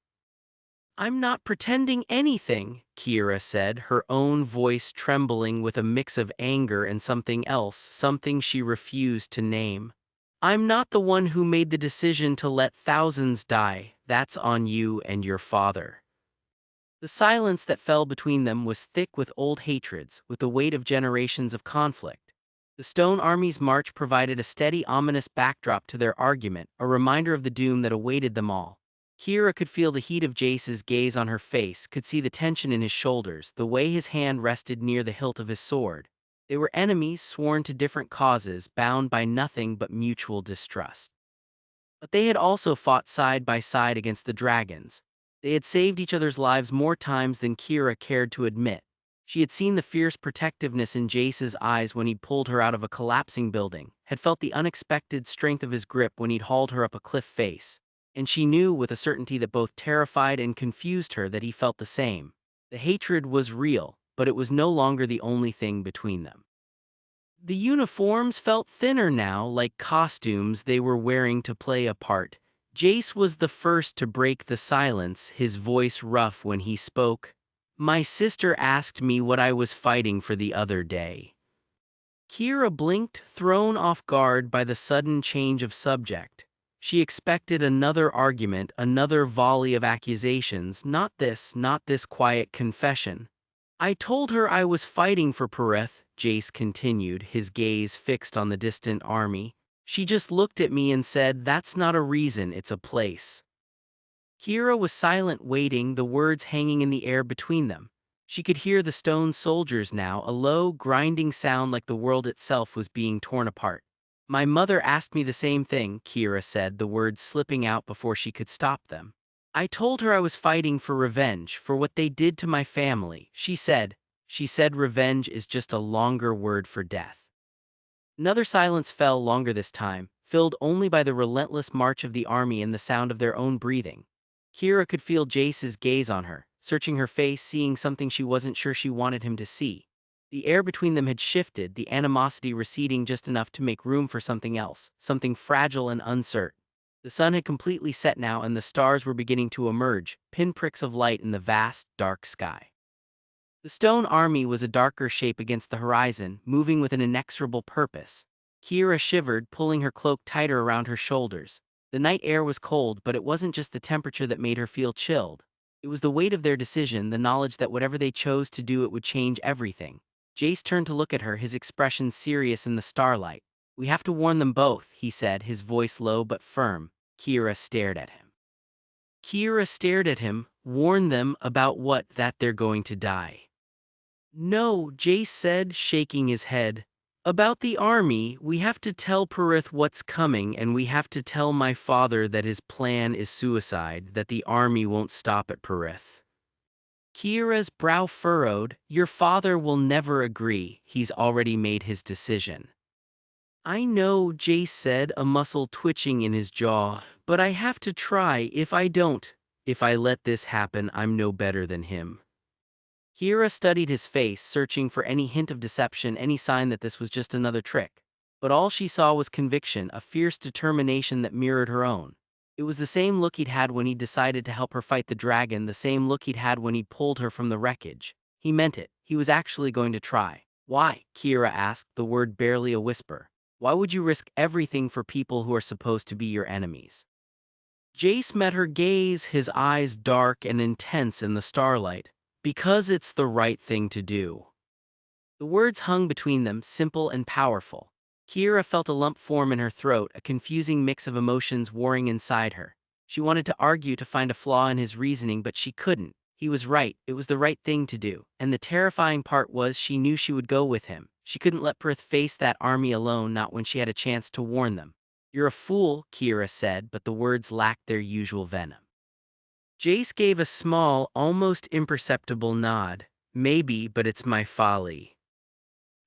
[SPEAKER 1] I'm not pretending anything, Kira said, her own voice trembling with a mix of anger and something else, something she refused to name. I'm not the one who made the decision to let thousands die. That's on you and your father. The silence that fell between them was thick with old hatreds, with the weight of generations of conflict. The Stone Army's march provided a steady, ominous backdrop to their argument, a reminder of the doom that awaited them all. Kira could feel the heat of Jace's gaze on her face, could see the tension in his shoulders, the way his hand rested near the hilt of his sword. They were enemies sworn to different causes, bound by nothing but mutual distrust. But they had also fought side by side against the dragons. They had saved each other's lives more times than Kira cared to admit. She had seen the fierce protectiveness in Jace's eyes when he'd pulled her out of a collapsing building, had felt the unexpected strength of his grip when he'd hauled her up a cliff face, and she knew with a certainty that both terrified and confused her that he felt the same. The hatred was real, but it was no longer the only thing between them. The uniforms felt thinner now, like costumes they were wearing to play a part. Jace was the first to break the silence, his voice rough when he spoke. My sister asked me what I was fighting for the other day. Kira blinked, thrown off guard by the sudden change of subject. She expected another argument, another volley of accusations, not this quiet confession. I told her I was fighting for Pyrethian, Jace continued, his gaze fixed on the distant army. She just looked at me and said, that's not a reason, it's a place. Kira was silent, waiting, the words hanging in the air between them. She could hear the stone soldiers now, a low, grinding sound like the world itself was being torn apart. My mother asked me the same thing, Kira said, the words slipping out before she could stop them. I told her I was fighting for revenge, for what they did to my family. She said revenge is just a longer word for death. Another silence fell, longer this time, filled only by the relentless march of the army and the sound of their own breathing. Kira could feel Jace's gaze on her, searching her face, seeing something she wasn't sure she wanted him to see. The air between them had shifted, the animosity receding just enough to make room for something else, something fragile and uncertain. The sun had completely set now and the stars were beginning to emerge, pinpricks of light in the vast, dark sky. The stone army was a darker shape against the horizon, moving with an inexorable purpose. Kira shivered, pulling her cloak tighter around her shoulders. The night air was cold, but it wasn't just the temperature that made her feel chilled. It was the weight of their decision, the knowledge that whatever they chose to do, it would change everything. Jace turned to look at her, his expression serious in the starlight. We have to warn them both, he said, his voice low but firm. Kira stared at him. Warn them about what? That they're going to die. No, Jace said, shaking his head. About the army, we have to tell Pyrethian what's coming, and we have to tell my father that his plan is suicide, that the army won't stop at Pyrethian. Kira's brow furrowed. Your father will never agree, he's already made his decision. I know, Jace said, a muscle twitching in his jaw, but I have to try. If I let this happen, I'm no better than him. Kira studied his face, searching for any hint of deception, any sign that this was just another trick. But all she saw was conviction, a fierce determination that mirrored her own. It was the same look he'd had when he decided to help her fight the dragon, the same look he'd had when he pulled her from the wreckage. He meant it. He was actually going to try. Why? Kira asked, the word barely a whisper. Why would you risk everything for people who are supposed to be your enemies? Jace met her gaze, his eyes dark and intense in the starlight. Because it's the right thing to do. The words hung between them, simple and powerful. Kira felt a lump form in her throat, a confusing mix of emotions warring inside her. She wanted to argue to find a flaw in his reasoning, but she couldn't. He was right, it was the right thing to do. And the terrifying part was she knew she would go with him. She couldn't let Perth face that army alone, not when she had a chance to warn them. You're a fool, Kira said, but the words lacked their usual venom. Jace gave a small, almost imperceptible nod. Maybe, but it's my folly.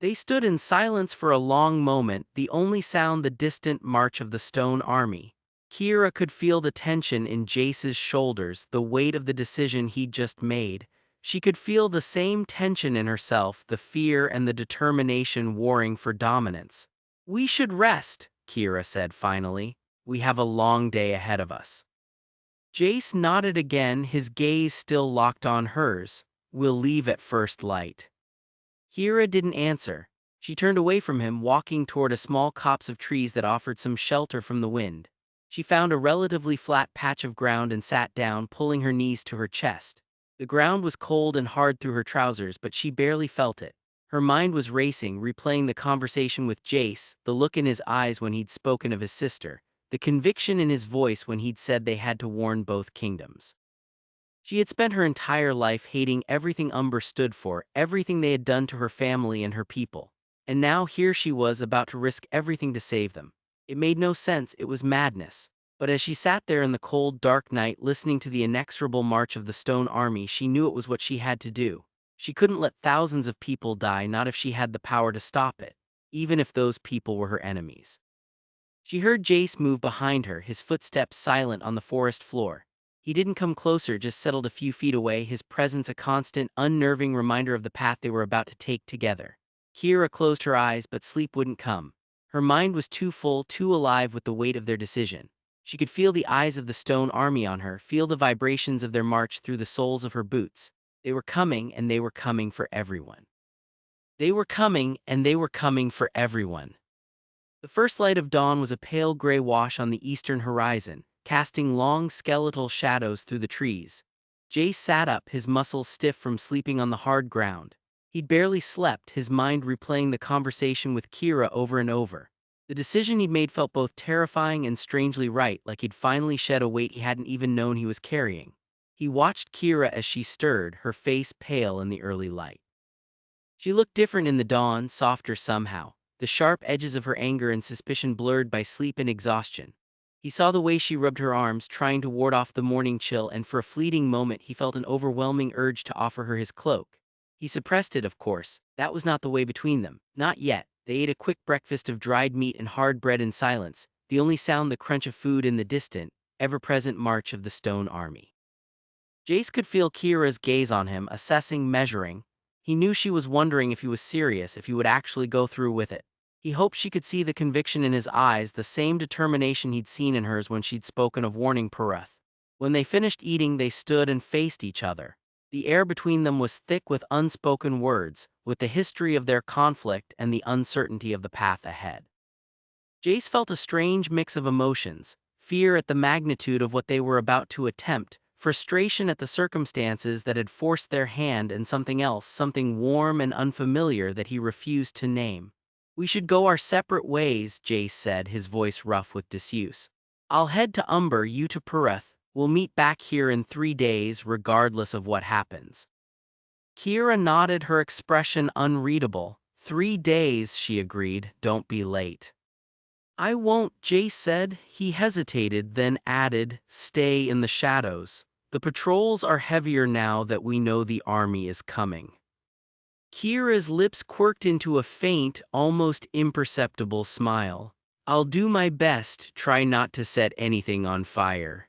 [SPEAKER 1] They stood in silence for a long moment, the only sound the distant march of the stone army. Kira could feel the tension in Jace's shoulders, the weight of the decision he'd just made. She could feel the same tension in herself, the fear and the determination warring for dominance. We should rest, Kira said finally. We have a long day ahead of us. Jace nodded again, his gaze still locked on hers. We'll leave at first light. Kira didn't answer. She turned away from him, walking toward a small copse of trees that offered some shelter from the wind. She found a relatively flat patch of ground and sat down, pulling her knees to her chest. The ground was cold and hard through her trousers, but she barely felt it. Her mind was racing, replaying the conversation with Jace, the look in his eyes when he'd spoken of his sister, the conviction in his voice when he'd said they had to warn both kingdoms. She had spent her entire life hating everything Umber stood for, everything they had done to her family and her people. And now here she was about to risk everything to save them. It made no sense, it was madness. But as she sat there in the cold, dark night listening to the inexorable march of the stone army, she knew it was what she had to do. She couldn't let thousands of people die, not if she had the power to stop it, even if those people were her enemies. She heard Jace move behind her, his footsteps silent on the forest floor. He didn't come closer, just settled a few feet away, his presence a constant, unnerving reminder of the path they were about to take together. Kira closed her eyes, but sleep wouldn't come. Her mind was too full, too alive with the weight of their decision. She could feel the eyes of the stone army on her, feel the vibrations of their march through the soles of her boots. They were coming, and they were coming for everyone. They were coming, and they were coming for everyone. The first light of dawn was a pale gray wash on the eastern horizon, casting long skeletal shadows through the trees. Jace sat up, his muscles stiff from sleeping on the hard ground. He'd barely slept, his mind replaying the conversation with Kira over and over. The decision he'd made felt both terrifying and strangely right, like he'd finally shed a weight he hadn't even known he was carrying. He watched Kira as she stirred, her face pale in the early light. She looked different in the dawn, softer somehow, the sharp edges of her anger and suspicion blurred by sleep and exhaustion. He saw the way she rubbed her arms, trying to ward off the morning chill, and for a fleeting moment he felt an overwhelming urge to offer her his cloak. He suppressed it, of course. That was not the way between them. Not yet. They ate a quick breakfast of dried meat and hard bread in silence, the only sound the crunch of food in the distant, ever-present march of the stone army. Jace could feel Kira's gaze on him, assessing, measuring. He knew she was wondering if he was serious, if he would actually go through with it. He hoped she could see the conviction in his eyes, the same determination he'd seen in hers when she'd spoken of warning Pyrethian. When they finished eating, they stood and faced each other. The air between them was thick with unspoken words, with the history of their conflict and the uncertainty of the path ahead. Jace felt a strange mix of emotions, fear at the magnitude of what they were about to attempt, frustration at the circumstances that had forced their hand, and something else, something warm and unfamiliar that he refused to name. We should go our separate ways, Jace said, his voice rough with disuse. I'll head to Umber, you to Pyrethian. We'll meet back here in 3 days, regardless of what happens. Kira nodded, her expression unreadable. 3 days, she agreed. Don't be late. I won't, Jace said. He hesitated, then added, stay in the shadows. The patrols are heavier now that we know the army is coming. Kira's lips quirked into a faint, almost imperceptible smile. I'll do my best, try not to set anything on fire.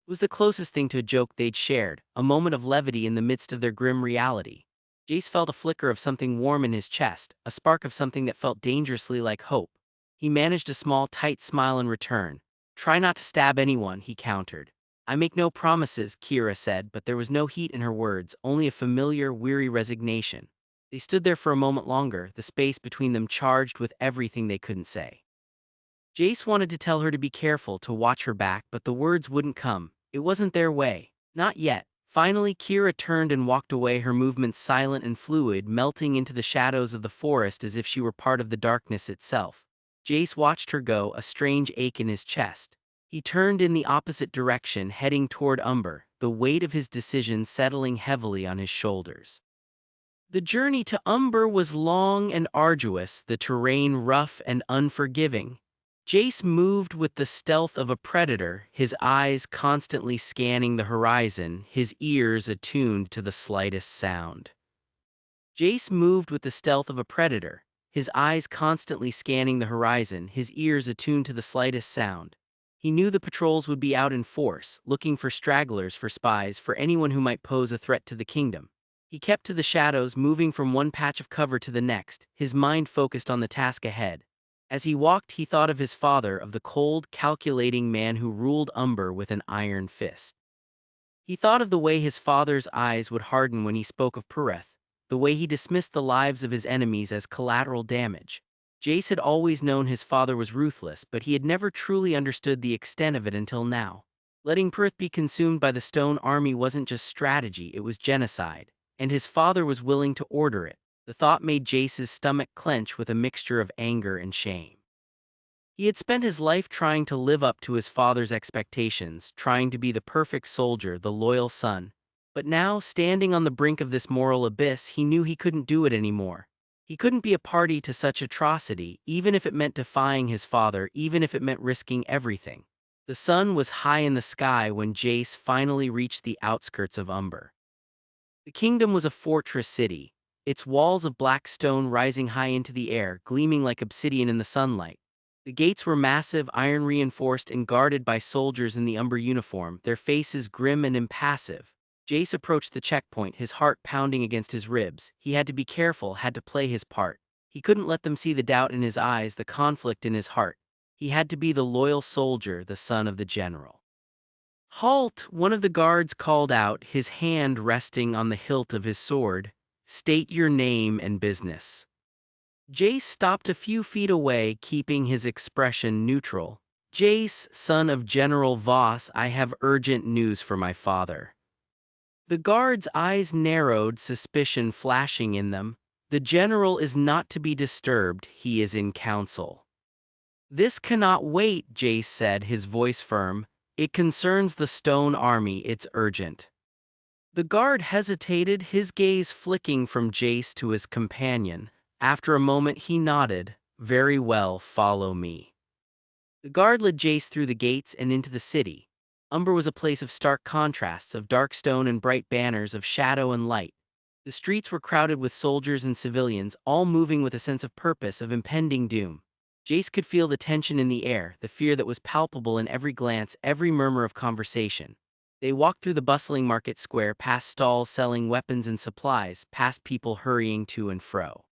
[SPEAKER 1] It was the closest thing to a joke they'd shared, a moment of levity in the midst of their grim reality. Jace felt a flicker of something warm in his chest, a spark of something that felt dangerously like hope. He managed a small, tight smile in return. Try not to stab anyone, he countered. I make no promises, Kira said, but there was no heat in her words, only a familiar, weary resignation. They stood there for a moment longer, the space between them charged with everything they couldn't say. Jace wanted to tell her to be careful, to watch her back, but the words wouldn't come. It wasn't their way. Not yet. Finally, Kira turned and walked away, her movements silent and fluid, melting into the shadows of the forest as if she were part of the darkness itself. Jace watched her go, a strange ache in his chest. He turned in the opposite direction, heading toward Umber, the weight of his decision settling heavily on his shoulders. The journey to Umber was long and arduous, the terrain rough and unforgiving. Jace moved with the stealth of a predator, his eyes constantly scanning the horizon, his ears attuned to the slightest sound. Jace moved with the stealth of a predator, his eyes constantly scanning the horizon, his ears attuned to the slightest sound. He knew the patrols would be out in force, looking for stragglers, for spies, for anyone who might pose a threat to the kingdom. He kept to the shadows, moving from one patch of cover to the next, his mind focused on the task ahead. As he walked, he thought of his father, of the cold, calculating man who ruled Umber with an iron fist. He thought of the way his father's eyes would harden when he spoke of Pyrethian, the way he dismissed the lives of his enemies as collateral damage. Jace had always known his father was ruthless, but he had never truly understood the extent of it until now. Letting Pyrethian be consumed by the Stone Army wasn't just strategy, it was genocide. And his father was willing to order it. The thought made Jace's stomach clench with a mixture of anger and shame. He had spent his life trying to live up to his father's expectations, trying to be the perfect soldier, the loyal son. But now, standing on the brink of this moral abyss, he knew he couldn't do it anymore. He couldn't be a party to such atrocity, even if it meant defying his father, even if it meant risking everything. The sun was high in the sky when Jace finally reached the outskirts of Umber. The kingdom was a fortress city, its walls of black stone rising high into the air, gleaming like obsidian in the sunlight. The gates were massive, iron-reinforced, and guarded by soldiers in the Umber uniform, their faces grim and impassive. Jace approached the checkpoint, his heart pounding against his ribs. He had to be careful, had to play his part. He couldn't let them see the doubt in his eyes, the conflict in his heart. He had to be the loyal soldier, the son of the general. "Halt!" one of the guards called out, his hand resting on the hilt of his sword. "State your name and business." Jace stopped a few feet away, keeping his expression neutral. "Jace, son of General Voss, I have urgent news for my father." The guard's eyes narrowed, suspicion flashing in them. "The general is not to be disturbed, he is in council." "This cannot wait," Jace said, his voice firm. "It concerns the Stone Army, it's urgent." The guard hesitated, his gaze flicking from Jace to his companion. After a moment he nodded. "Very well, follow me." The guard led Jace through the gates and into the city. Umber was a place of stark contrasts, of dark stone and bright banners, of shadow and light. The streets were crowded with soldiers and civilians, all moving with a sense of purpose, of impending doom. Jace could feel the tension in the air, the fear that was palpable in every glance, every murmur of conversation. They walked through the bustling market square, past stalls selling weapons and supplies, past people hurrying to and fro.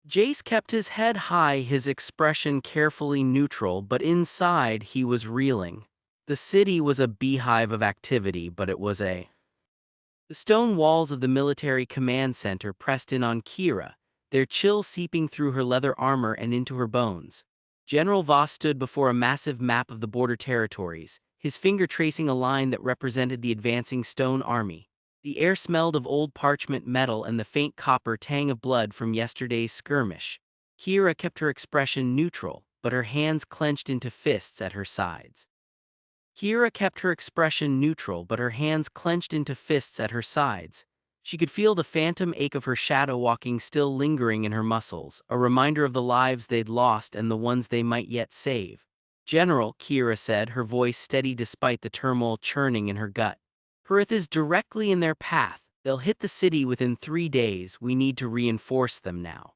[SPEAKER 1] Jace kept his head high, his expression carefully neutral, but inside he was reeling. The city was a beehive of activity, but it was The stone walls of the military command center pressed in on Kira, their chill seeping through her leather armor and into her bones. General Voss stood before a massive map of the border territories, his finger tracing a line that represented the advancing Stone Army. The air smelled of old parchment metal and the faint copper tang of blood from yesterday's skirmish. Kira kept her expression neutral, but her hands clenched into fists at her sides. Kira kept her expression neutral, but her hands clenched into fists at her sides. She could feel the phantom ache of her shadow walking still lingering in her muscles, a reminder of the lives they'd lost and the ones they might yet save. "General," Kira said, her voice steady despite the turmoil churning in her gut. "Pyrethian is directly in their path. They'll hit the city within 3 days. We need to reinforce them now."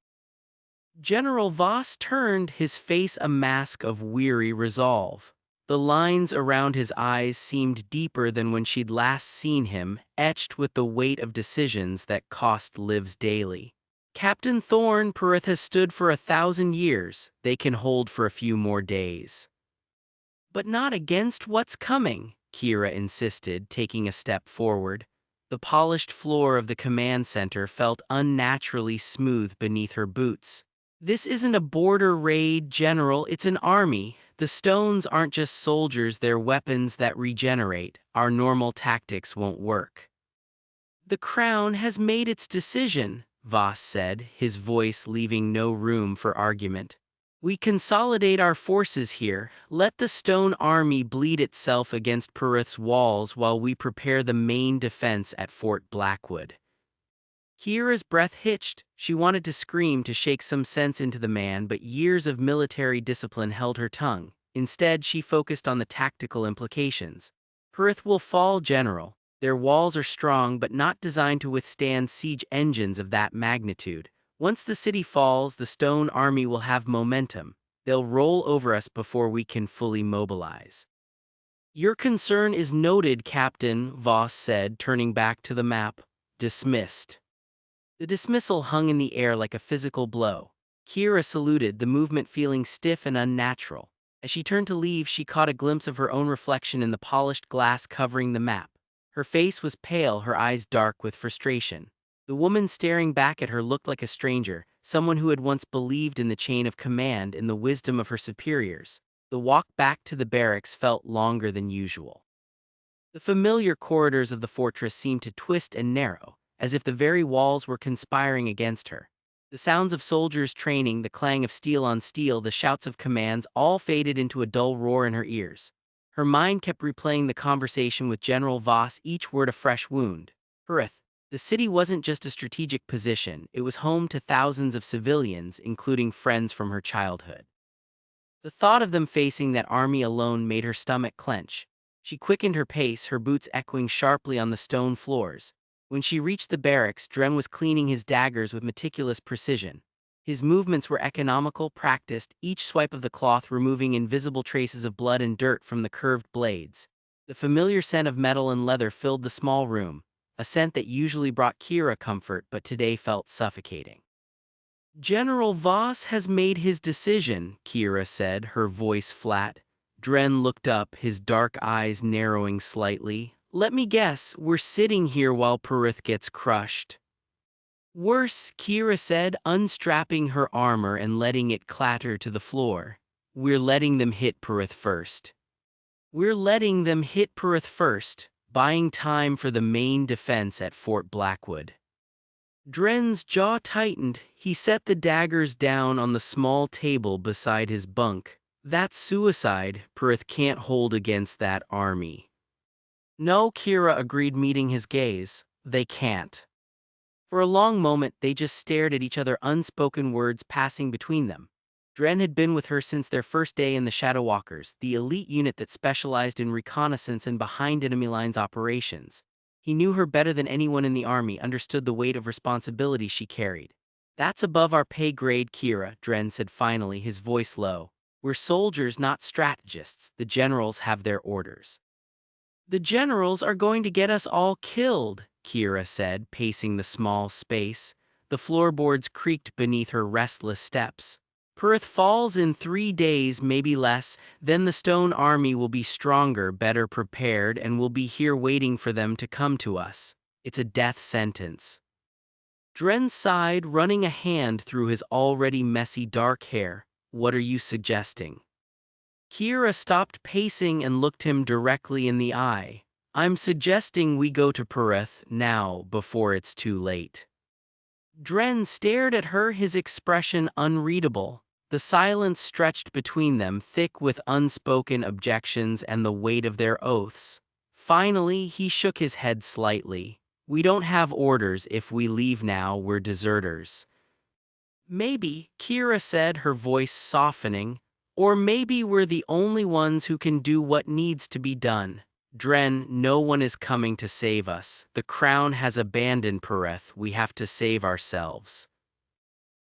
[SPEAKER 1] General Voss turned, his face a mask of weary resolve. The lines around his eyes seemed deeper than when she'd last seen him, etched with the weight of decisions that cost lives daily. "Captain Thorne, Pyrethian has stood for 1,000 years. They can hold for a few more days." But not against what's coming, Kira insisted, taking a step forward. The polished floor of the command center felt unnaturally smooth beneath her boots. This isn't a border raid, General, it's an army. The stones aren't just soldiers, they're weapons that regenerate. Our normal tactics won't work. The Crown has made its decision, Voss said, his voice leaving no room for argument. We consolidate our forces here, let the stone army bleed itself against Pyrethian's walls while we prepare the main defense at Fort Blackwood. Kira's breath hitched. She wanted to scream to shake some sense into the man, but years of military discipline held her tongue. Instead, she focused on the tactical implications. Pyrethian will fall, General. Their walls are strong but not designed to withstand siege engines of that magnitude. Once the city falls, the stone army will have momentum. They'll roll over us before we can fully mobilize. Your concern is noted, Captain, Voss said, turning back to the map. Dismissed. The dismissal hung in the air like a physical blow. Kira saluted, the movement feeling stiff and unnatural. As she turned to leave, she caught a glimpse of her own reflection in the polished glass covering the map. Her face was pale, her eyes dark with frustration. The woman staring back at her looked like a stranger, someone who had once believed in the chain of command and the wisdom of her superiors. The walk back to the barracks felt longer than usual. The familiar corridors of the fortress seemed to twist and narrow, as if the very walls were conspiring against her. The sounds of soldiers training, the clang of steel on steel, the shouts of commands all faded into a dull roar in her ears. Her mind kept replaying the conversation with General Voss, each word a fresh wound. Pyrethian. The city wasn't just a strategic position, it was home to thousands of civilians, including friends from her childhood. The thought of them facing that army alone made her stomach clench. She quickened her pace, her boots echoing sharply on the stone floors. When she reached the barracks, Dren was cleaning his daggers with meticulous precision. His movements were economical, practiced, each swipe of the cloth removing invisible traces of blood and dirt from the curved blades. The familiar scent of metal and leather filled the small room, a scent that usually brought Kira comfort but today felt suffocating. General Voss has made his decision, Kira said, her voice flat. Dren looked up, his dark eyes narrowing slightly. Let me guess, we're sitting here while Pyrethian gets crushed. Worse, Kira said, unstrapping her armor and letting it clatter to the floor. We're letting them hit Pyrethian first. We're letting them hit Pyrethian first, buying time for the main defense at Fort Blackwood. Dren's jaw tightened. He set the daggers down on the small table beside his bunk. That's suicide. Pyrethian can't hold against that army. No, Kira agreed, meeting his gaze. They can't. For a long moment, they just stared at each other, unspoken words passing between them. Dren had been with her since their first day in the Shadow Walkers, the elite unit that specialized in reconnaissance and behind enemy lines operations. He knew her better than anyone in the army, understood the weight of responsibility she carried. That's above our pay grade, Kira, Dren said finally, his voice low. We're soldiers, not strategists. The generals have their orders. The generals are going to get us all killed, Kira said, pacing the small space. The floorboards creaked beneath her restless steps. Pyrethian falls in 3 days, maybe less, then the stone army will be stronger, better prepared, and we'll be here waiting for them to come to us. It's a death sentence. Dren sighed, running a hand through his already messy dark hair. What are you suggesting? Kira stopped pacing and looked him directly in the eye. I'm suggesting we go to Pyrethian now, before it's too late. Dren stared at her, his expression unreadable. The silence stretched between them, thick with unspoken objections and the weight of their oaths. Finally, he shook his head slightly. We don't have orders. If we leave now, we're deserters. Maybe, Kira said, her voice softening. Or maybe we're the only ones who can do what needs to be done. Dren, no one is coming to save us. The Crown has abandoned Pyrethian. We have to save ourselves.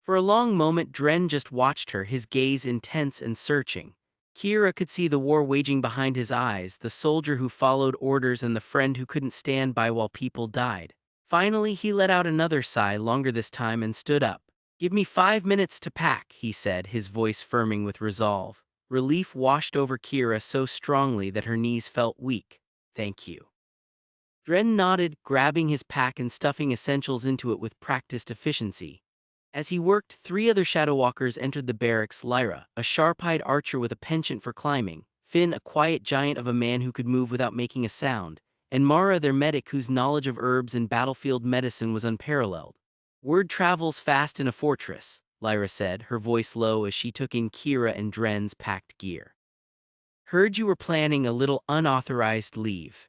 [SPEAKER 1] For a long moment, Dren just watched her, his gaze intense and searching. Kira could see the war waging behind his eyes, the soldier who followed orders and the friend who couldn't stand by while people died. Finally, he let out another sigh, longer this time, and stood up. Give me 5 minutes to pack, he said, his voice firming with resolve. Relief washed over Kira so strongly that her knees felt weak. "Thank you." Dren nodded, grabbing his pack and stuffing essentials into it with practiced efficiency. As he worked, 3 other Shadowwalkers entered the barracks: Lyra, a sharp-eyed archer with a penchant for climbing; Finn, a quiet giant of a man who could move without making a sound; and Mara, their medic, whose knowledge of herbs and battlefield medicine was unparalleled. "Word travels fast in a fortress," Lyra said, her voice low as she took in Kira and Dren's packed gear. "Heard you were planning a little unauthorized leave."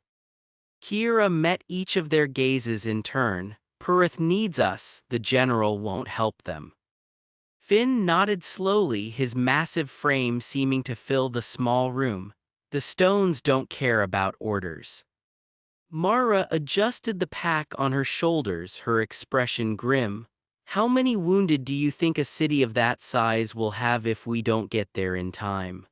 [SPEAKER 1] Kira met each of their gazes in turn. "Pyrethian needs us, the general won't help them." Finn nodded slowly, his massive frame seeming to fill the small room. "The stones don't care about orders." Mara adjusted the pack on her shoulders, her expression grim. "How many wounded do you think a city of that size will have if we don't get there in time?"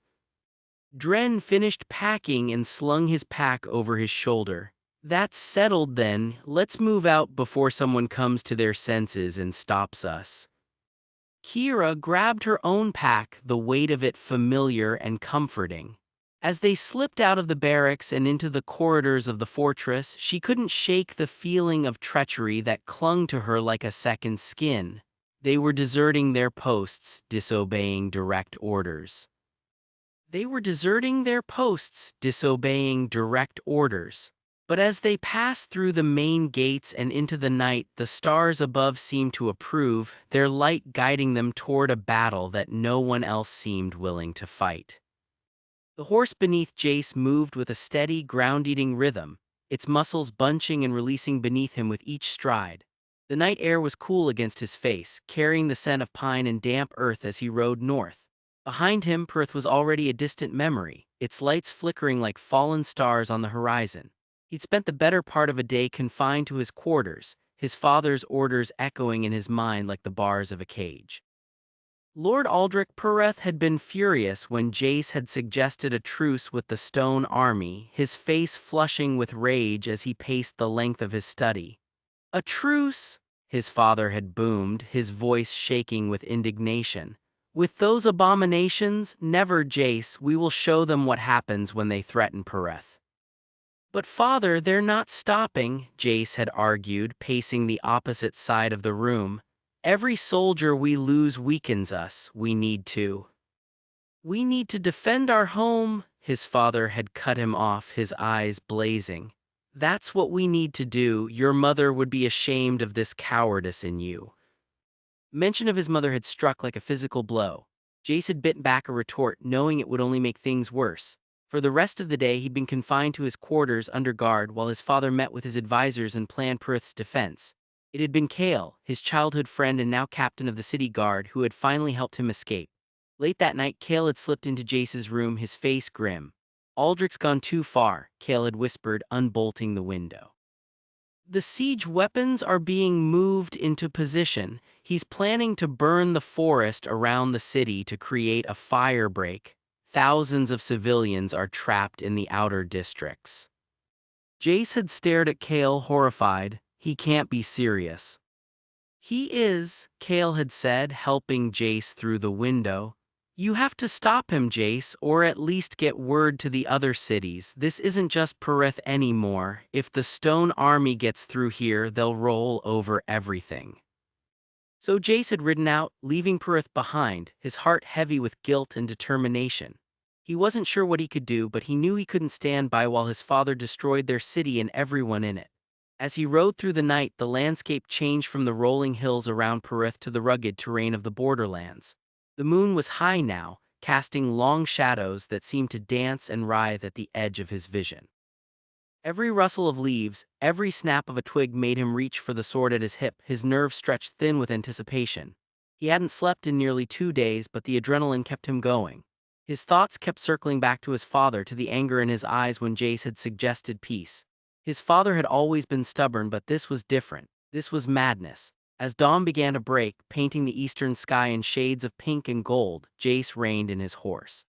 [SPEAKER 1] Dren finished packing and slung his pack over his shoulder. "That's settled then, let's move out before someone comes to their senses and stops us." Kira grabbed her own pack, the weight of it familiar and comforting. As they slipped out of the barracks and into the corridors of the fortress, she couldn't shake the feeling of treachery that clung to her like a second skin. They were deserting their posts, disobeying direct orders. But as they passed through the main gates and into the night, the stars above seemed to approve, their light guiding them toward a battle that no one else seemed willing to fight. The horse beneath Jace moved with a steady, ground-eating rhythm, its muscles bunching and releasing beneath him with each stride. The night air was cool against his face, carrying the scent of pine and damp earth as he rode north. Behind him, Perth was already a distant memory, its lights flickering like fallen stars on the horizon. He'd spent the better part of a day confined to his quarters, his father's orders echoing in his mind like the bars of a cage. Lord Aldrich Pyrethian had been furious when Jace had suggested a truce with the Stone Army, his face flushing with rage as he paced the length of his study. "A truce?" his father had boomed, his voice shaking with indignation. "With those abominations? Never, Jace. We will show them what happens when they threaten Pyrethian." "But father, they're not stopping," Jace had argued, pacing the opposite side of the room. "Every soldier we lose weakens us. We need to defend our home," his father had cut him off, his eyes blazing. "That's what we need to do. Your mother would be ashamed of this cowardice in you." Mention of his mother had struck like a physical blow. Jace had bitten back a retort, knowing it would only make things worse. For the rest of the day, he'd been confined to his quarters under guard while his father met with his advisors and planned Pyrethian's defense. It had been Kale, his childhood friend and now captain of the city guard, who had finally helped him escape. Late that night, Kale had slipped into Jace's room, his face grim. "Aldrich's gone too far," Kale had whispered, unbolting the window. "The siege weapons are being moved into position. He's planning to burn the forest around the city to create a fire break. Thousands of civilians are trapped in the outer districts." Jace had stared at Kale, horrified. "He can't be serious." "He is," Kale had said, helping Jace through the window. "You have to stop him, Jace, or at least get word to the other cities. This isn't just Pyrethian anymore. If the Stone Army gets through here, they'll roll over everything." So Jace had ridden out, leaving Pyrethian behind, his heart heavy with guilt and determination. He wasn't sure what he could do, but he knew he couldn't stand by while his father destroyed their city and everyone in it. As he rode through the night, the landscape changed from the rolling hills around Pyrethian to the rugged terrain of the borderlands. The moon was high now, casting long shadows that seemed to dance and writhe at the edge of his vision. Every rustle of leaves, every snap of a twig made him reach for the sword at his hip, his nerves stretched thin with anticipation. He hadn't slept in nearly 2 days, but the adrenaline kept him going. His thoughts kept circling back to his father, to the anger in his eyes when Jace had suggested peace. His father had always been stubborn, but this was different. This was madness. As dawn began to break, painting the eastern sky in shades of pink and gold, Jace reined in his horse.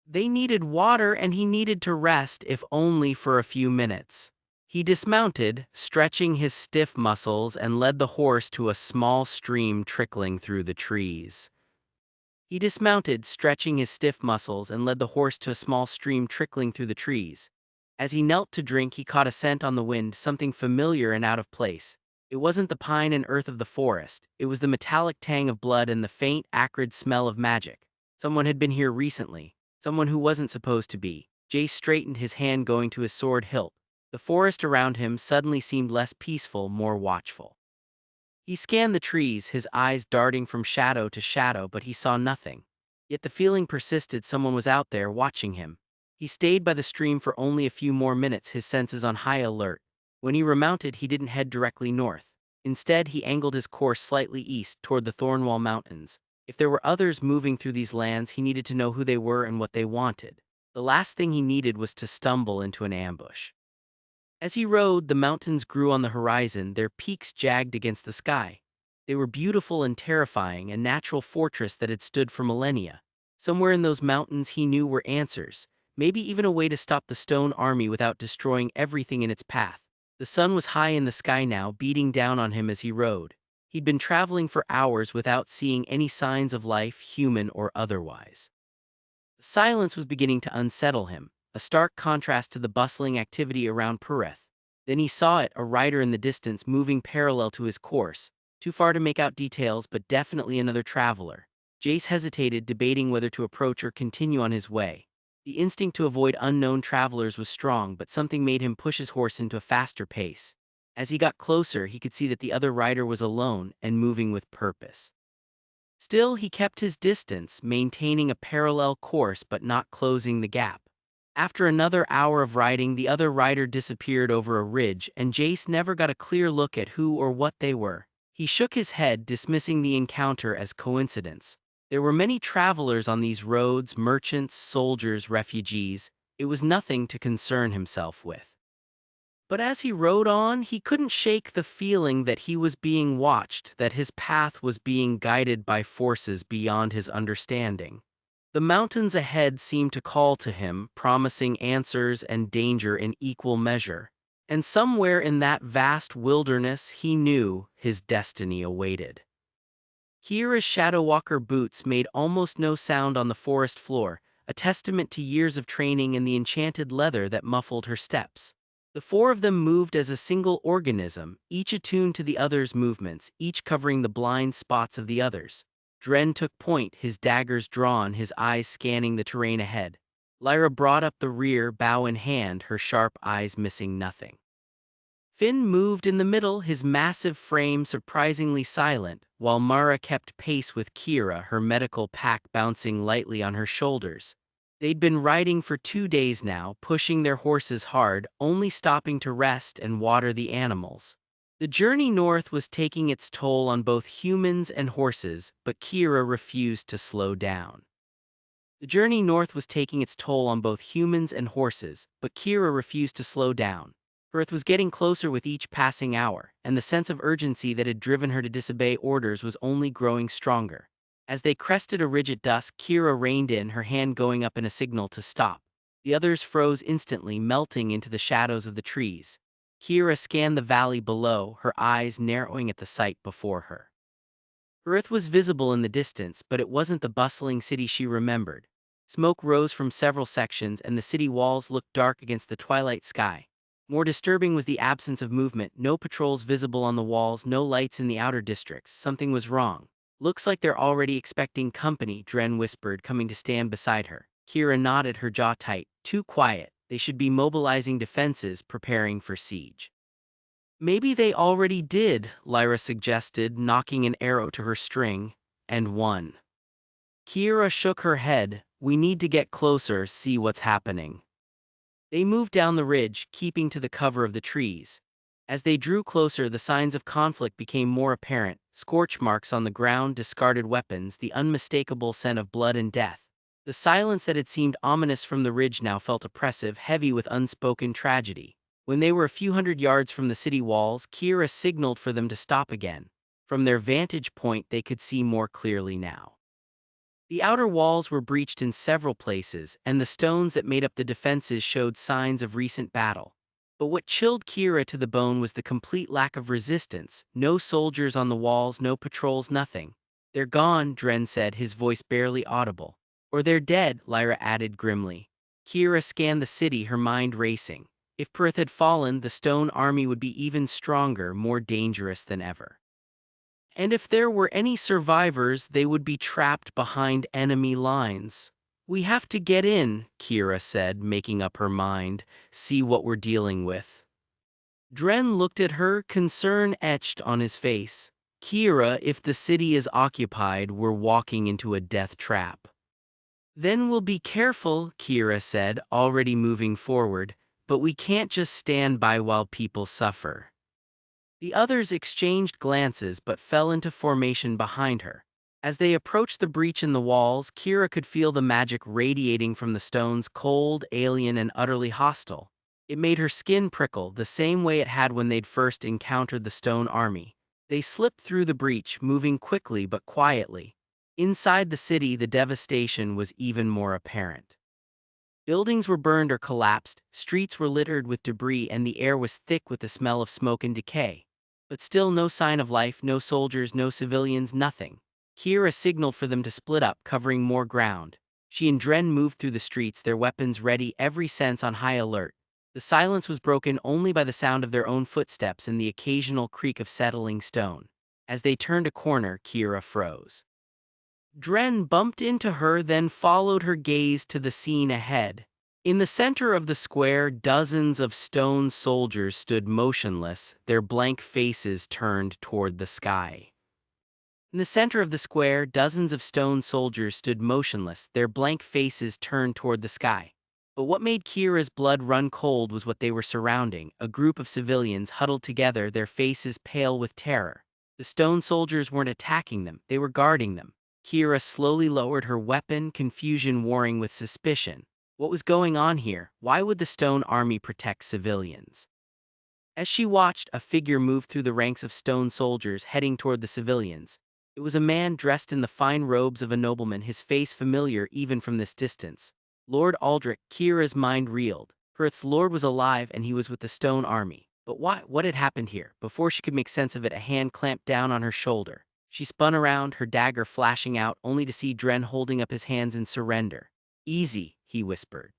[SPEAKER 1] They needed water and he needed to rest, if only for a few minutes. He dismounted, stretching his stiff muscles, and led the horse to a small stream trickling through the trees. He dismounted, stretching his stiff muscles, and led the horse to a small stream trickling through the trees. As he knelt to drink, he caught a scent on the wind, something familiar and out of place. It wasn't the pine and earth of the forest, it was the metallic tang of blood and the faint, acrid smell of magic. Someone had been here recently, someone who wasn't supposed to be. Jace straightened, his hand going to his sword hilt. The forest around him suddenly seemed less peaceful, more watchful. He scanned the trees, his eyes darting from shadow to shadow, but he saw nothing. Yet the feeling persisted, someone was out there watching him. He stayed by the stream for only a few more minutes, his senses on high alert. When he remounted, he didn't head directly north. Instead, he angled his course slightly east, toward the Thornwall Mountains. If there were others moving through these lands, he needed to know who they were and what they wanted. The last thing he needed was to stumble into an ambush. As he rode, the mountains grew on the horizon, their peaks jagged against the sky. They were beautiful and terrifying, a natural fortress that had stood for millennia. Somewhere in those mountains, he knew, were answers, maybe even a way to stop the stone army without destroying everything in its path. The sun was high in the sky now, beating down on him as he rode. He'd been traveling for hours without seeing any signs of life, human or otherwise. The silence was beginning to unsettle him, a stark contrast to the bustling activity around Pyrethian. Then he saw it, a rider in the distance moving parallel to his course, too far to make out details but definitely another traveler. Jace hesitated, debating whether to approach or continue on his way. The instinct to avoid unknown travelers was strong, but something made him push his horse into a faster pace. As he got closer, he could see that the other rider was alone and moving with purpose. Still, he kept his distance, maintaining a parallel course but not closing the gap. After another hour of riding, the other rider disappeared over a ridge, and Jace never got a clear look at who or what they were. He shook his head, dismissing the encounter as coincidence. There were many travelers on these roads, merchants, soldiers, refugees. It was nothing to concern himself with. But as he rode on, he couldn't shake the feeling that he was being watched, that his path was being guided by forces beyond his understanding. The mountains ahead seemed to call to him, promising answers and danger in equal measure. And somewhere in that vast wilderness, he knew his destiny awaited. Kira's Shadowwalker boots made almost no sound on the forest floor, a testament to years of training and the enchanted leather that muffled her steps. The four of them moved as a single organism, each attuned to the other's movements, each covering the blind spots of the others. Dren took point, his daggers drawn, his eyes scanning the terrain ahead. Lyra brought up the rear, bow in hand, her sharp eyes missing nothing. Finn moved in the middle, his massive frame surprisingly silent, while Mara kept pace with Kira, her medical pack bouncing lightly on her shoulders. They'd been riding for 2 days now, pushing their horses hard, only stopping to rest and water the animals. The journey north was taking its toll on both humans and horses, but Kira refused to slow down. The journey north was taking its toll on both humans and horses, but Kira refused to slow down. Earth was getting closer with each passing hour, and the sense of urgency that had driven her to disobey orders was only growing stronger. As they crested a ridge at dusk, Kira reined in, her hand going up in a signal to stop. The others froze instantly, melting into the shadows of the trees. Kira scanned the valley below, her eyes narrowing at the sight before her. Earth was visible in the distance, but it wasn't the bustling city she remembered. Smoke rose from several sections, and the city walls looked dark against the twilight sky. More disturbing was the absence of movement, no patrols visible on the walls, no lights in the outer districts. Something was wrong. "Looks like they're already expecting company," Dren whispered, coming to stand beside her. Kira nodded, her jaw tight. "Too quiet. They should be mobilizing defenses, preparing for siege." "Maybe they already did," Lyra suggested, knocking an arrow to her string, and one. Kira shook her head. "We need to get closer, see what's happening." They moved down the ridge, keeping to the cover of the trees. As they drew closer, the signs of conflict became more apparent: scorch marks on the ground, discarded weapons, the unmistakable scent of blood and death. The silence that had seemed ominous from the ridge now felt oppressive, heavy with unspoken tragedy. When they were a few hundred yards from the city walls, Kira signaled for them to stop again. From their vantage point, they could see more clearly now. The outer walls were breached in several places, and the stones that made up the defenses showed signs of recent battle. But what chilled Kira to the bone was the complete lack of resistance: no soldiers on the walls, no patrols, nothing. "They're gone," Dren said, his voice barely audible. "Or they're dead," Lyra added grimly. Kira scanned the city, her mind racing. If Perth had fallen, the stone army would be even stronger, more dangerous than ever. And if there were any survivors, they would be trapped behind enemy lines. "We have to get in," Kira said, making up her mind, "see what we're dealing with." Dren looked at her, concern etched on his face. "Kira, if the city is occupied, we're walking into a death trap." "Then we'll be careful," Kira said, already moving forward, "but we can't just stand by while people suffer." The others exchanged glances but fell into formation behind her. As they approached the breach in the walls, Kira could feel the magic radiating from the stones, cold, alien, and utterly hostile. It made her skin prickle, the same way it had when they'd first encountered the stone army. They slipped through the breach, moving quickly but quietly. Inside the city, the devastation was even more apparent. Buildings were burned or collapsed, streets were littered with debris, and the air was thick with the smell of smoke and decay. But still no sign of life, no soldiers, no civilians, nothing. Kira signaled for them to split up, covering more ground. She and Dren moved through the streets, their weapons ready, every sense on high alert. The silence was broken only by the sound of their own footsteps and the occasional creak of settling stone. As they turned a corner, Kira froze. Dren bumped into her, then followed her gaze to the scene ahead. In the center of the square, dozens of stone soldiers stood motionless, their blank faces turned toward the sky. In the center of the square, dozens of stone soldiers stood motionless, their blank faces turned toward the sky. But what made Kira's blood run cold was what they were surrounding, a group of civilians huddled together, their faces pale with terror. The stone soldiers weren't attacking them, they were guarding them. Kira slowly lowered her weapon, confusion warring with suspicion. What was going on here? Why would the stone army protect civilians? As she watched, a figure moved through the ranks of stone soldiers, heading toward the civilians. It was a man dressed in the fine robes of a nobleman, his face familiar even from this distance. Lord Aldrich. Kira's mind reeled. Perth's lord was alive and he was with the stone army. But why? What had happened here? Before she could make sense of it, a hand clamped down on her shoulder. She spun around, her dagger flashing out, only to see Dren holding up his hands in surrender. "Easy," he whispered.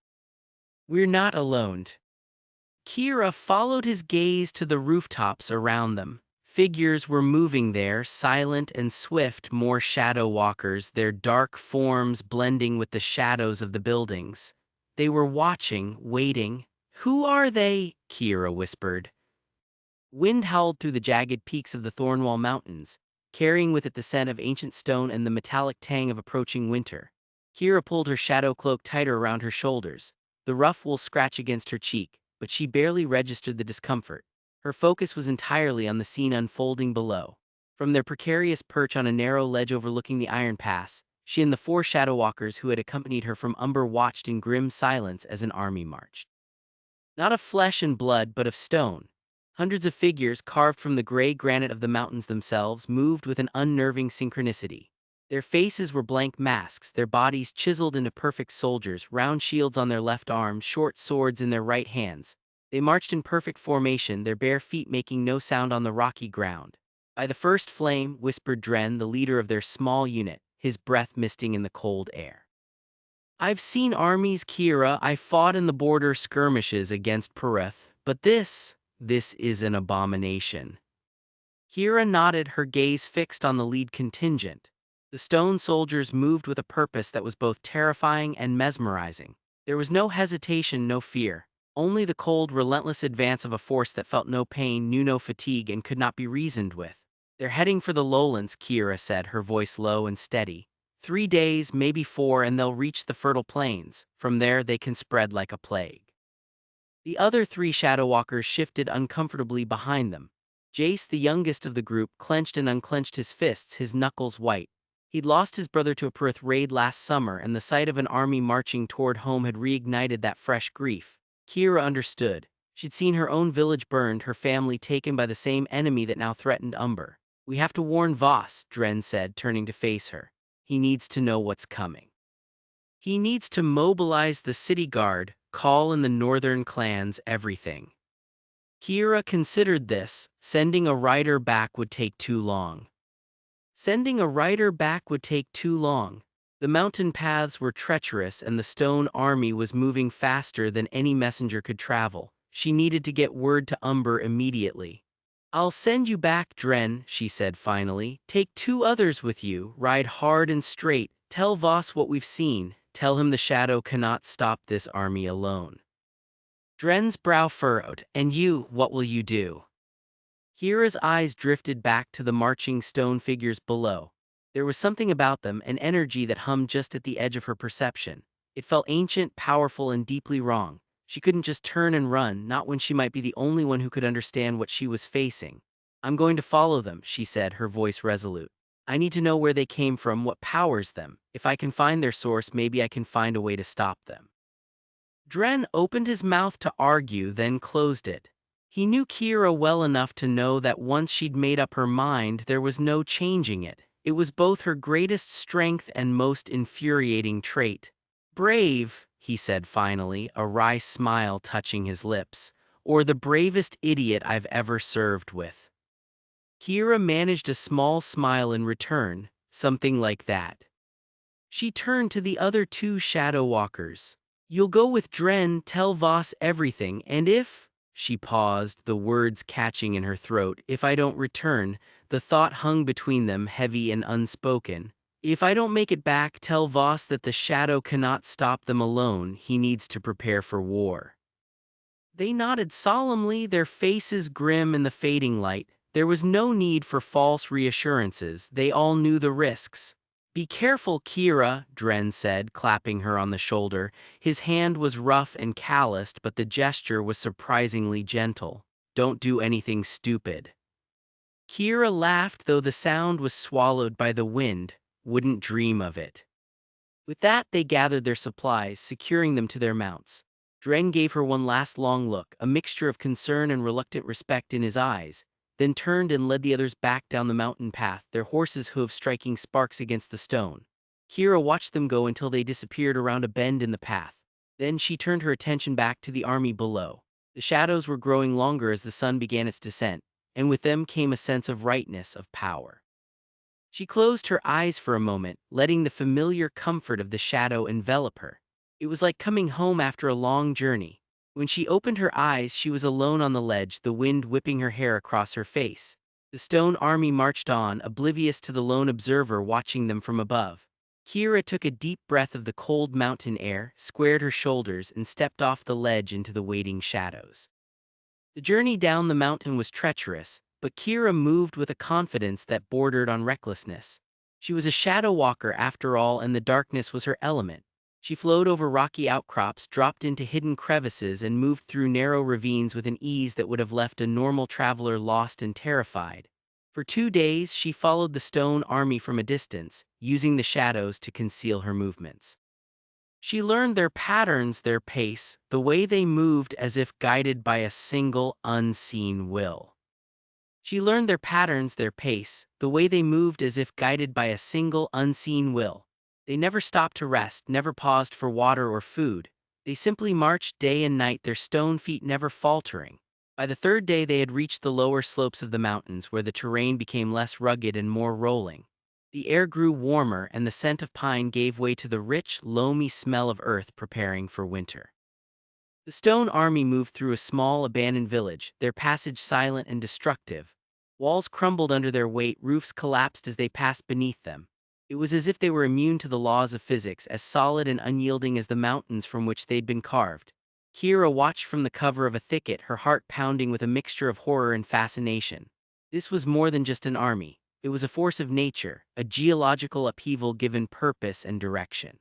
[SPEAKER 1] "We're not alone." Kira followed his gaze to the rooftops around them. Figures were moving there, silent and swift, more shadow walkers, their dark forms blending with the shadows of the buildings. They were watching, waiting. "Who are they?" Kira whispered. Wind howled through the jagged peaks of the Thornwall Mountains, carrying with it the scent of ancient stone and the metallic tang of approaching winter. Kira pulled her shadow cloak tighter around her shoulders, the rough wool scratch against her cheek, but she barely registered the discomfort. Her focus was entirely on the scene unfolding below. From their precarious perch on a narrow ledge overlooking the Iron Pass, she and the 4 shadow walkers who had accompanied her from Umber watched in grim silence as an army marched. Not of flesh and blood, but of stone. Hundreds of figures carved from the gray granite of the mountains themselves moved with an unnerving synchronicity. Their faces were blank masks, their bodies chiseled into perfect soldiers, round shields on their left arms, short swords in their right hands. They marched in perfect formation, their bare feet making no sound on the rocky ground. "By the first flame," whispered Dren, the leader of their small unit, his breath misting in the cold air. "I've seen armies, Kira. I fought in the border skirmishes against Pyrethian, but this is an abomination." Kira nodded, her gaze fixed on the lead contingent. The stone soldiers moved with a purpose that was both terrifying and mesmerizing. There was no hesitation, no fear, only the cold, relentless advance of a force that felt no pain, knew no fatigue, and could not be reasoned with. "They're heading for the lowlands," Kira said, her voice low and steady. 3 days, maybe 4, and they'll reach the fertile plains. From there, they can spread like a plague." The other 3 shadow walkers shifted uncomfortably behind them. Jace, the youngest of the group, clenched and unclenched his fists, his knuckles white. He'd lost his brother to a Perth raid last summer, and the sight of an army marching toward home had reignited that fresh grief. Kira understood. She'd seen her own village burned, her family taken by the same enemy that now threatened Umber. "We have to warn Voss," Dren said, turning to face her. "He needs to know what's coming. He needs to mobilize the city guard, call in the northern clans, everything." Kira considered this. Sending a rider back would take too long. Sending a rider back would take too long. The mountain paths were treacherous and the stone army was moving faster than any messenger could travel. She needed to get word to Umber immediately. "I'll send you back, Dren," she said finally. "Take 2 others with you, ride hard and straight, tell Voss what we've seen, tell him the shadow cannot stop this army alone." Dren's brow furrowed. "And you, what will you do?" Kira's eyes drifted back to the marching stone figures below. There was something about them, an energy that hummed just at the edge of her perception. It felt ancient, powerful, and deeply wrong. She couldn't just turn and run, not when she might be the only one who could understand what she was facing. "I'm going to follow them," she said, her voice resolute. "I need to know where they came from, what powers them. If I can find their source, maybe I can find a way to stop them." Dren opened his mouth to argue, then closed it. He knew Kira well enough to know that once she'd made up her mind, there was no changing it. It was both her greatest strength and most infuriating trait. "Brave," he said finally, a wry smile touching his lips, "or the bravest idiot I've ever served with." Kira managed a small smile in return, something like that. She turned to the other 2 shadow walkers. "You'll go with Dren, tell Voss everything, and if—" She paused, the words catching in her throat. "If I don't return," the thought hung between them, heavy and unspoken. "If I don't make it back, tell Voss that the shadow cannot stop them alone, he needs to prepare for war." They nodded solemnly, their faces grim in the fading light. There was no need for false reassurances, they all knew the risks. "Be careful, Kira," Dren said, clapping her on the shoulder. His hand was rough and calloused, but the gesture was surprisingly gentle. "Don't do anything stupid." Kira laughed, though the sound was swallowed by the wind. "Wouldn't dream of it." With that, they gathered their supplies, securing them to their mounts. Dren gave her one last long look, a mixture of concern and reluctant respect in his eyes, then turned and led the others back down the mountain path, their horses' hooves striking sparks against the stone. Kira watched them go until they disappeared around a bend in the path. Then she turned her attention back to the army below. The shadows were growing longer as the sun began its descent, and with them came a sense of rightness, of power. She closed her eyes for a moment, letting the familiar comfort of the shadow envelop her. It was like coming home after a long journey. When she opened her eyes, she was alone on the ledge, the wind whipping her hair across her face. The stone army marched on, oblivious to the lone observer watching them from above. Kira took a deep breath of the cold mountain air, squared her shoulders, and stepped off the ledge into the waiting shadows. The journey down the mountain was treacherous, but Kira moved with a confidence that bordered on recklessness. She was a shadow walker after all, and the darkness was her element. She flowed over rocky outcrops, dropped into hidden crevices, and moved through narrow ravines with an ease that would have left a normal traveler lost and terrified. For 2 days, she followed the stone army from a distance, using the shadows to conceal her movements. She learned their patterns, their pace, the way they moved as if guided by a single, unseen will. She learned their patterns, their pace, the way they moved as if guided by a single, unseen will. They never stopped to rest, never paused for water or food. They simply marched day and night, their stone feet never faltering. By the 3rd day they had reached the lower slopes of the mountains, where the terrain became less rugged and more rolling. The air grew warmer, and the scent of pine gave way to the rich, loamy smell of earth preparing for winter. The stone army moved through a small, abandoned village, their passage silent and destructive. Walls crumbled under their weight, roofs collapsed as they passed beneath them. It was as if they were immune to the laws of physics, as solid and unyielding as the mountains from which they'd been carved. Kira watched from the cover of a thicket, her heart pounding with a mixture of horror and fascination. This was more than just an army. It was a force of nature, a geological upheaval given purpose and direction.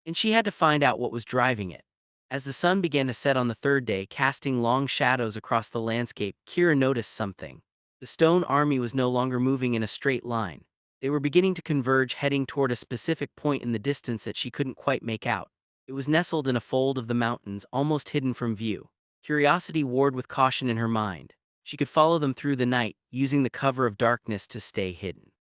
[SPEAKER 1] And she had to find out what was driving it. As the sun began to set on the 3rd day, casting long shadows across the landscape, Kira noticed something. The stone army was no longer moving in a straight line. They were beginning to converge, heading toward a specific point in the distance that she couldn't quite make out. It was nestled in a fold of the mountains, almost hidden from view. Curiosity warred with caution in her mind. She could follow them through the night, using the cover of darkness to stay hidden.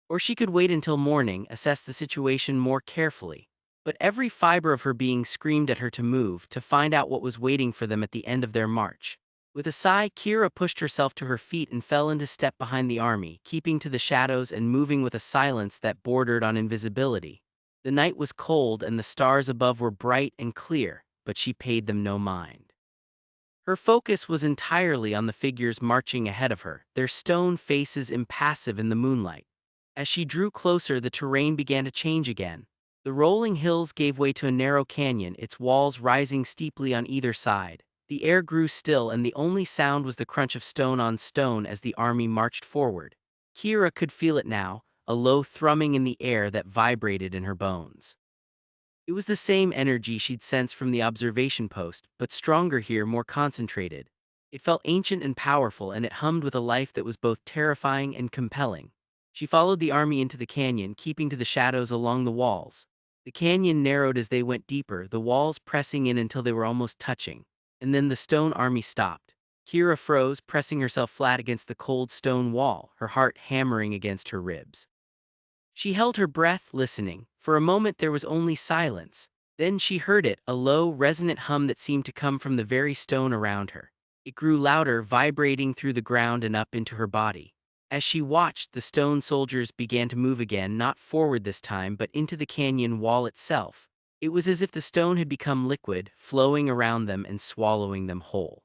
[SPEAKER 1] Or she could wait until morning, assess the situation more carefully. But every fiber of her being screamed at her to move, to find out what was waiting for them at the end of their march. With a sigh, Kira pushed herself to her feet and fell into step behind the army, keeping to the shadows and moving with a silence that bordered on invisibility. The night was cold and the stars above were bright and clear, but she paid them no mind. Her focus was entirely on the figures marching ahead of her, their stone faces impassive in the moonlight. As she drew closer, the terrain began to change again. The rolling hills gave way to a narrow canyon, its walls rising steeply on either side. The air grew still, and the only sound was the crunch of stone on stone as the army marched forward. Kira could feel it now, a low thrumming in the air that vibrated in her bones. It was the same energy she'd sensed from the observation post, but stronger here, more concentrated. It felt ancient and powerful, and it hummed with a life that was both terrifying and compelling. She followed the army into the canyon, keeping to the shadows along the walls. The canyon narrowed as they went deeper, the walls pressing in until they were almost touching. And then the stone army stopped. Kira froze, pressing herself flat against the cold stone wall, her heart hammering against her ribs. She held her breath, listening. For a moment there was only silence. Then she heard it, a low, resonant hum that seemed to come from the very stone around her. It grew louder, vibrating through the ground and up into her body. As she watched, the stone soldiers began to move again, not forward this time, but into the canyon wall itself. It was as if the stone had become liquid, flowing around them and swallowing them whole.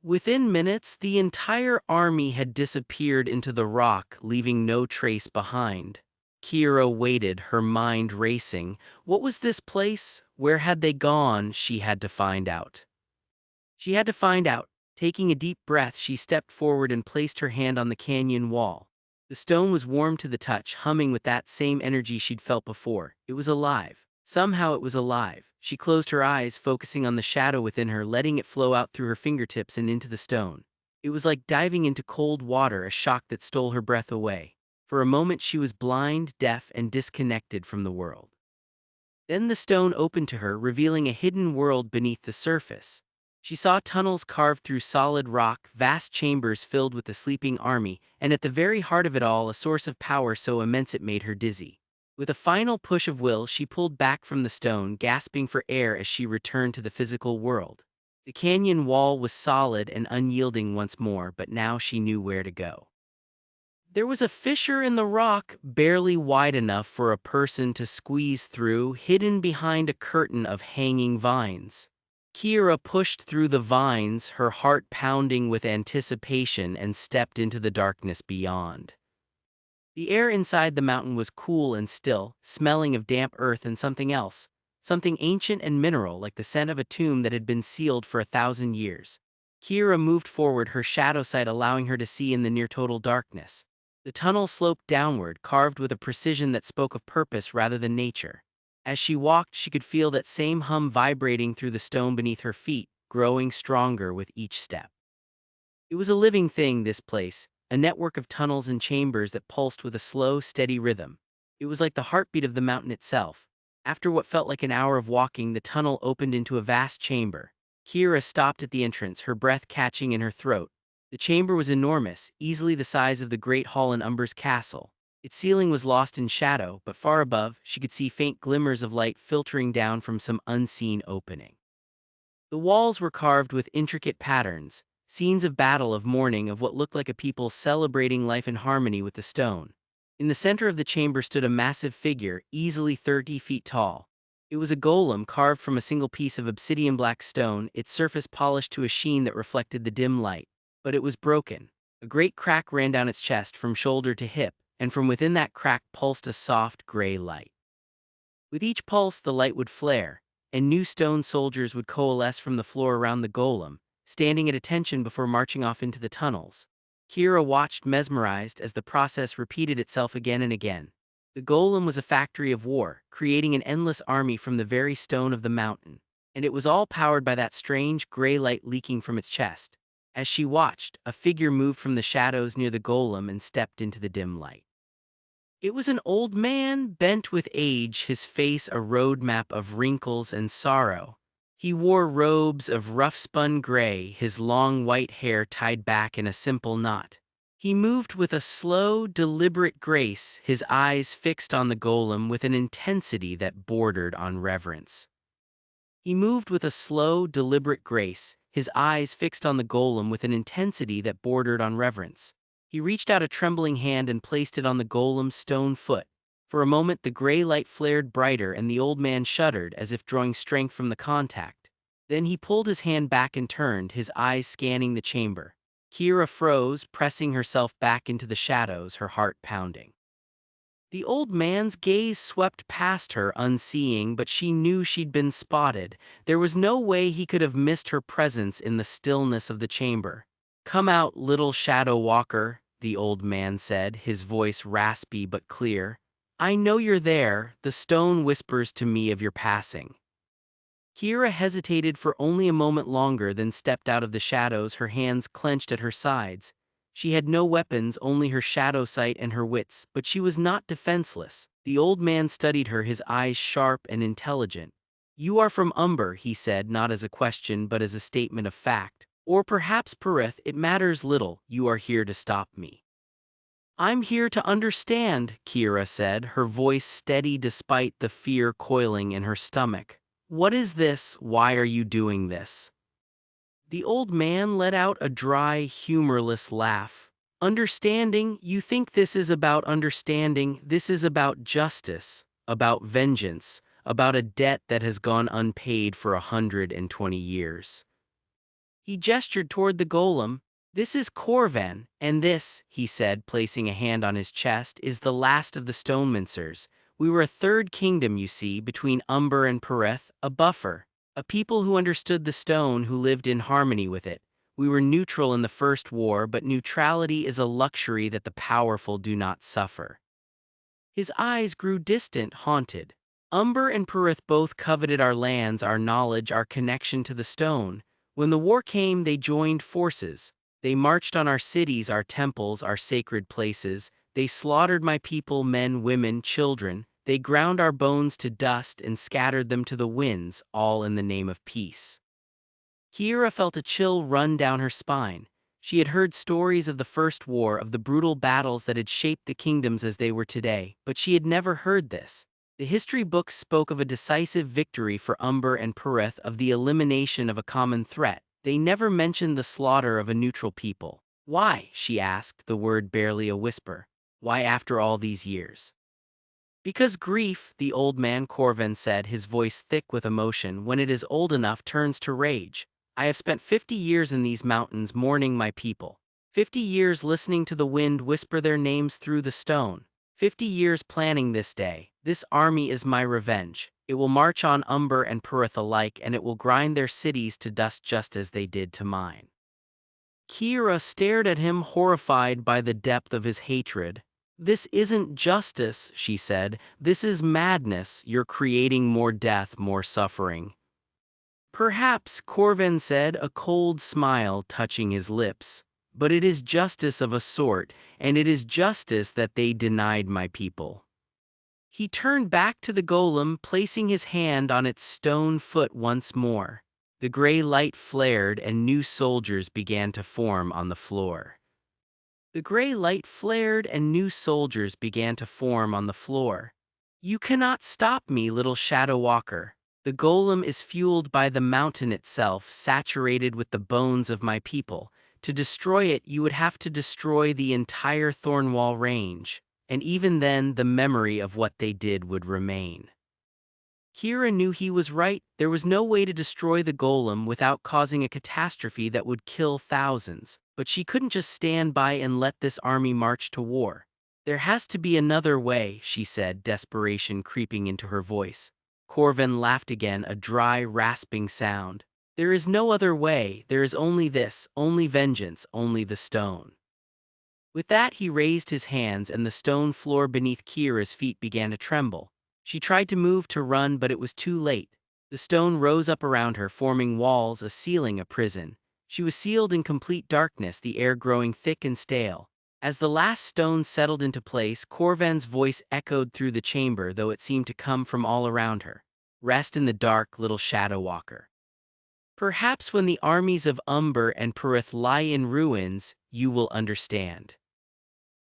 [SPEAKER 1] Within minutes, the entire army had disappeared into the rock, leaving no trace behind. Kira waited, her mind racing. What was this place? Where had they gone? She had to find out. She had to find out. Taking a deep breath, she stepped forward and placed her hand on the canyon wall. The stone was warm to the touch, humming with that same energy she'd felt before. It was alive. Somehow it was alive. She closed her eyes, focusing on the shadow within her, letting it flow out through her fingertips and into the stone. It was like diving into cold water, a shock that stole her breath away. For a moment she was blind, deaf, and disconnected from the world. Then the stone opened to her, revealing a hidden world beneath the surface. She saw tunnels carved through solid rock, vast chambers filled with the sleeping army, and at the very heart of it all a source of power so immense it made her dizzy. With a final push of will, she pulled back from the stone, gasping for air as she returned to the physical world. The canyon wall was solid and unyielding once more, but now she knew where to go. There was a fissure in the rock, barely wide enough for a person to squeeze through, hidden behind a curtain of hanging vines. Kira pushed through the vines, her heart pounding with anticipation, and stepped into the darkness beyond. The air inside the mountain was cool and still, smelling of damp earth and something else, something ancient and mineral, like the scent of a tomb that had been sealed for 1,000 years. Kira moved forward, her shadow sight allowing her to see in the near-total darkness. The tunnel sloped downward, carved with a precision that spoke of purpose rather than nature. As she walked, she could feel that same hum vibrating through the stone beneath her feet, growing stronger with each step. It was a living thing, this place, a network of tunnels and chambers that pulsed with a slow, steady rhythm. It was like the heartbeat of the mountain itself. After what felt like an hour of walking, the tunnel opened into a vast chamber. Kira stopped at the entrance, her breath catching in her throat. The chamber was enormous, easily the size of the great hall in Umber's castle. Its ceiling was lost in shadow, but far above, she could see faint glimmers of light filtering down from some unseen opening. The walls were carved with intricate patterns, scenes of battle, of mourning, of what looked like a people celebrating life in harmony with the stone. In the center of the chamber stood a massive figure, easily 30 feet tall. It was a golem carved from a single piece of obsidian black stone, its surface polished to a sheen that reflected the dim light. But it was broken. A great crack ran down its chest from shoulder to hip, and from within that crack pulsed a soft, gray light. With each pulse the light would flare, and new stone soldiers would coalesce from the floor around the golem, standing at attention before marching off into the tunnels. Kira watched, mesmerized, as the process repeated itself again and again. The golem was a factory of war, creating an endless army from the very stone of the mountain, and it was all powered by that strange, gray light leaking from its chest. As she watched, a figure moved from the shadows near the golem and stepped into the dim light. It was an old man, bent with age, his face a roadmap of wrinkles and sorrow. He wore robes of rough-spun gray, his long white hair tied back in a simple knot. He moved with a slow, deliberate grace, his eyes fixed on the golem with an intensity that bordered on reverence. He moved with a slow, deliberate grace, his eyes fixed on the golem with an intensity that bordered on reverence. He reached out a trembling hand and placed it on the golem's stone foot. For a moment the gray light flared brighter and the old man shuddered as if drawing strength from the contact. Then he pulled his hand back and turned, his eyes scanning the chamber. Kira froze, pressing herself back into the shadows, her heart pounding. The old man's gaze swept past her, unseeing, but she knew she'd been spotted. There was no way he could have missed her presence in the stillness of the chamber. "Come out, little shadow walker," the old man said, his voice raspy but clear. "I know you're there, the stone whispers to me of your passing." Kira hesitated for only a moment longer, then stepped out of the shadows, her hands clenched at her sides. She had no weapons, only her shadow sight and her wits, but she was not defenseless. The old man studied her, his eyes sharp and intelligent. "You are from Umber," he said, not as a question but as a statement of fact. "Or perhaps Pyrethian, it matters little, you are here to stop me." "I'm here to understand," Kira said, her voice steady despite the fear coiling in her stomach. "What is this? Why are you doing this?" The old man let out a dry, humorless laugh. "Understanding? You think this is about understanding? This is about justice, about vengeance, about a debt that has gone unpaid for 120 years. He gestured toward the golem. "This is Corvan, and this," he said, placing a hand on his chest, "is the last of the Stonemincers. We were a third kingdom, you see, between Umber and Pyrethian, a buffer. A people who understood the stone, who lived in harmony with it. We were neutral in the first war, but neutrality is a luxury that the powerful do not suffer." His eyes grew distant, haunted. "Umber and Pyrethian both coveted our lands, our knowledge, our connection to the stone. When the war came, they joined forces. They marched on our cities, our temples, our sacred places. They slaughtered my people, men, women, children. They ground our bones to dust and scattered them to the winds, all in the name of peace." Kira felt a chill run down her spine. She had heard stories of the First War, of the brutal battles that had shaped the kingdoms as they were today, but she had never heard this. The history books spoke of a decisive victory for Umber and Pyrethian, of the elimination of a common threat. They never mentioned the slaughter of a neutral people. "Why?" she asked, the word barely a whisper. "Why after all these years?" "Because grief," the old man Corvan said, his voice thick with emotion, "when it is old enough turns to rage. I have spent 50 years in these mountains mourning my people. 50 years listening to the wind whisper their names through the stone. 50 years planning this day. This army is my revenge. It will march on Umber and Pyrethian alike, and it will grind their cities to dust just as they did to mine." Kira stared at him, horrified by the depth of his hatred. "This isn't justice," she said. "This is madness. You're creating more death, more suffering." "Perhaps," Corvan said, a cold smile touching his lips. "But it is justice of a sort, and it is justice that they denied my people." He turned back to the golem, placing his hand on its stone foot once more. The gray light flared and new soldiers began to form on the floor. The gray light flared and new soldiers began to form on the floor. "You cannot stop me, little shadow walker. The golem is fueled by the mountain itself, saturated with the bones of my people. To destroy it, you would have to destroy the entire Thornwall range, and even then the memory of what they did would remain." Kira knew he was right. There was no way to destroy the golem without causing a catastrophe that would kill thousands, but she couldn't just stand by and let this army march to war. "There has to be another way," she said, desperation creeping into her voice. Corvan laughed again, a dry, rasping sound. "There is no other way. There is only this, only vengeance, only the stone." With that he raised his hands and the stone floor beneath Kira's feet began to tremble. She tried to move, to run, but it was too late. The stone rose up around her, forming walls, a ceiling, a prison. She was sealed in complete darkness, the air growing thick and stale. As the last stone settled into place, Corvan's voice echoed through the chamber, though it seemed to come from all around her. "Rest in the dark, little shadow walker. Perhaps when the armies of Umber and Pyrethian lie in ruins, you will understand."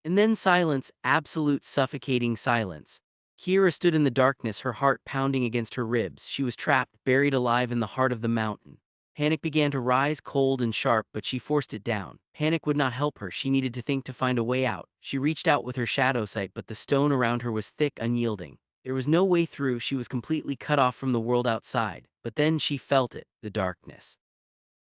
[SPEAKER 1] And then silence, absolute suffocating silence. Kira stood in the darkness, her heart pounding against her ribs. She was trapped, buried alive in the heart of the mountain. Panic began to rise, cold and sharp, but she forced it down. Panic would not help her. She needed to think to find a way out. She reached out with her shadow sight, but the stone around her was thick, unyielding. There was no way through. She was completely cut off from the world outside. But then she felt it, the darkness.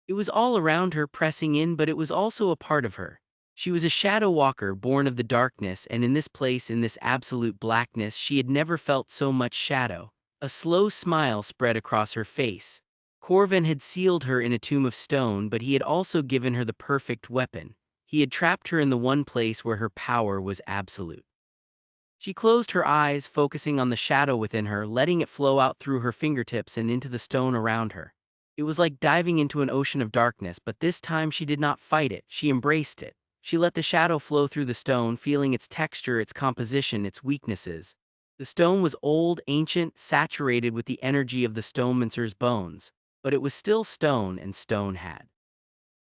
[SPEAKER 1] It was all around her, pressing in, but it was also a part of her. She was a shadow walker, born of the darkness, and in this place, in this absolute blackness, she had never felt so much shadow. A slow smile spread across her face. Corvin had sealed her in a tomb of stone, but he had also given her the perfect weapon. He had trapped her in the one place where her power was absolute. She closed her eyes, focusing on the shadow within her, letting it flow out through her fingertips and into the stone around her. It was like diving into an ocean of darkness, but this time she did not fight it, she embraced it. She let the shadow flow through the stone, feeling its texture, its composition, its weaknesses. The stone was old, ancient, saturated with the energy of the stonemancer's bones, but it was still stone, and stone had.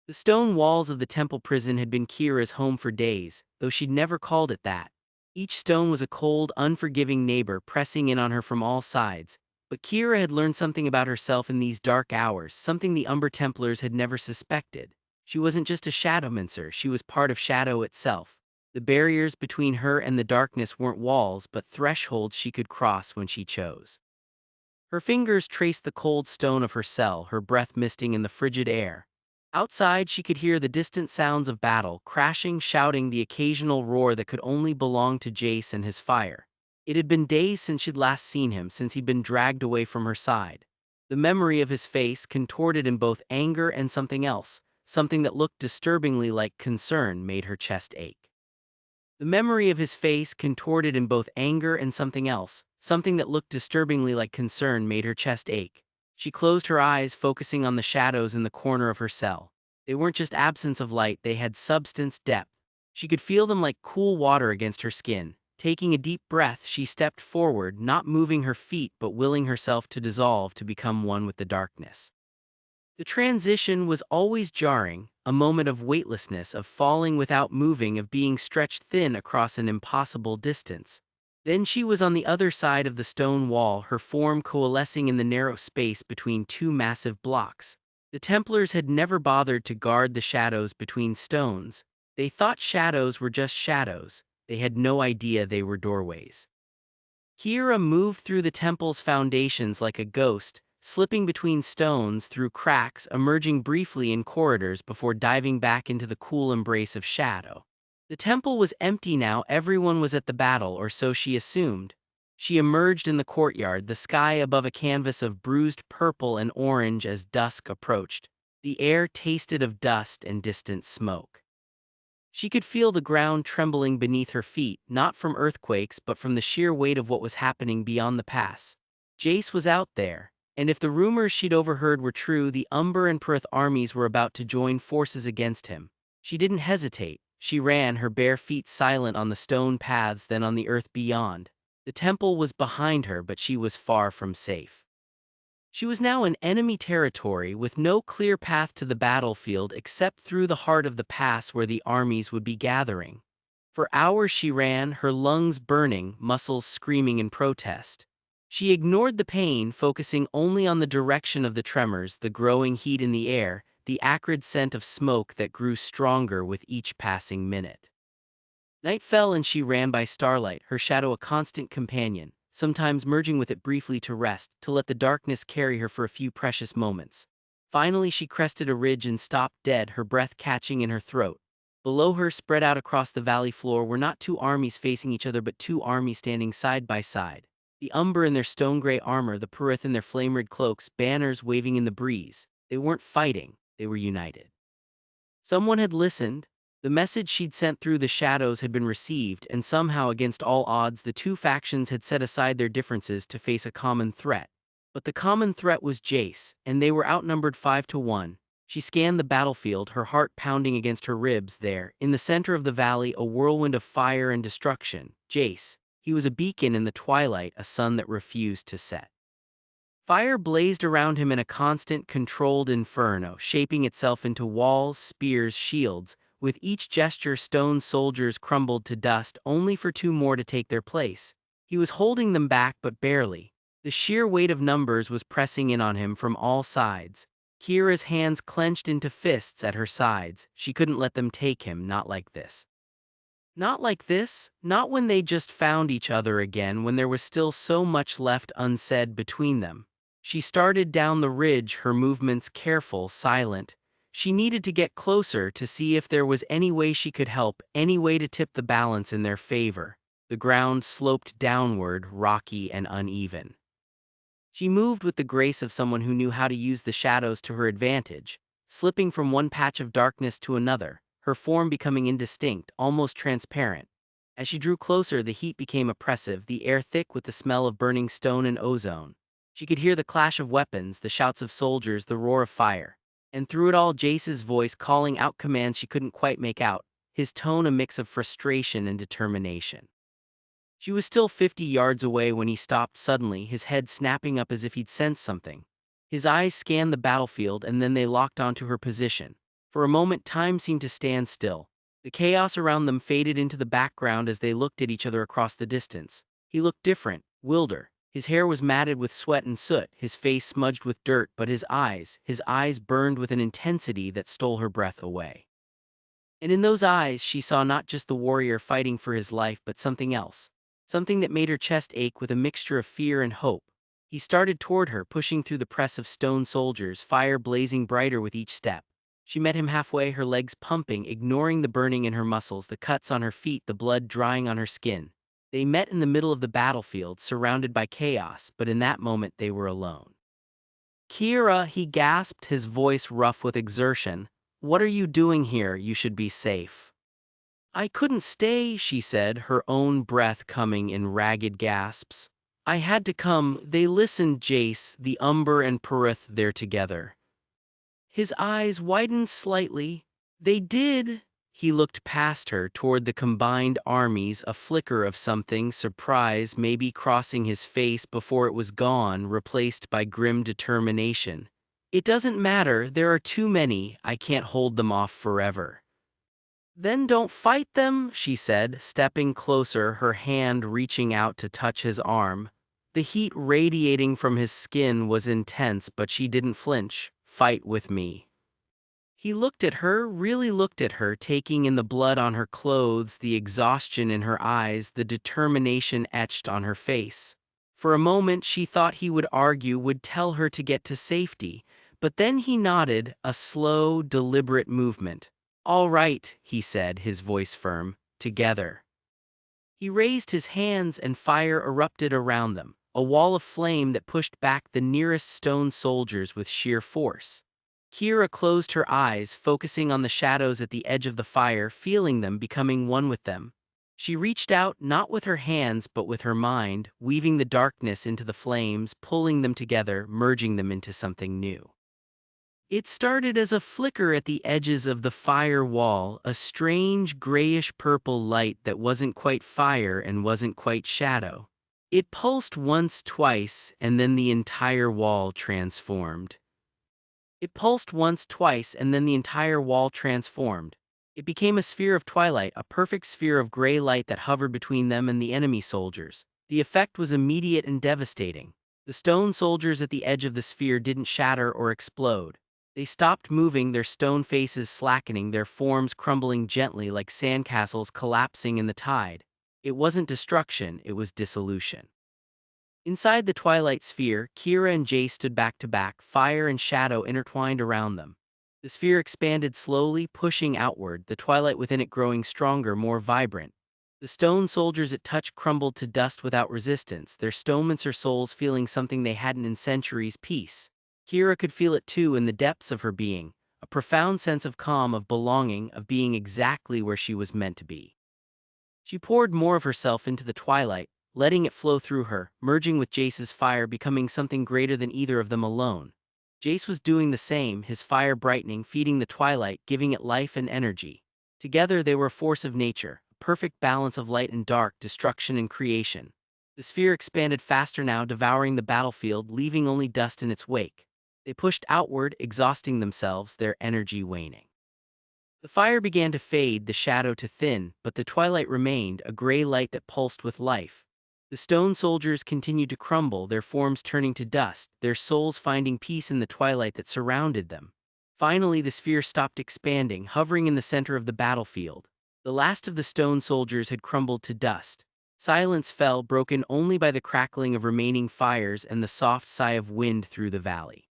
[SPEAKER 1] The stone walls of the temple prison had been Kira's home for days, though she'd never called it that. Each stone was a cold, unforgiving neighbor pressing in on her from all sides. But Kira had learned something about herself in these dark hours, something the Umber Templars had never suspected. She wasn't just a shadowmancer, she was part of shadow itself. The barriers between her and the darkness weren't walls, but thresholds she could cross when she chose. Her fingers traced the cold stone of her cell, her breath misting in the frigid air. Outside, she could hear the distant sounds of battle, crashing, shouting, the occasional roar that could only belong to Jace and his fire. It had been days since she'd last seen him, since he'd been dragged away from her side. The memory of his face, contorted in both anger and something else, something that looked disturbingly like concern, made her chest ache. The memory of his face, contorted in both anger and something else, something that looked disturbingly like concern, made her chest ache. She closed her eyes, focusing on the shadows in the corner of her cell. They weren't just absence of light, they had substance, depth. She could feel them like cool water against her skin. Taking a deep breath, she stepped forward, not moving her feet but willing herself to dissolve, to become one with the darkness. The transition was always jarring, a moment of weightlessness, of falling without moving, of being stretched thin across an impossible distance. Then she was on the other side of the stone wall, her form coalescing in the narrow space between two massive blocks. The Templars had never bothered to guard the shadows between stones. They thought shadows were just shadows. They had no idea they were doorways. Kira moved through the temple's foundations like a ghost, slipping between stones, through cracks, emerging briefly in corridors before diving back into the cool embrace of shadow. The temple was empty now, everyone was at the battle, or so she assumed. She emerged in the courtyard, the sky above a canvas of bruised purple and orange as dusk approached. The air tasted of dust and distant smoke. She could feel the ground trembling beneath her feet, not from earthquakes but from the sheer weight of what was happening beyond the pass. Jace was out there, and if the rumors she'd overheard were true, the Umber and Pyrethian armies were about to join forces against him. She didn't hesitate. She ran, her bare feet silent on the stone paths, then on the earth beyond. The temple was behind her, but she was far from safe. She was now in enemy territory, with no clear path to the battlefield except through the heart of the pass where the armies would be gathering. For hours she ran, her lungs burning, muscles screaming in protest. She ignored the pain, focusing only on the direction of the tremors, the growing heat in the air, the acrid scent of smoke that grew stronger with each passing minute. Night fell and she ran by starlight, her shadow a constant companion, sometimes merging with it briefly to rest, to let the darkness carry her for a few precious moments. Finally she crested a ridge and stopped dead, her breath catching in her throat. Below her, spread out across the valley floor, were not two armies facing each other but two armies standing side by side. The Umber in their stone-gray armor, the Pyrethian in their flame-red cloaks, banners waving in the breeze. They weren't fighting, they were united. Someone had listened. The message she'd sent through the shadows had been received, and somehow, against all odds, the two factions had set aside their differences to face a common threat. But the common threat was Jace, and they were outnumbered 5-1. She scanned the battlefield, her heart pounding against her ribs. There, in the center of the valley, a whirlwind of fire and destruction. Jace. He was a beacon in the twilight, a sun that refused to set. Fire blazed around him in a constant, controlled inferno, shaping itself into walls, spears, shields. With each gesture, stone soldiers crumbled to dust, only for two more to take their place. He was holding them back, but barely. The sheer weight of numbers was pressing in on him from all sides. Kira's hands clenched into fists at her sides. She couldn't let them take him, not like this. Not like this, not when they just found each other again, when there was still so much left unsaid between them. She started down the ridge, her movements careful, silent. She needed to get closer to see if there was any way she could help, any way to tip the balance in their favor. The ground sloped downward, rocky and uneven. She moved with the grace of someone who knew how to use the shadows to her advantage, slipping from one patch of darkness to another, her form becoming indistinct, almost transparent. As she drew closer, the heat became oppressive, the air thick with the smell of burning stone and ozone. She could hear the clash of weapons, the shouts of soldiers, the roar of fire. And through it all, Jace's voice calling out commands she couldn't quite make out, his tone a mix of frustration and determination. She was still 50 yards away when he stopped suddenly, his head snapping up as if he'd sensed something. His eyes scanned the battlefield and then they locked onto her position. For a moment, time seemed to stand still. The chaos around them faded into the background as they looked at each other across the distance. He looked different, wilder. His hair was matted with sweat and soot, his face smudged with dirt, but his eyes burned with an intensity that stole her breath away. And in those eyes, she saw not just the warrior fighting for his life, but something else. Something that made her chest ache with a mixture of fear and hope. He started toward her, pushing through the press of stone soldiers, fire blazing brighter with each step. She met him halfway, her legs pumping, ignoring the burning in her muscles, the cuts on her feet, the blood drying on her skin. They met in the middle of the battlefield, surrounded by chaos, but in that moment they were alone. "Kira," he gasped, his voice rough with exertion. "What are you doing here? You should be safe." "I couldn't stay," she said, her own breath coming in ragged gasps. "I had to come." They listened, Jace, the Umber and Pyrethian there together. His eyes widened slightly. "They did." He looked past her toward the combined armies, a flicker of something, surprise maybe crossing his face before it was gone, replaced by grim determination. "It doesn't matter, there are too many, I can't hold them off forever." "Then don't fight them," she said, stepping closer, her hand reaching out to touch his arm. The heat radiating from his skin was intense, but she didn't flinch. "Fight with me." He looked at her, really looked at her, taking in the blood on her clothes, the exhaustion in her eyes, the determination etched on her face. For a moment she thought he would argue, would tell her to get to safety, but then he nodded, a slow, deliberate movement. "All right," he said, his voice firm, "together." He raised his hands and fire erupted around them, a wall of flame that pushed back the nearest stone soldiers with sheer force. Kira closed her eyes, focusing on the shadows at the edge of the fire, feeling them, becoming one with them. She reached out, not with her hands but with her mind, weaving the darkness into the flames, pulling them together, merging them into something new. It started as a flicker at the edges of the fire wall, a strange grayish-purple light that wasn't quite fire and wasn't quite shadow. It pulsed once, twice, and then the entire wall transformed. It pulsed once, twice, and then the entire wall transformed. It became a sphere of twilight, a perfect sphere of gray light that hovered between them and the enemy soldiers. The effect was immediate and devastating. The stone soldiers at the edge of the sphere didn't shatter or explode. They stopped moving, their stone faces slackening, their forms crumbling gently like sandcastles collapsing in the tide. It wasn't destruction, it was dissolution. Inside the twilight sphere, Kira and Jace stood back to back, fire and shadow intertwined around them. The sphere expanded slowly, pushing outward, the twilight within it growing stronger, more vibrant. The stone soldiers it touched crumbled to dust without resistance, their stonemancer souls feeling something they hadn't in centuries: peace. Kira could feel it too in the depths of her being, a profound sense of calm, of belonging, of being exactly where she was meant to be. She poured more of herself into the twilight, letting it flow through her, merging with Jace's fire, becoming something greater than either of them alone. Jace was doing the same, his fire brightening, feeding the twilight, giving it life and energy. Together they were a force of nature, a perfect balance of light and dark, destruction and creation. The sphere expanded faster now, devouring the battlefield, leaving only dust in its wake. They pushed outward, exhausting themselves, their energy waning. The fire began to fade, the shadow to thin, but the twilight remained, a gray light that pulsed with life. The stone soldiers continued to crumble, their forms turning to dust, their souls finding peace in the twilight that surrounded them. Finally, the sphere stopped expanding, hovering in the center of the battlefield. The last of the stone soldiers had crumbled to dust. Silence fell, broken only by the crackling of remaining fires and the soft sigh of wind through the valley.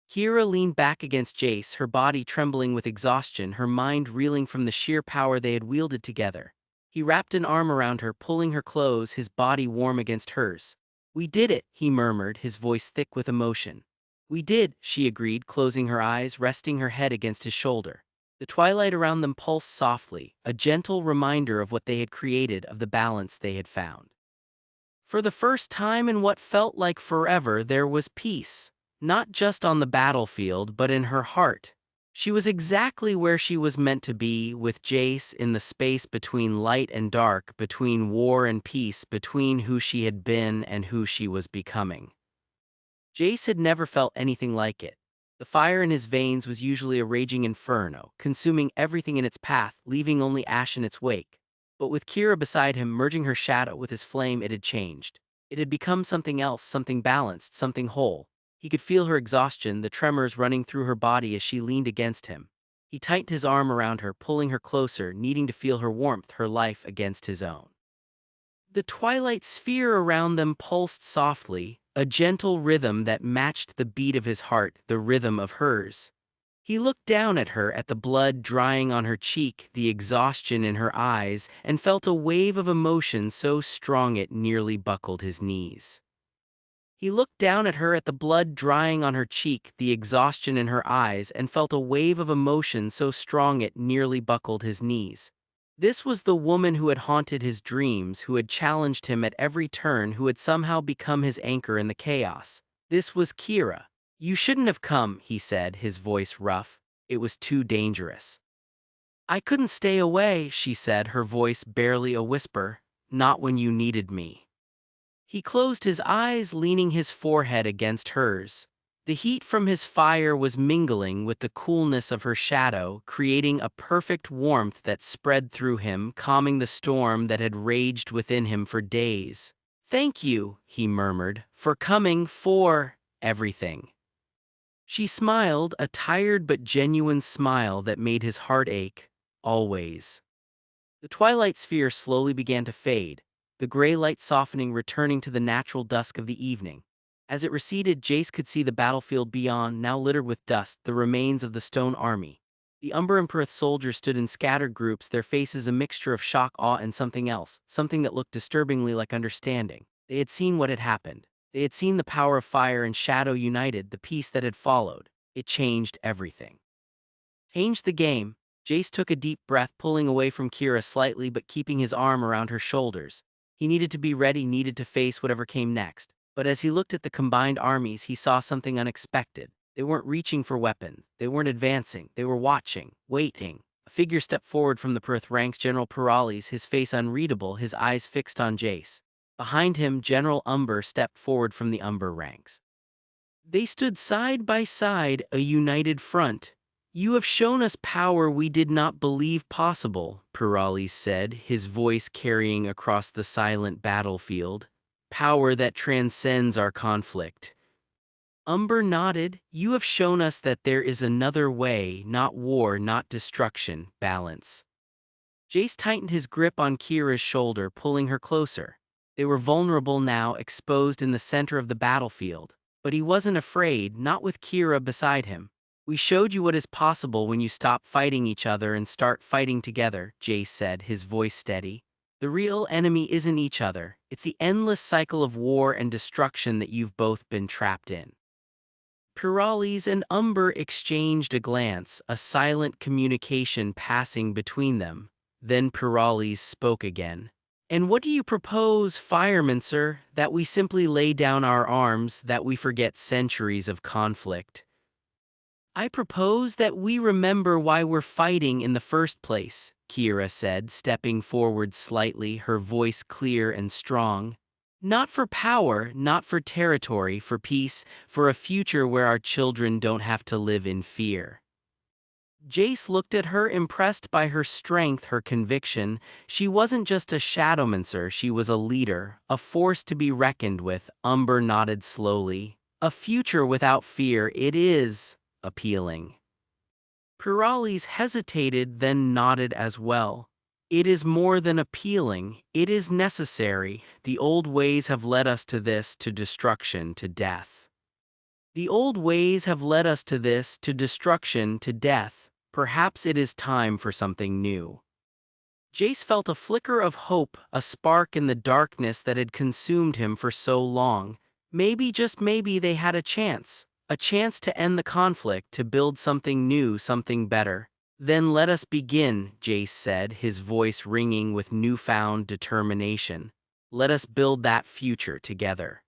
[SPEAKER 1] Kira leaned back against Jace, her body trembling with exhaustion, her mind reeling from the sheer power they had wielded together. He wrapped an arm around her, pulling her close, his body warm against hers. "We did it," he murmured, his voice thick with emotion. "We did," she agreed, closing her eyes, resting her head against his shoulder. The twilight around them pulsed softly, a gentle reminder of what they had created, of the balance they had found. For the first time in what felt like forever, there was peace. Not just on the battlefield, but in her heart. She was exactly where she was meant to be, with Jace, in the space between light and dark, between war and peace, between who she had been and who she was becoming. Jace had never felt anything like it. The fire in his veins was usually a raging inferno, consuming everything in its path, leaving only ash in its wake. But with Kira beside him, merging her shadow with his flame, it had changed. It had become something else, something balanced, something whole. He could feel her exhaustion, the tremors running through her body as she leaned against him. He tightened his arm around her, pulling her closer, needing to feel her warmth, her life against his own. The twilight sphere around them pulsed softly, a gentle rhythm that matched the beat of his heart, the rhythm of hers. He looked down at her, at the blood drying on her cheek, the exhaustion in her eyes, and felt a wave of emotion so strong it nearly buckled his knees. He looked down at her, at the blood drying on her cheek, the exhaustion in her eyes, and felt a wave of emotion so strong it nearly buckled his knees. This was the woman who had haunted his dreams, who had challenged him at every turn, who had somehow become his anchor in the chaos. This was Kira. "You shouldn't have come," he said, his voice rough. "It was too dangerous." "I couldn't stay away," she said, her voice barely a whisper. "Not when you needed me." He closed his eyes, leaning his forehead against hers. The heat from his fire was mingling with the coolness of her shadow, creating a perfect warmth that spread through him, calming the storm that had raged within him for days. "Thank you," he murmured, "for coming, for everything." She smiled, a tired but genuine smile that made his heart ache. "Always." The twilight sphere slowly began to fade, the gray light softening, returning to the natural dusk of the evening. As it receded, Jace could see the battlefield beyond, now littered with dust, the remains of the stone army. The Umber and Pyrethian soldiers stood in scattered groups, their faces a mixture of shock, awe, and something else, something that looked disturbingly like understanding. They had seen what had happened. They had seen the power of fire and shadow united, the peace that had followed. It changed everything. Changed the game. Jace took a deep breath, pulling away from Kira slightly but keeping his arm around her shoulders. He needed to be ready, needed to face whatever came next. But as he looked at the combined armies, he saw something unexpected. They weren't reaching for weapons. They weren't advancing. They were watching, waiting. A figure stepped forward from the Perth ranks, General Pyrethian, his face unreadable, his eyes fixed on Jace. Behind him, General Umber stepped forward from the Umber ranks. They stood side by side, a united front. "You have shown us power we did not believe possible," Pyrethian said, his voice carrying across the silent battlefield. "Power that transcends our conflict." Umber nodded. "You have shown us that there is another way, not war, not destruction, balance." Jace tightened his grip on Kira's shoulder, pulling her closer. They were vulnerable now, exposed in the center of the battlefield. But he wasn't afraid, not with Kira beside him. "We showed you what is possible when you stop fighting each other and start fighting together," Jace said, his voice steady. "The real enemy isn't each other, it's the endless cycle of war and destruction that you've both been trapped in." Pyrethian and Umber exchanged a glance, a silent communication passing between them. Then Pyrethian spoke again. "And what do you propose, fireman sir, that we simply lay down our arms, that we forget centuries of conflict?" "I propose that we remember why we're fighting in the first place," Kira said, stepping forward slightly, her voice clear and strong. "Not for power, not for territory, for peace, for a future where our children don't have to live in fear." Jace looked at her, impressed by her strength, her conviction. She wasn't just a shadowmancer, she was a leader, a force to be reckoned with. Umber nodded slowly. A future without fear, it is appealing. Purales hesitated, then nodded as well. It is more than appealing, it is necessary. The old ways have led us to this, to destruction, to death. The old ways have led us to this, to destruction, to death. Perhaps it is time for something new. Jace felt a flicker of hope, a spark in the darkness that had consumed him for so long. Maybe, just maybe, they had a chance to end the conflict, to build something new, something better. Then let us begin, Jace said, his voice ringing with newfound determination. Let us build that future together.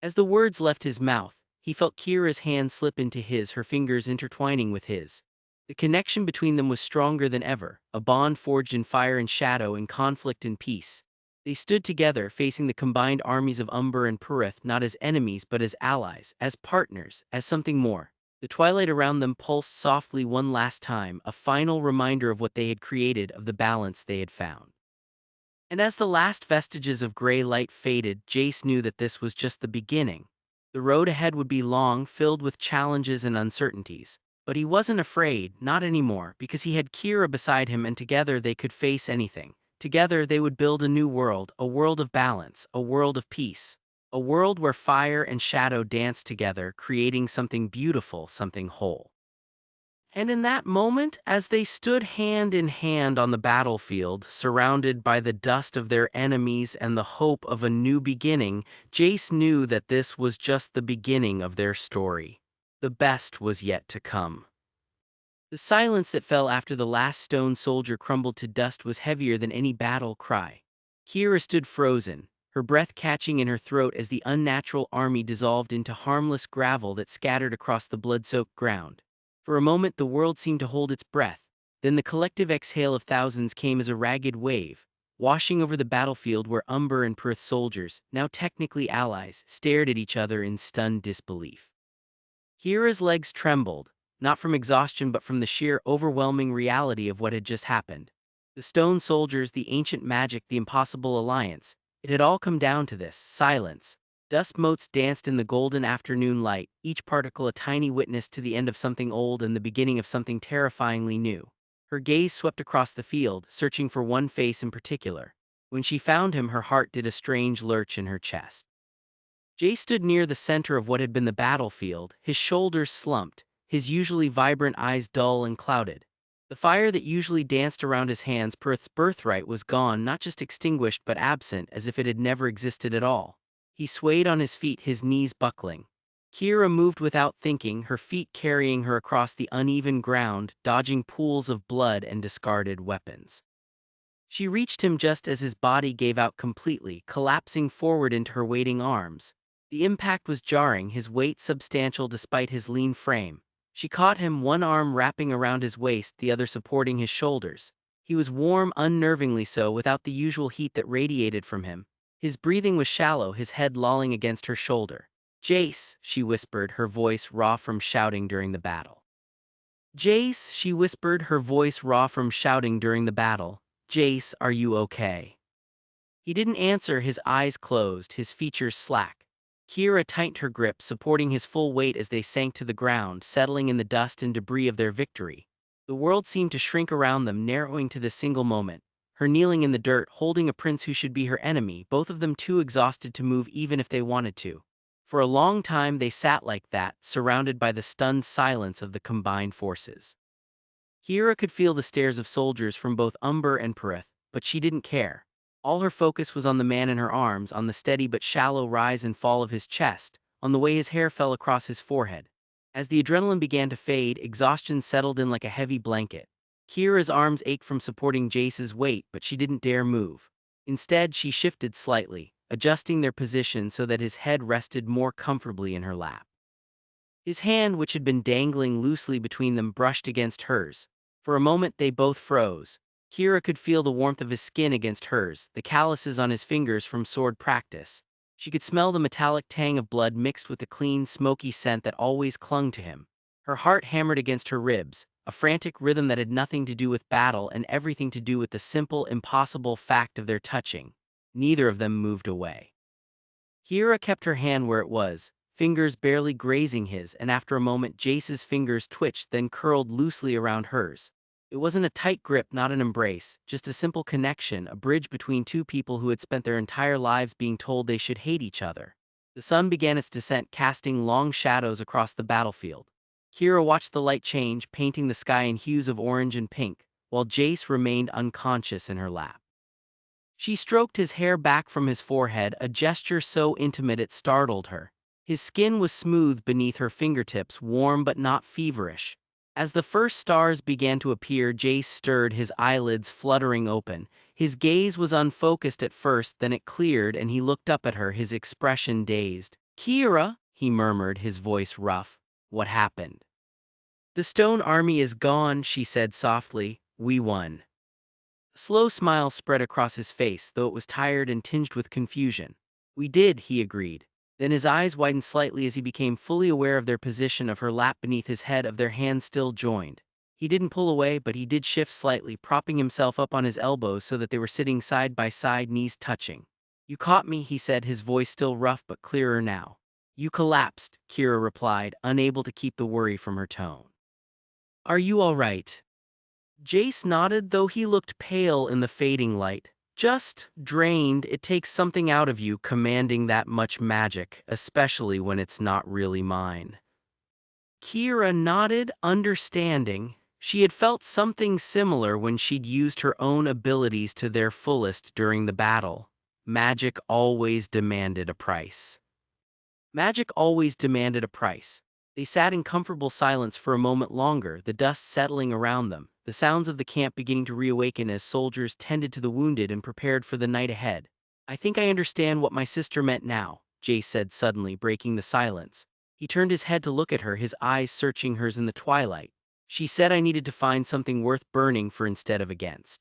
[SPEAKER 1] As the words left his mouth, he felt Kira's hand slip into his, her fingers intertwining with his. The connection between them was stronger than ever, a bond forged in fire and shadow, in conflict and peace. They stood together, facing the combined armies of Umber and Pyrethian, not as enemies but as allies, as partners, as something more. The twilight around them pulsed softly one last time, a final reminder of what they had created, of the balance they had found. And as the last vestiges of gray light faded, Jace knew that this was just the beginning. The road ahead would be long, filled with challenges and uncertainties. But he wasn't afraid, not anymore, because he had Kira beside him, and together they could face anything. Together they would build a new world, a world of balance, a world of peace. A world where fire and shadow danced together, creating something beautiful, something whole. And in that moment, as they stood hand in hand on the battlefield, surrounded by the dust of their enemies and the hope of a new beginning, Jace knew that this was just the beginning of their story. The best was yet to come. The silence that fell after the last stone soldier crumbled to dust was heavier than any battle cry. Kira stood frozen, her breath catching in her throat as the unnatural army dissolved into harmless gravel that scattered across the blood-soaked ground. For a moment the world seemed to hold its breath, then the collective exhale of thousands came as a ragged wave, washing over the battlefield where Umber and Pyrethian soldiers, now technically allies, stared at each other in stunned disbelief. Kira's legs trembled, not from exhaustion but from the sheer, overwhelming reality of what had just happened. The stone soldiers, the ancient magic, the impossible alliance, it had all come down to this: silence. Dust motes danced in the golden afternoon light, each particle a tiny witness to the end of something old and the beginning of something terrifyingly new. Her gaze swept across the field, searching for one face in particular. When she found him, her heart did a strange lurch in her chest. Jace stood near the center of what had been the battlefield, his shoulders slumped, his usually vibrant eyes dull and clouded. The fire that usually danced around his hands, Pyrethian's birthright, was gone, not just extinguished but absent, as if it had never existed at all. He swayed on his feet, his knees buckling. Kira moved without thinking, her feet carrying her across the uneven ground, dodging pools of blood and discarded weapons. She reached him just as his body gave out completely, collapsing forward into her waiting arms. The impact was jarring, his weight substantial despite his lean frame. She caught him, one arm wrapping around his waist, the other supporting his shoulders. He was warm, unnervingly so, without the usual heat that radiated from him. His breathing was shallow, his head lolling against her shoulder. "Jace," she whispered, her voice raw from shouting during the battle. "Jace," she whispered, her voice raw from shouting during the battle. "Jace, are you okay?" He didn't answer, his eyes closed, his features slack. Kira tightened her grip, supporting his full weight as they sank to the ground, settling in the dust and debris of their victory. The world seemed to shrink around them, narrowing to this single moment. Her kneeling in the dirt, holding a prince who should be her enemy, both of them too exhausted to move even if they wanted to. For a long time they sat like that, surrounded by the stunned silence of the combined forces. Kira could feel the stares of soldiers from both Umber and Pyrethian, but she didn't care. All her focus was on the man in her arms, on the steady but shallow rise and fall of his chest, on the way his hair fell across his forehead. As the adrenaline began to fade, exhaustion settled in like a heavy blanket. Kira's arms ached from supporting Jace's weight, but she didn't dare move. Instead, she shifted slightly, adjusting their position so that his head rested more comfortably in her lap. His hand, which had been dangling loosely between them, brushed against hers. For a moment they both froze. Kira could feel the warmth of his skin against hers, the calluses on his fingers from sword practice. She could smell the metallic tang of blood mixed with the clean, smoky scent that always clung to him. Her heart hammered against her ribs, a frantic rhythm that had nothing to do with battle and everything to do with the simple, impossible fact of their touching. Neither of them moved away. Kira kept her hand where it was, fingers barely grazing his, and after a moment Jace's fingers twitched, then curled loosely around hers. It wasn't a tight grip, not an embrace, just a simple connection, a bridge between two people who had spent their entire lives being told they should hate each other. The sun began its descent, casting long shadows across the battlefield. Kira watched the light change, painting the sky in hues of orange and pink, while Jace remained unconscious in her lap. She stroked his hair back from his forehead, a gesture so intimate it startled her. His skin was smooth beneath her fingertips, warm but not feverish. As the first stars began to appear, Jace stirred, his eyelids fluttering open. His gaze was unfocused at first, then it cleared and he looked up at her, his expression dazed. "Kira," he murmured, his voice rough. "What happened?" "The stone army is gone," she said softly. "We won." A slow smile spread across his face, though it was tired and tinged with confusion. "We did," he agreed. Then his eyes widened slightly as he became fully aware of their position, of her lap beneath his head, of their hands still joined. He didn't pull away, but he did shift slightly, propping himself up on his elbows so that they were sitting side by side, knees touching. "You caught me," he said, his voice still rough but clearer now. "You collapsed," Kira replied, unable to keep the worry from her tone. "Are you all right?" Jace nodded, though he looked pale in the fading light. "Just drained. It takes something out of you commanding that much magic, especially when it's not really mine." Kira nodded, understanding. She had felt something similar when she'd used her own abilities to their fullest during the battle. Magic always demanded a price. Magic always demanded a price. They sat in comfortable silence for a moment longer, the dust settling around them, the sounds of the camp beginning to reawaken as soldiers tended to the wounded and prepared for the night ahead. "I think I understand what my sister meant now," Jace said suddenly, breaking the silence. He turned his head to look at her, his eyes searching hers in the twilight. "She said I needed to find something worth burning for instead of against."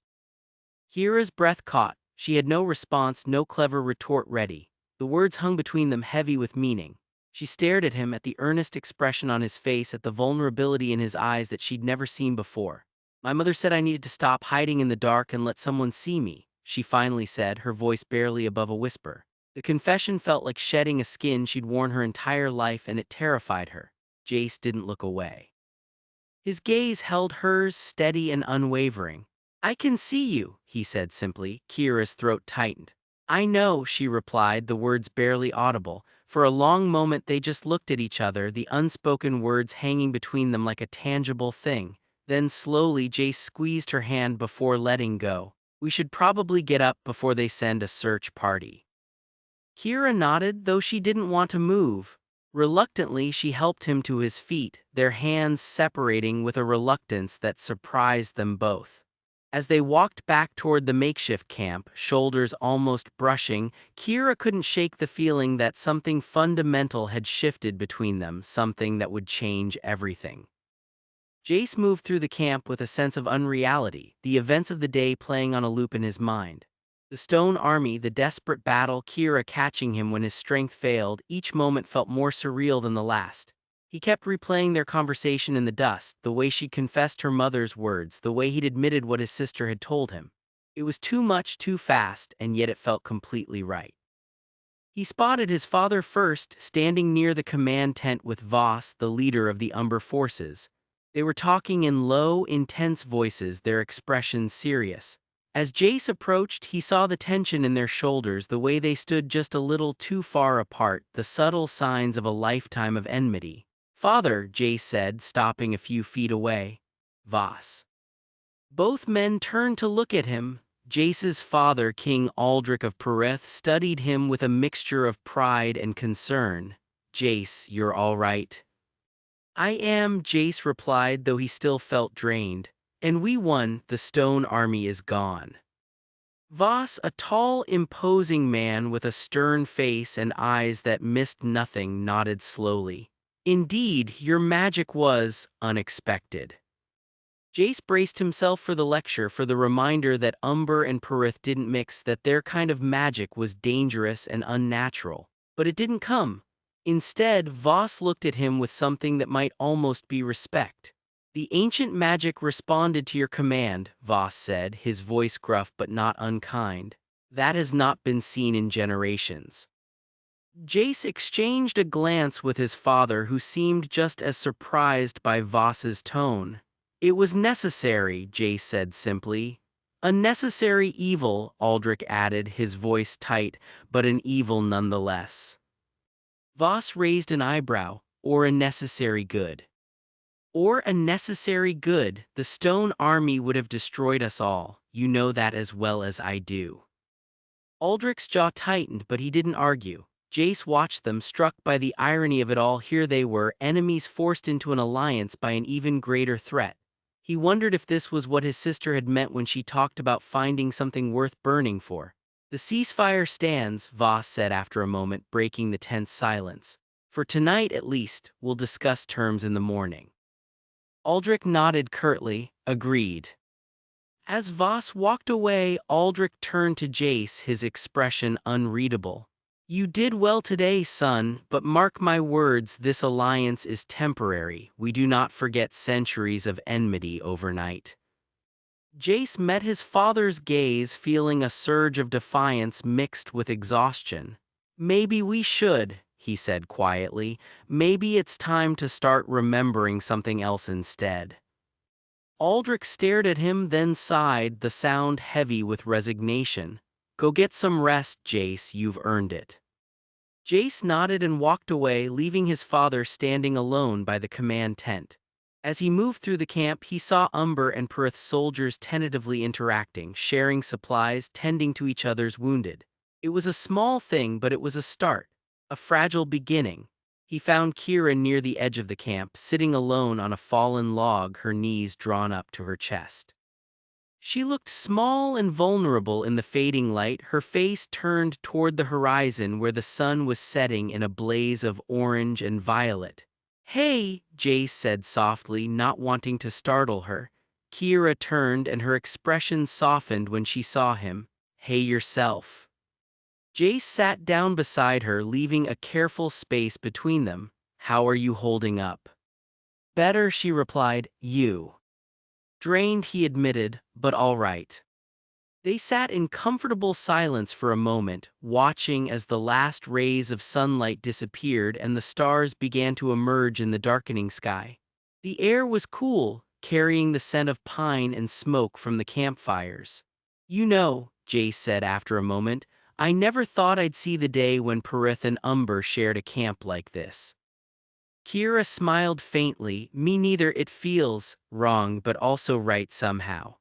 [SPEAKER 1] Kira's breath caught. She had no response, no clever retort ready. The words hung between them, heavy with meaning. She stared at him, at the earnest expression on his face, at the vulnerability in his eyes that she'd never seen before. "My mother said I needed to stop hiding in the dark and let someone see me," she finally said, her voice barely above a whisper. The confession felt like shedding a skin she'd worn her entire life, and it terrified her. Jace didn't look away. His gaze held hers, steady and unwavering. "I can see you," he said simply. Kira's throat tightened. "I know," she replied, the words barely audible. For a long moment they just looked at each other, the unspoken words hanging between them like a tangible thing. Then slowly Jace squeezed her hand before letting go. "We should probably get up before they send a search party." Kira nodded, though she didn't want to move. Reluctantly, she helped him to his feet, their hands separating with a reluctance that surprised them both. As they walked back toward the makeshift camp, shoulders almost brushing, Kira couldn't shake the feeling that something fundamental had shifted between them, something that would change everything. Jace moved through the camp with a sense of unreality, the events of the day playing on a loop in his mind. The stone army, the desperate battle, Kira catching him when his strength failed, each moment felt more surreal than the last. He kept replaying their conversation in the dust, the way she'd confessed her mother's words, the way he'd admitted what his sister had told him. It was too much, too fast, and yet it felt completely right. He spotted his father first, standing near the command tent with Voss, the leader of the Umber forces. They were talking in low, intense voices, their expressions serious. As Jace approached, he saw the tension in their shoulders, the way they stood just a little too far apart, the subtle signs of a lifetime of enmity. "Father," Jace said, stopping a few feet away. "Voss." Both men turned to look at him. Jace's father, King Aldrich of Pyrethian, studied him with a mixture of pride and concern. "Jace, you're all right?" "I am," Jace replied, though he still felt drained. "And we won. The stone army is gone." Voss, a tall, imposing man with a stern face and eyes that missed nothing, nodded slowly. "Indeed, your magic was unexpected." Jace braced himself for the lecture, for the reminder that Umber and Pyrethian didn't mix, that their kind of magic was dangerous and unnatural. But it didn't come. Instead, Voss looked at him with something that might almost be respect. The ancient magic responded to your command, Voss said, his voice gruff but not unkind. That has not been seen in generations. Jace exchanged a glance with his father, who seemed just as surprised by Voss's tone. It was necessary, Jace said simply. A necessary evil, Aldrich added, his voice tight, but an evil nonetheless. Voss raised an eyebrow. Or a necessary good. Or a necessary good, the stone army would have destroyed us all, you know that as well as I do. Aldrich's jaw tightened, but he didn't argue. Jace watched them, struck by the irony of it all. Here they were, enemies forced into an alliance by an even greater threat. He wondered if this was what his sister had meant when she talked about finding something worth burning for. The ceasefire stands, Voss said after a moment, breaking the tense silence. For tonight at least, we'll discuss terms in the morning. Aldrich nodded curtly, agreed. As Voss walked away, Aldrich turned to Jace, his expression unreadable. You did well today, son, but mark my words, this alliance is temporary. We do not forget centuries of enmity overnight. Jace met his father's gaze, feeling a surge of defiance mixed with exhaustion. Maybe we should, he said quietly. Maybe it's time to start remembering something else instead. Aldrich stared at him, then sighed, the sound heavy with resignation. Go get some rest, Jace, you've earned it. Jace nodded and walked away, leaving his father standing alone by the command tent. As he moved through the camp, he saw Umber and Pyrethian soldiers tentatively interacting, sharing supplies, tending to each other's wounded. It was a small thing, but it was a start, a fragile beginning. He found Kira near the edge of the camp, sitting alone on a fallen log, her knees drawn up to her chest. She looked small and vulnerable in the fading light, her face turned toward the horizon where the sun was setting in a blaze of orange and violet. Hey, Jace said softly, not wanting to startle her. Kira turned and her expression softened when she saw him. Hey yourself. Jace sat down beside her, leaving a careful space between them. How are you holding up? Better, she replied. You. Drained, he admitted, but all right. They sat in comfortable silence for a moment, watching as the last rays of sunlight disappeared and the stars began to emerge in the darkening sky. The air was cool, carrying the scent of pine and smoke from the campfires. You know, Jace said after a moment, I never thought I'd see the day when Pyrethian and Umber shared a camp like this. Kira smiled faintly. Me neither, it feels wrong but also right somehow.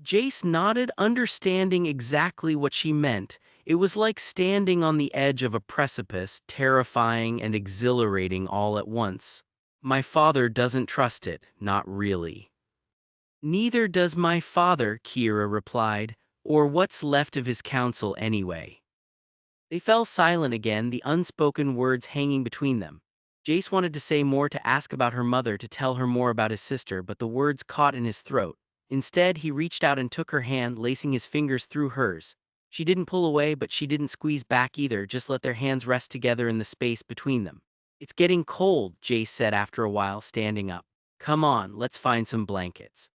[SPEAKER 1] Jace nodded, understanding exactly what she meant. It was like standing on the edge of a precipice, terrifying and exhilarating all at once. My father doesn't trust it, not really. Neither does my father, Kira replied, or what's left of his counsel anyway. They fell silent again, the unspoken words hanging between them. Jace wanted to say more, to ask about her mother, to tell her more about his sister, but the words caught in his throat. Instead, he reached out and took her hand, lacing his fingers through hers. She didn't pull away, but she didn't squeeze back either, just let their hands rest together in the space between them. It's getting cold, Jace said after a while, standing up. Come on, let's find some blankets.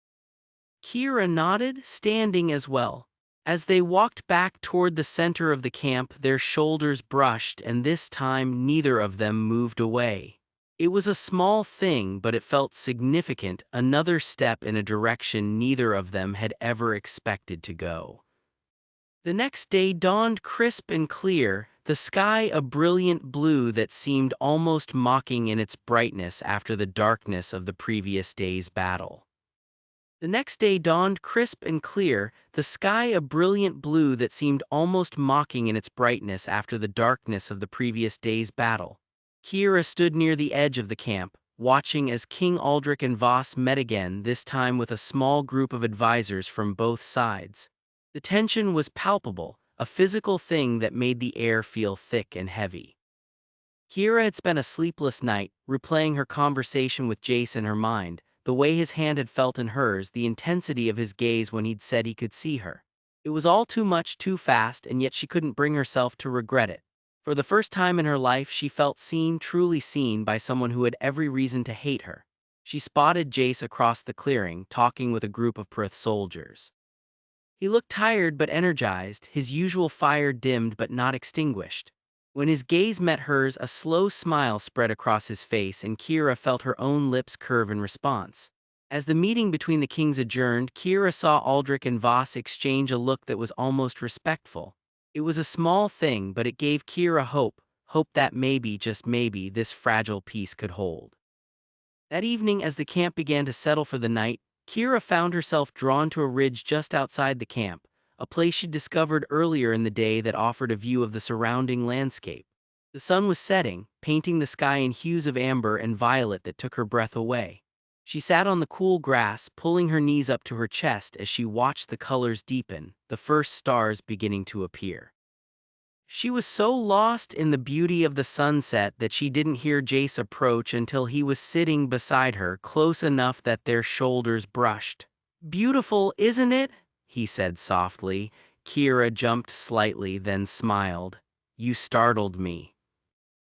[SPEAKER 1] Kira nodded, standing as well. As they walked back toward the center of the camp, their shoulders brushed, and this time neither of them moved away. It was a small thing, but it felt significant, another step in a direction neither of them had ever expected to go. The next day dawned crisp and clear, the sky a brilliant blue that seemed almost mocking in its brightness after the darkness of the previous day's battle. The next day dawned crisp and clear, the sky a brilliant blue that seemed almost mocking in its brightness after the darkness of the previous day's battle. Kira stood near the edge of the camp, watching as King Aldrich and Voss met again, this time with a small group of advisors from both sides. The tension was palpable, a physical thing that made the air feel thick and heavy. Kira had spent a sleepless night, replaying her conversation with Jace in her mind, the way his hand had felt in hers, the intensity of his gaze when he'd said he could see her. It was all too much, too fast, and yet she couldn't bring herself to regret it. For the first time in her life, she felt seen, truly seen, by someone who had every reason to hate her. she spotted Jace across the clearing, talking with a group of Pyrethian soldiers. He looked tired but energized, his usual fire dimmed but not extinguished. When his gaze met hers, a slow smile spread across his face, and Kira felt her own lips curve in response. As the meeting between the kings adjourned, Kira saw Aldrich and Voss exchange a look that was almost respectful. It was a small thing, but it gave Kira hope that maybe, just maybe, this fragile peace could hold. That evening, as the camp began to settle for the night, Kira found herself drawn to a ridge just outside the camp, a place she'd discovered earlier in the day that offered a view of the surrounding landscape. The sun was setting, painting the sky in hues of amber and violet that took her breath away. She sat on the cool grass, pulling her knees up to her chest as she watched the colors deepen, the first stars beginning to appear. She was so lost in the beauty of the sunset that she didn't hear Jace approach until he was sitting beside her, close enough that their shoulders brushed. "Beautiful, isn't it?" he said softly. Kira jumped slightly, then smiled. "You startled me."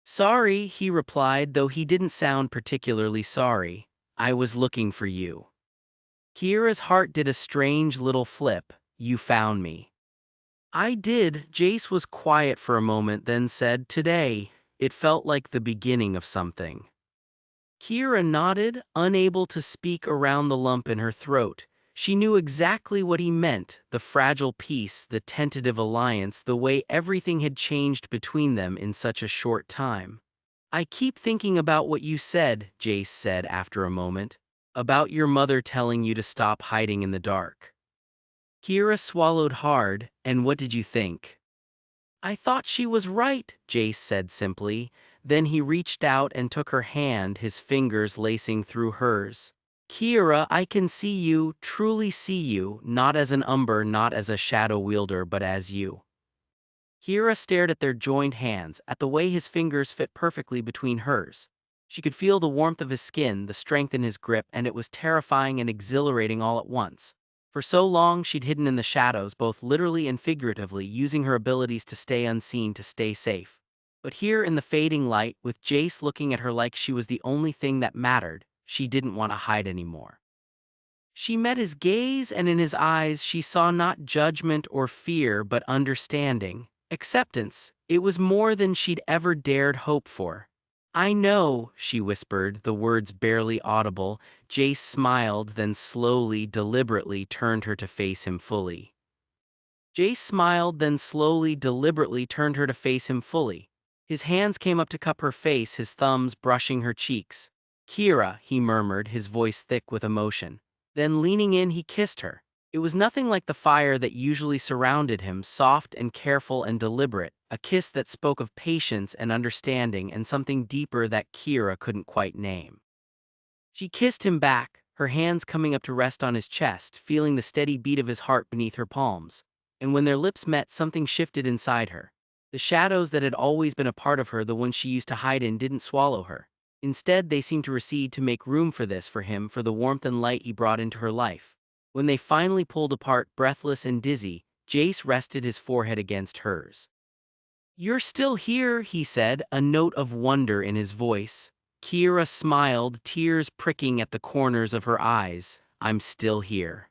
[SPEAKER 1] "Sorry," he replied, though he didn't sound particularly sorry. "I was looking for you." Kira's heart did a strange little flip. "You found me." "I did." Jace was quiet for a moment, then said, "Today, it felt like the beginning of something." Kira nodded, unable to speak around the lump in her throat. She knew exactly what he meant, the fragile peace, the tentative alliance, the way everything had changed between them in such a short time. "I keep thinking about what you said," Jace said after a moment, "about your mother telling you to stop hiding in the dark." Kira swallowed hard. "And what did you think?" "I thought she was right," Jace said simply. Then he reached out and took her hand, his fingers lacing through hers. "Kira, I can see you, truly see you, not as an Umber, not as a shadow wielder, but as you." Kira stared at their joined hands, at the way his fingers fit perfectly between hers. She could feel the warmth of his skin, the strength in his grip, and it was terrifying and exhilarating all at once. For so long she'd hidden in the shadows, both literally and figuratively, using her abilities to stay unseen, to stay safe. But here in the fading light, with Jace looking at her like she was the only thing that mattered, she didn't want to hide anymore. She met his gaze, and in his eyes she saw not judgment or fear, but understanding, acceptance. It was more than she'd ever dared hope for. "I know," she whispered, the words barely audible. Jace smiled, then slowly, deliberately turned her to face him fully. His hands came up to cup her face, his thumbs brushing her cheeks. "Kira," he murmured, his voice thick with emotion. Then leaning in, he kissed her. It was nothing like the fire that usually surrounded him, soft and careful and deliberate, a kiss that spoke of patience and understanding and something deeper that Kira couldn't quite name. She kissed him back, her hands coming up to rest on his chest, feeling the steady beat of his heart beneath her palms. And when their lips met, something shifted inside her. The shadows that had always been a part of her, the ones she used to hide in, didn't swallow her. Instead, they seemed to recede, to make room for this, for him, for the warmth and light he brought into her life. When they finally pulled apart, breathless and dizzy, Jace rested his forehead against hers. "You're still here," he said, a note of wonder in his voice. Kira smiled, tears pricking at the corners of her eyes. "I'm still here."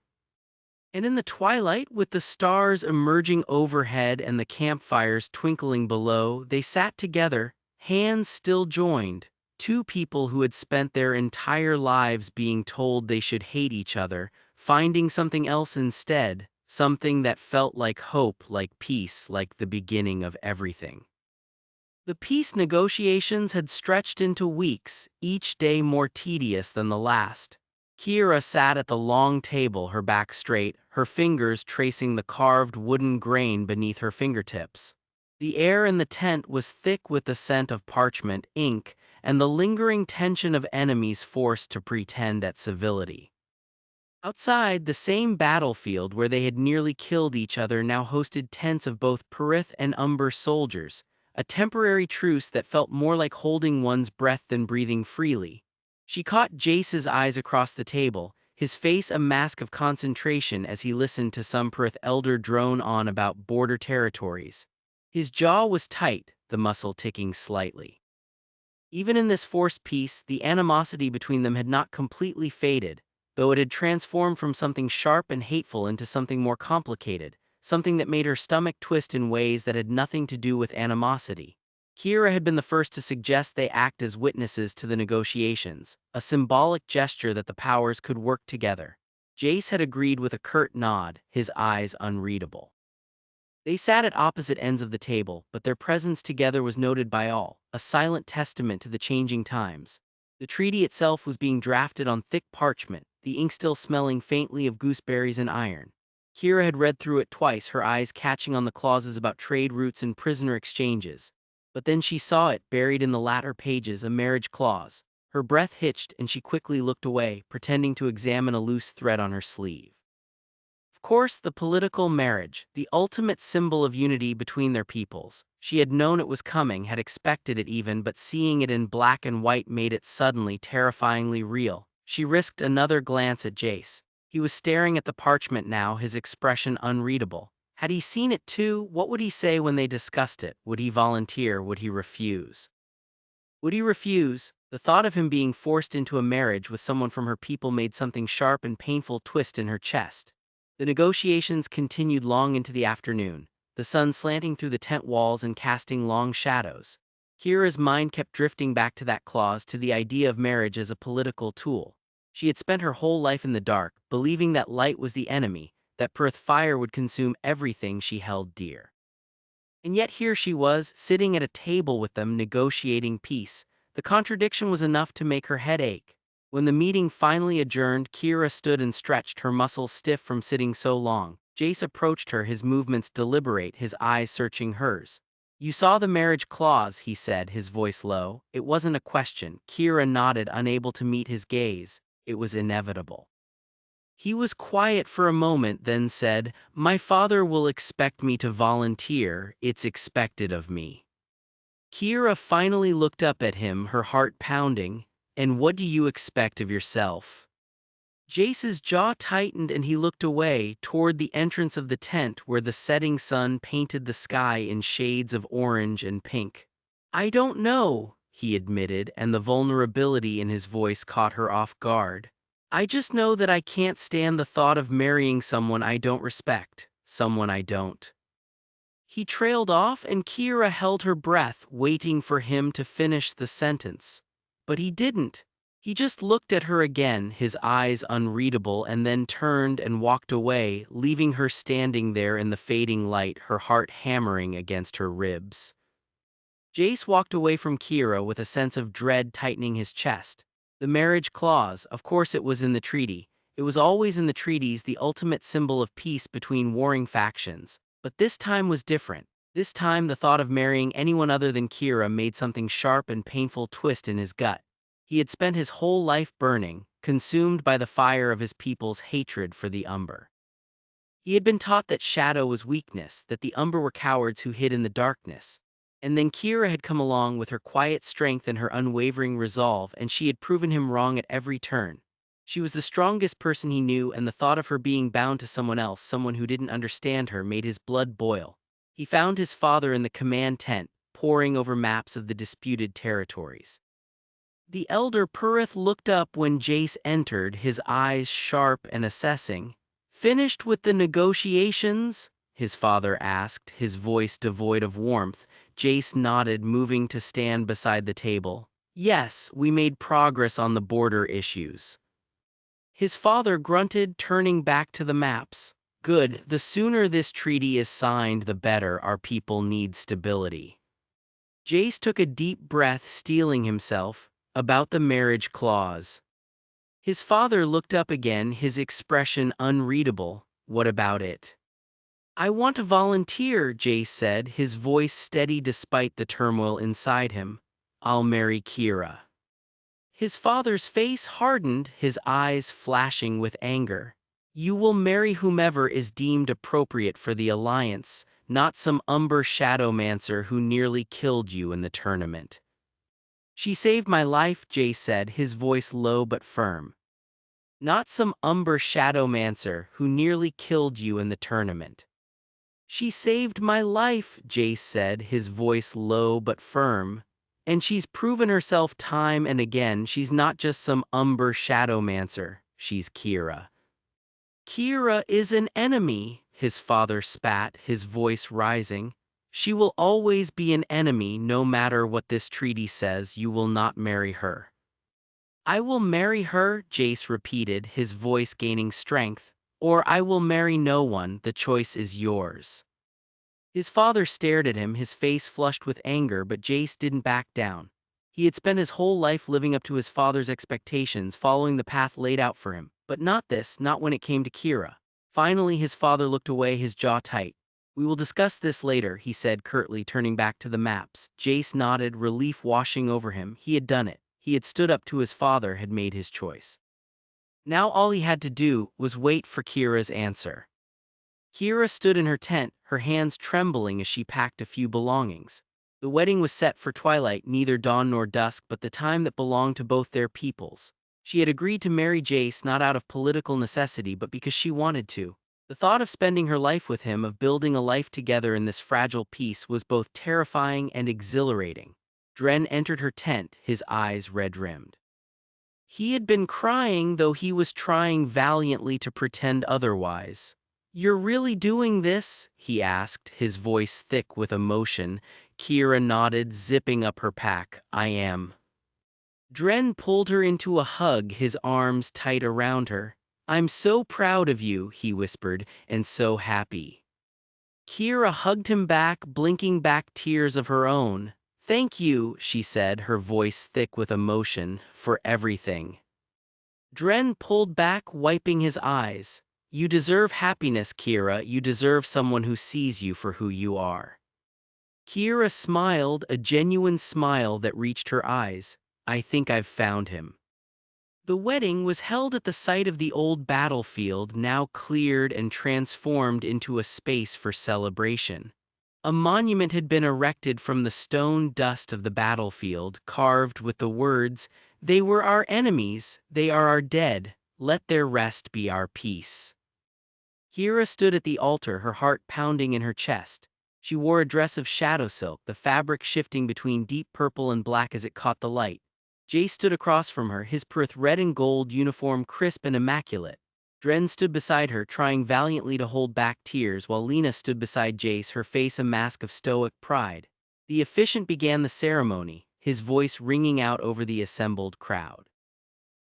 [SPEAKER 1] And in the twilight, with the stars emerging overhead and the campfires twinkling below, they sat together, hands still joined. Two people who had spent their entire lives being told they should hate each other, finding something else instead, something that felt like hope, like peace, like the beginning of everything. The peace negotiations had stretched into weeks, each day more tedious than the last. Kira sat at the long table, her back straight, her fingers tracing the carved wooden grain beneath her fingertips. The air in the tent was thick with the scent of parchment, ink, and the lingering tension of enemies forced to pretend at civility. Outside, the same battlefield where they had nearly killed each other now hosted tents of both Pyrethian and Umber soldiers, a temporary truce that felt more like holding one's breath than breathing freely. She caught Jace's eyes across the table, his face a mask of concentration as he listened to some Pyrethian elder drone on about border territories. His jaw was tight, the muscle ticking slightly. Even in this forced peace, the animosity between them had not completely faded, though it had transformed from something sharp and hateful into something more complicated, something that made her stomach twist in ways that had nothing to do with animosity. Kira had been the first to suggest they act as witnesses to the negotiations, a symbolic gesture that the powers could work together. Jace had agreed with a curt nod, his eyes unreadable. They sat at opposite ends of the table, but their presence together was noted by all, a silent testament to the changing times. The treaty itself was being drafted on thick parchment, the ink still smelling faintly of gooseberries and iron. Kira had read through it twice, her eyes catching on the clauses about trade routes and prisoner exchanges. But then she saw it, buried in the latter pages, a marriage clause. Her breath hitched, and she quickly looked away, pretending to examine a loose thread on her sleeve. Of course, the political marriage, the ultimate symbol of unity between their peoples. She had known it was coming, had expected it even, but seeing it in black and white made it suddenly terrifyingly real. She risked another glance at Jace. He was staring at the parchment now, his expression unreadable. Had he seen it too? What would he say when they discussed it? Would he volunteer? Would he refuse? Would he refuse? The thought of him being forced into a marriage with someone from her people made something sharp and painful twist in her chest. The negotiations continued long into the afternoon, the sun slanting through the tent walls and casting long shadows. Kira's mind kept drifting back to that clause, to the idea of marriage as a political tool. She had spent her whole life in the dark, believing that light was the enemy, that fire would consume everything she held dear. And yet here she was, sitting at a table with them, negotiating peace. The contradiction was enough to make her head ache. When the meeting finally adjourned, Kira stood and stretched, her muscles stiff from sitting so long. Jace approached her, his movements deliberate, his eyes searching hers. "You saw the marriage clause," he said, his voice low. It wasn't a question. Kira nodded, unable to meet his gaze. It was inevitable. He was quiet for a moment, then said, "My father will expect me to volunteer. It's expected of me." Kira finally looked up at him, her heart pounding. "And what do you expect of yourself?" Jace's jaw tightened and he looked away, toward the entrance of the tent where the setting sun painted the sky in shades of orange and pink. "I don't know," he admitted, and the vulnerability in his voice caught her off guard. "I just know that I can't stand the thought of marrying someone I don't respect, someone I don't." He trailed off, and Kira held her breath, waiting for him to finish the sentence. But he didn't. He just looked at her again, his eyes unreadable, and then turned and walked away, leaving her standing there in the fading light, her heart hammering against her ribs. Jace walked away from Kira with a sense of dread tightening his chest. The marriage clause, of course it was in the treaty. It was always in the treaties, the ultimate symbol of peace between warring factions. But this time was different. This time the thought of marrying anyone other than Kira made something sharp and painful twist in his gut. He had spent his whole life burning, consumed by the fire of his people's hatred for the Umber. He had been taught that shadow was weakness, that the Umber were cowards who hid in the darkness. And then Kira had come along with her quiet strength and her unwavering resolve, and she had proven him wrong at every turn. She was the strongest person he knew, and the thought of her being bound to someone else, someone who didn't understand her, made his blood boil. He found his father in the command tent, poring over maps of the disputed territories. The elder Pyrethian looked up when Jace entered, his eyes sharp and assessing. "Finished with the negotiations?" his father asked, his voice devoid of warmth. Jace nodded, moving to stand beside the table. "Yes, we made progress on the border issues." His father grunted, turning back to the maps. "Good, the sooner this treaty is signed, the better. Our people need stability." Jace took a deep breath, steeling himself. "About the marriage clause." His father looked up again, his expression unreadable. "What about it?" "I want to volunteer," Jace said, his voice steady despite the turmoil inside him. "I'll marry Kira." His father's face hardened, his eyes flashing with anger. "You will marry whomever is deemed appropriate for the alliance, not some Umber shadowmancer who nearly killed you in the tournament." "She saved my life," Jace said, his voice low but firm. "Not some Umber shadowmancer who nearly killed you in the tournament." "She saved my life," Jace said, his voice low but firm. And she's proven herself time and again. She's not just some Umber shadowmancer, she's Kira. Kira is an enemy, his father spat, his voice rising. She will always be an enemy no matter what this treaty says. You will not marry her. I will marry her, Jace repeated, his voice gaining strength. Or I will marry no one, the choice is yours. His father stared at him, his face flushed with anger, but Jace didn't back down. He had spent his whole life living up to his father's expectations, following the path laid out for him. But not this, not when it came to Kira. Finally his father looked away, his jaw tight. We will discuss this later, he said curtly, turning back to the maps. Jace nodded, relief washing over him. He had done it. He had stood up to his father, had made his choice. Now all he had to do was wait for Kira's answer. Kira stood in her tent, her hands trembling as she packed a few belongings. The wedding was set for twilight, neither dawn nor dusk, but the time that belonged to both their peoples. She had agreed to marry Jace not out of political necessity but because she wanted to. The thought of spending her life with him, of building a life together in this fragile peace, was both terrifying and exhilarating. Dren entered her tent, his eyes red-rimmed. He had been crying, though he was trying valiantly to pretend otherwise. "You're really doing this?" he asked, his voice thick with emotion. Kira nodded, zipping up her pack. "I am." Dren pulled her into a hug, his arms tight around her. "I'm so proud of you," he whispered, "and so happy." Kira hugged him back, blinking back tears of her own. "Thank you," she said, her voice thick with emotion, "for everything." Dren pulled back, wiping his eyes. "You deserve happiness, Kira. You deserve someone who sees you for who you are." Kira smiled, a genuine smile that reached her eyes. "I think I've found him." The wedding was held at the site of the old battlefield, now cleared and transformed into a space for celebration. A monument had been erected from the stone dust of the battlefield, carved with the words, "They were our enemies, they are our dead, let their rest be our peace." Kira stood at the altar, her heart pounding in her chest. She wore a dress of shadow silk, the fabric shifting between deep purple and black as it caught the light. Jace stood across from her, his red and gold uniform crisp and immaculate. Dren stood beside her, trying valiantly to hold back tears, while Lena stood beside Jace, her face a mask of stoic pride. The officiant began the ceremony, his voice ringing out over the assembled crowd.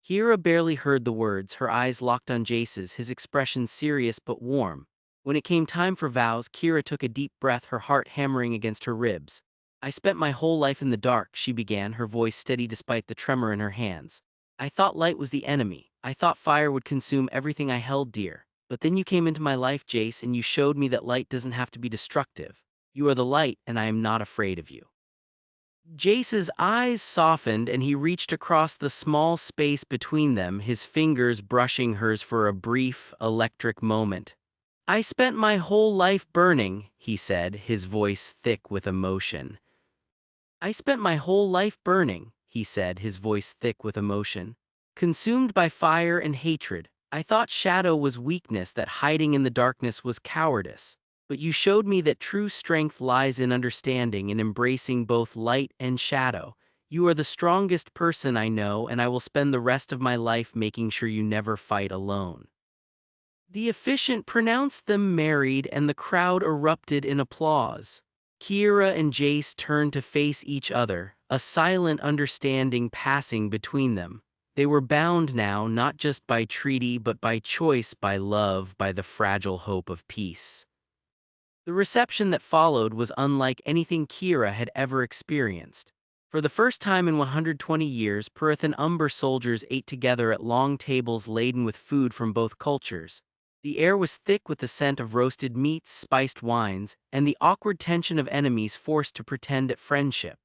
[SPEAKER 1] Kira barely heard the words, her eyes locked on Jace's, his expression serious but warm. When it came time for vows, Kira took a deep breath, her heart hammering against her ribs. "I spent my whole life in the dark," she began, her voice steady despite the tremor in her hands. "I thought light was the enemy. I thought fire would consume everything I held dear. But then you came into my life, Jace, and you showed me that light doesn't have to be destructive. You are the light, and I am not afraid of you." Jace's eyes softened and he reached across the small space between them, his fingers brushing hers for a brief, electric moment. "I spent my whole life burning," he said, his voice thick with emotion. "I spent my whole life burning," he said, his voice thick with emotion. "Consumed by fire and hatred. I thought shadow was weakness, that hiding in the darkness was cowardice. But you showed me that true strength lies in understanding and embracing both light and shadow. You are the strongest person I know, and I will spend the rest of my life making sure you never fight alone." The officiant pronounced them married, and the crowd erupted in applause. Kira and Jace turned to face each other, a silent understanding passing between them. They were bound now, not just by treaty but by choice, by love, by the fragile hope of peace. The reception that followed was unlike anything Kira had ever experienced. For the first time in 120 years, Pyrethian Umber soldiers ate together at long tables laden with food from both cultures. The air was thick with the scent of roasted meats, spiced wines, and the awkward tension of enemies forced to pretend at friendship.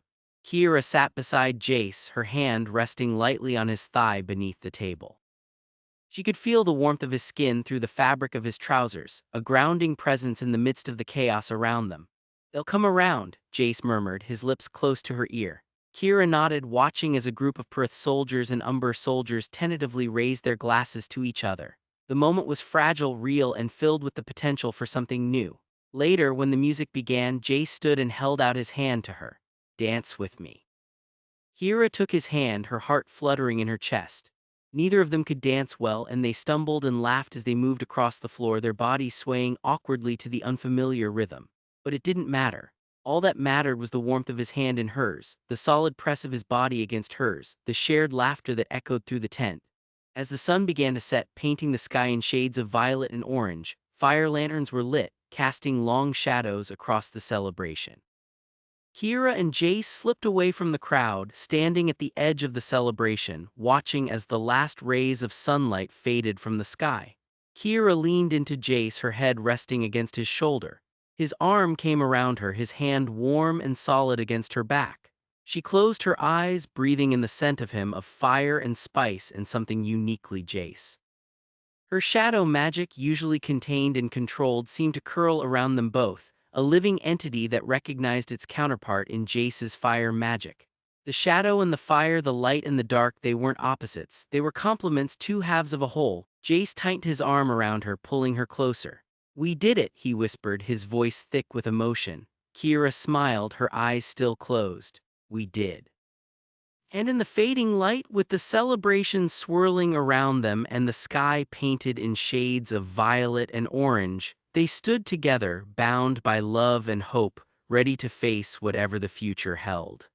[SPEAKER 1] Kira sat beside Jace, her hand resting lightly on his thigh beneath the table. She could feel the warmth of his skin through the fabric of his trousers, a grounding presence in the midst of the chaos around them. "They'll come around," Jace murmured, his lips close to her ear. Kira nodded, watching as a group of Pyrethian soldiers and Umber soldiers tentatively raised their glasses to each other. The moment was fragile, real, and filled with the potential for something new. Later, when the music began, Jace stood and held out his hand to her. "Dance with me." Kira took his hand, her heart fluttering in her chest. Neither of them could dance well, and they stumbled and laughed as they moved across the floor, their bodies swaying awkwardly to the unfamiliar rhythm. But it didn't matter. All that mattered was the warmth of his hand in hers, the solid press of his body against hers, the shared laughter that echoed through the tent. As the sun began to set, painting the sky in shades of violet and orange, fire lanterns were lit, casting long shadows across the celebration. Kira and Jace slipped away from the crowd, standing at the edge of the celebration, watching as the last rays of sunlight faded from the sky. Kira leaned into Jace, her head resting against his shoulder. His arm came around her, his hand warm and solid against her back. She closed her eyes, breathing in the scent of him, of fire and spice and something uniquely Jace. Her shadow magic, usually contained and controlled, seemed to curl around them both, a living entity that recognized its counterpart in Jace's fire magic. The shadow and the fire, the light and the dark, they weren't opposites, they were complements, two halves of a whole. Jace tightened his arm around her, pulling her closer. "We did it," he whispered, his voice thick with emotion. Kira smiled, her eyes still closed. "We did." And in the fading light, with the celebration swirling around them and the sky painted in shades of violet and orange, they stood together, bound by love and hope, ready to face whatever the future held.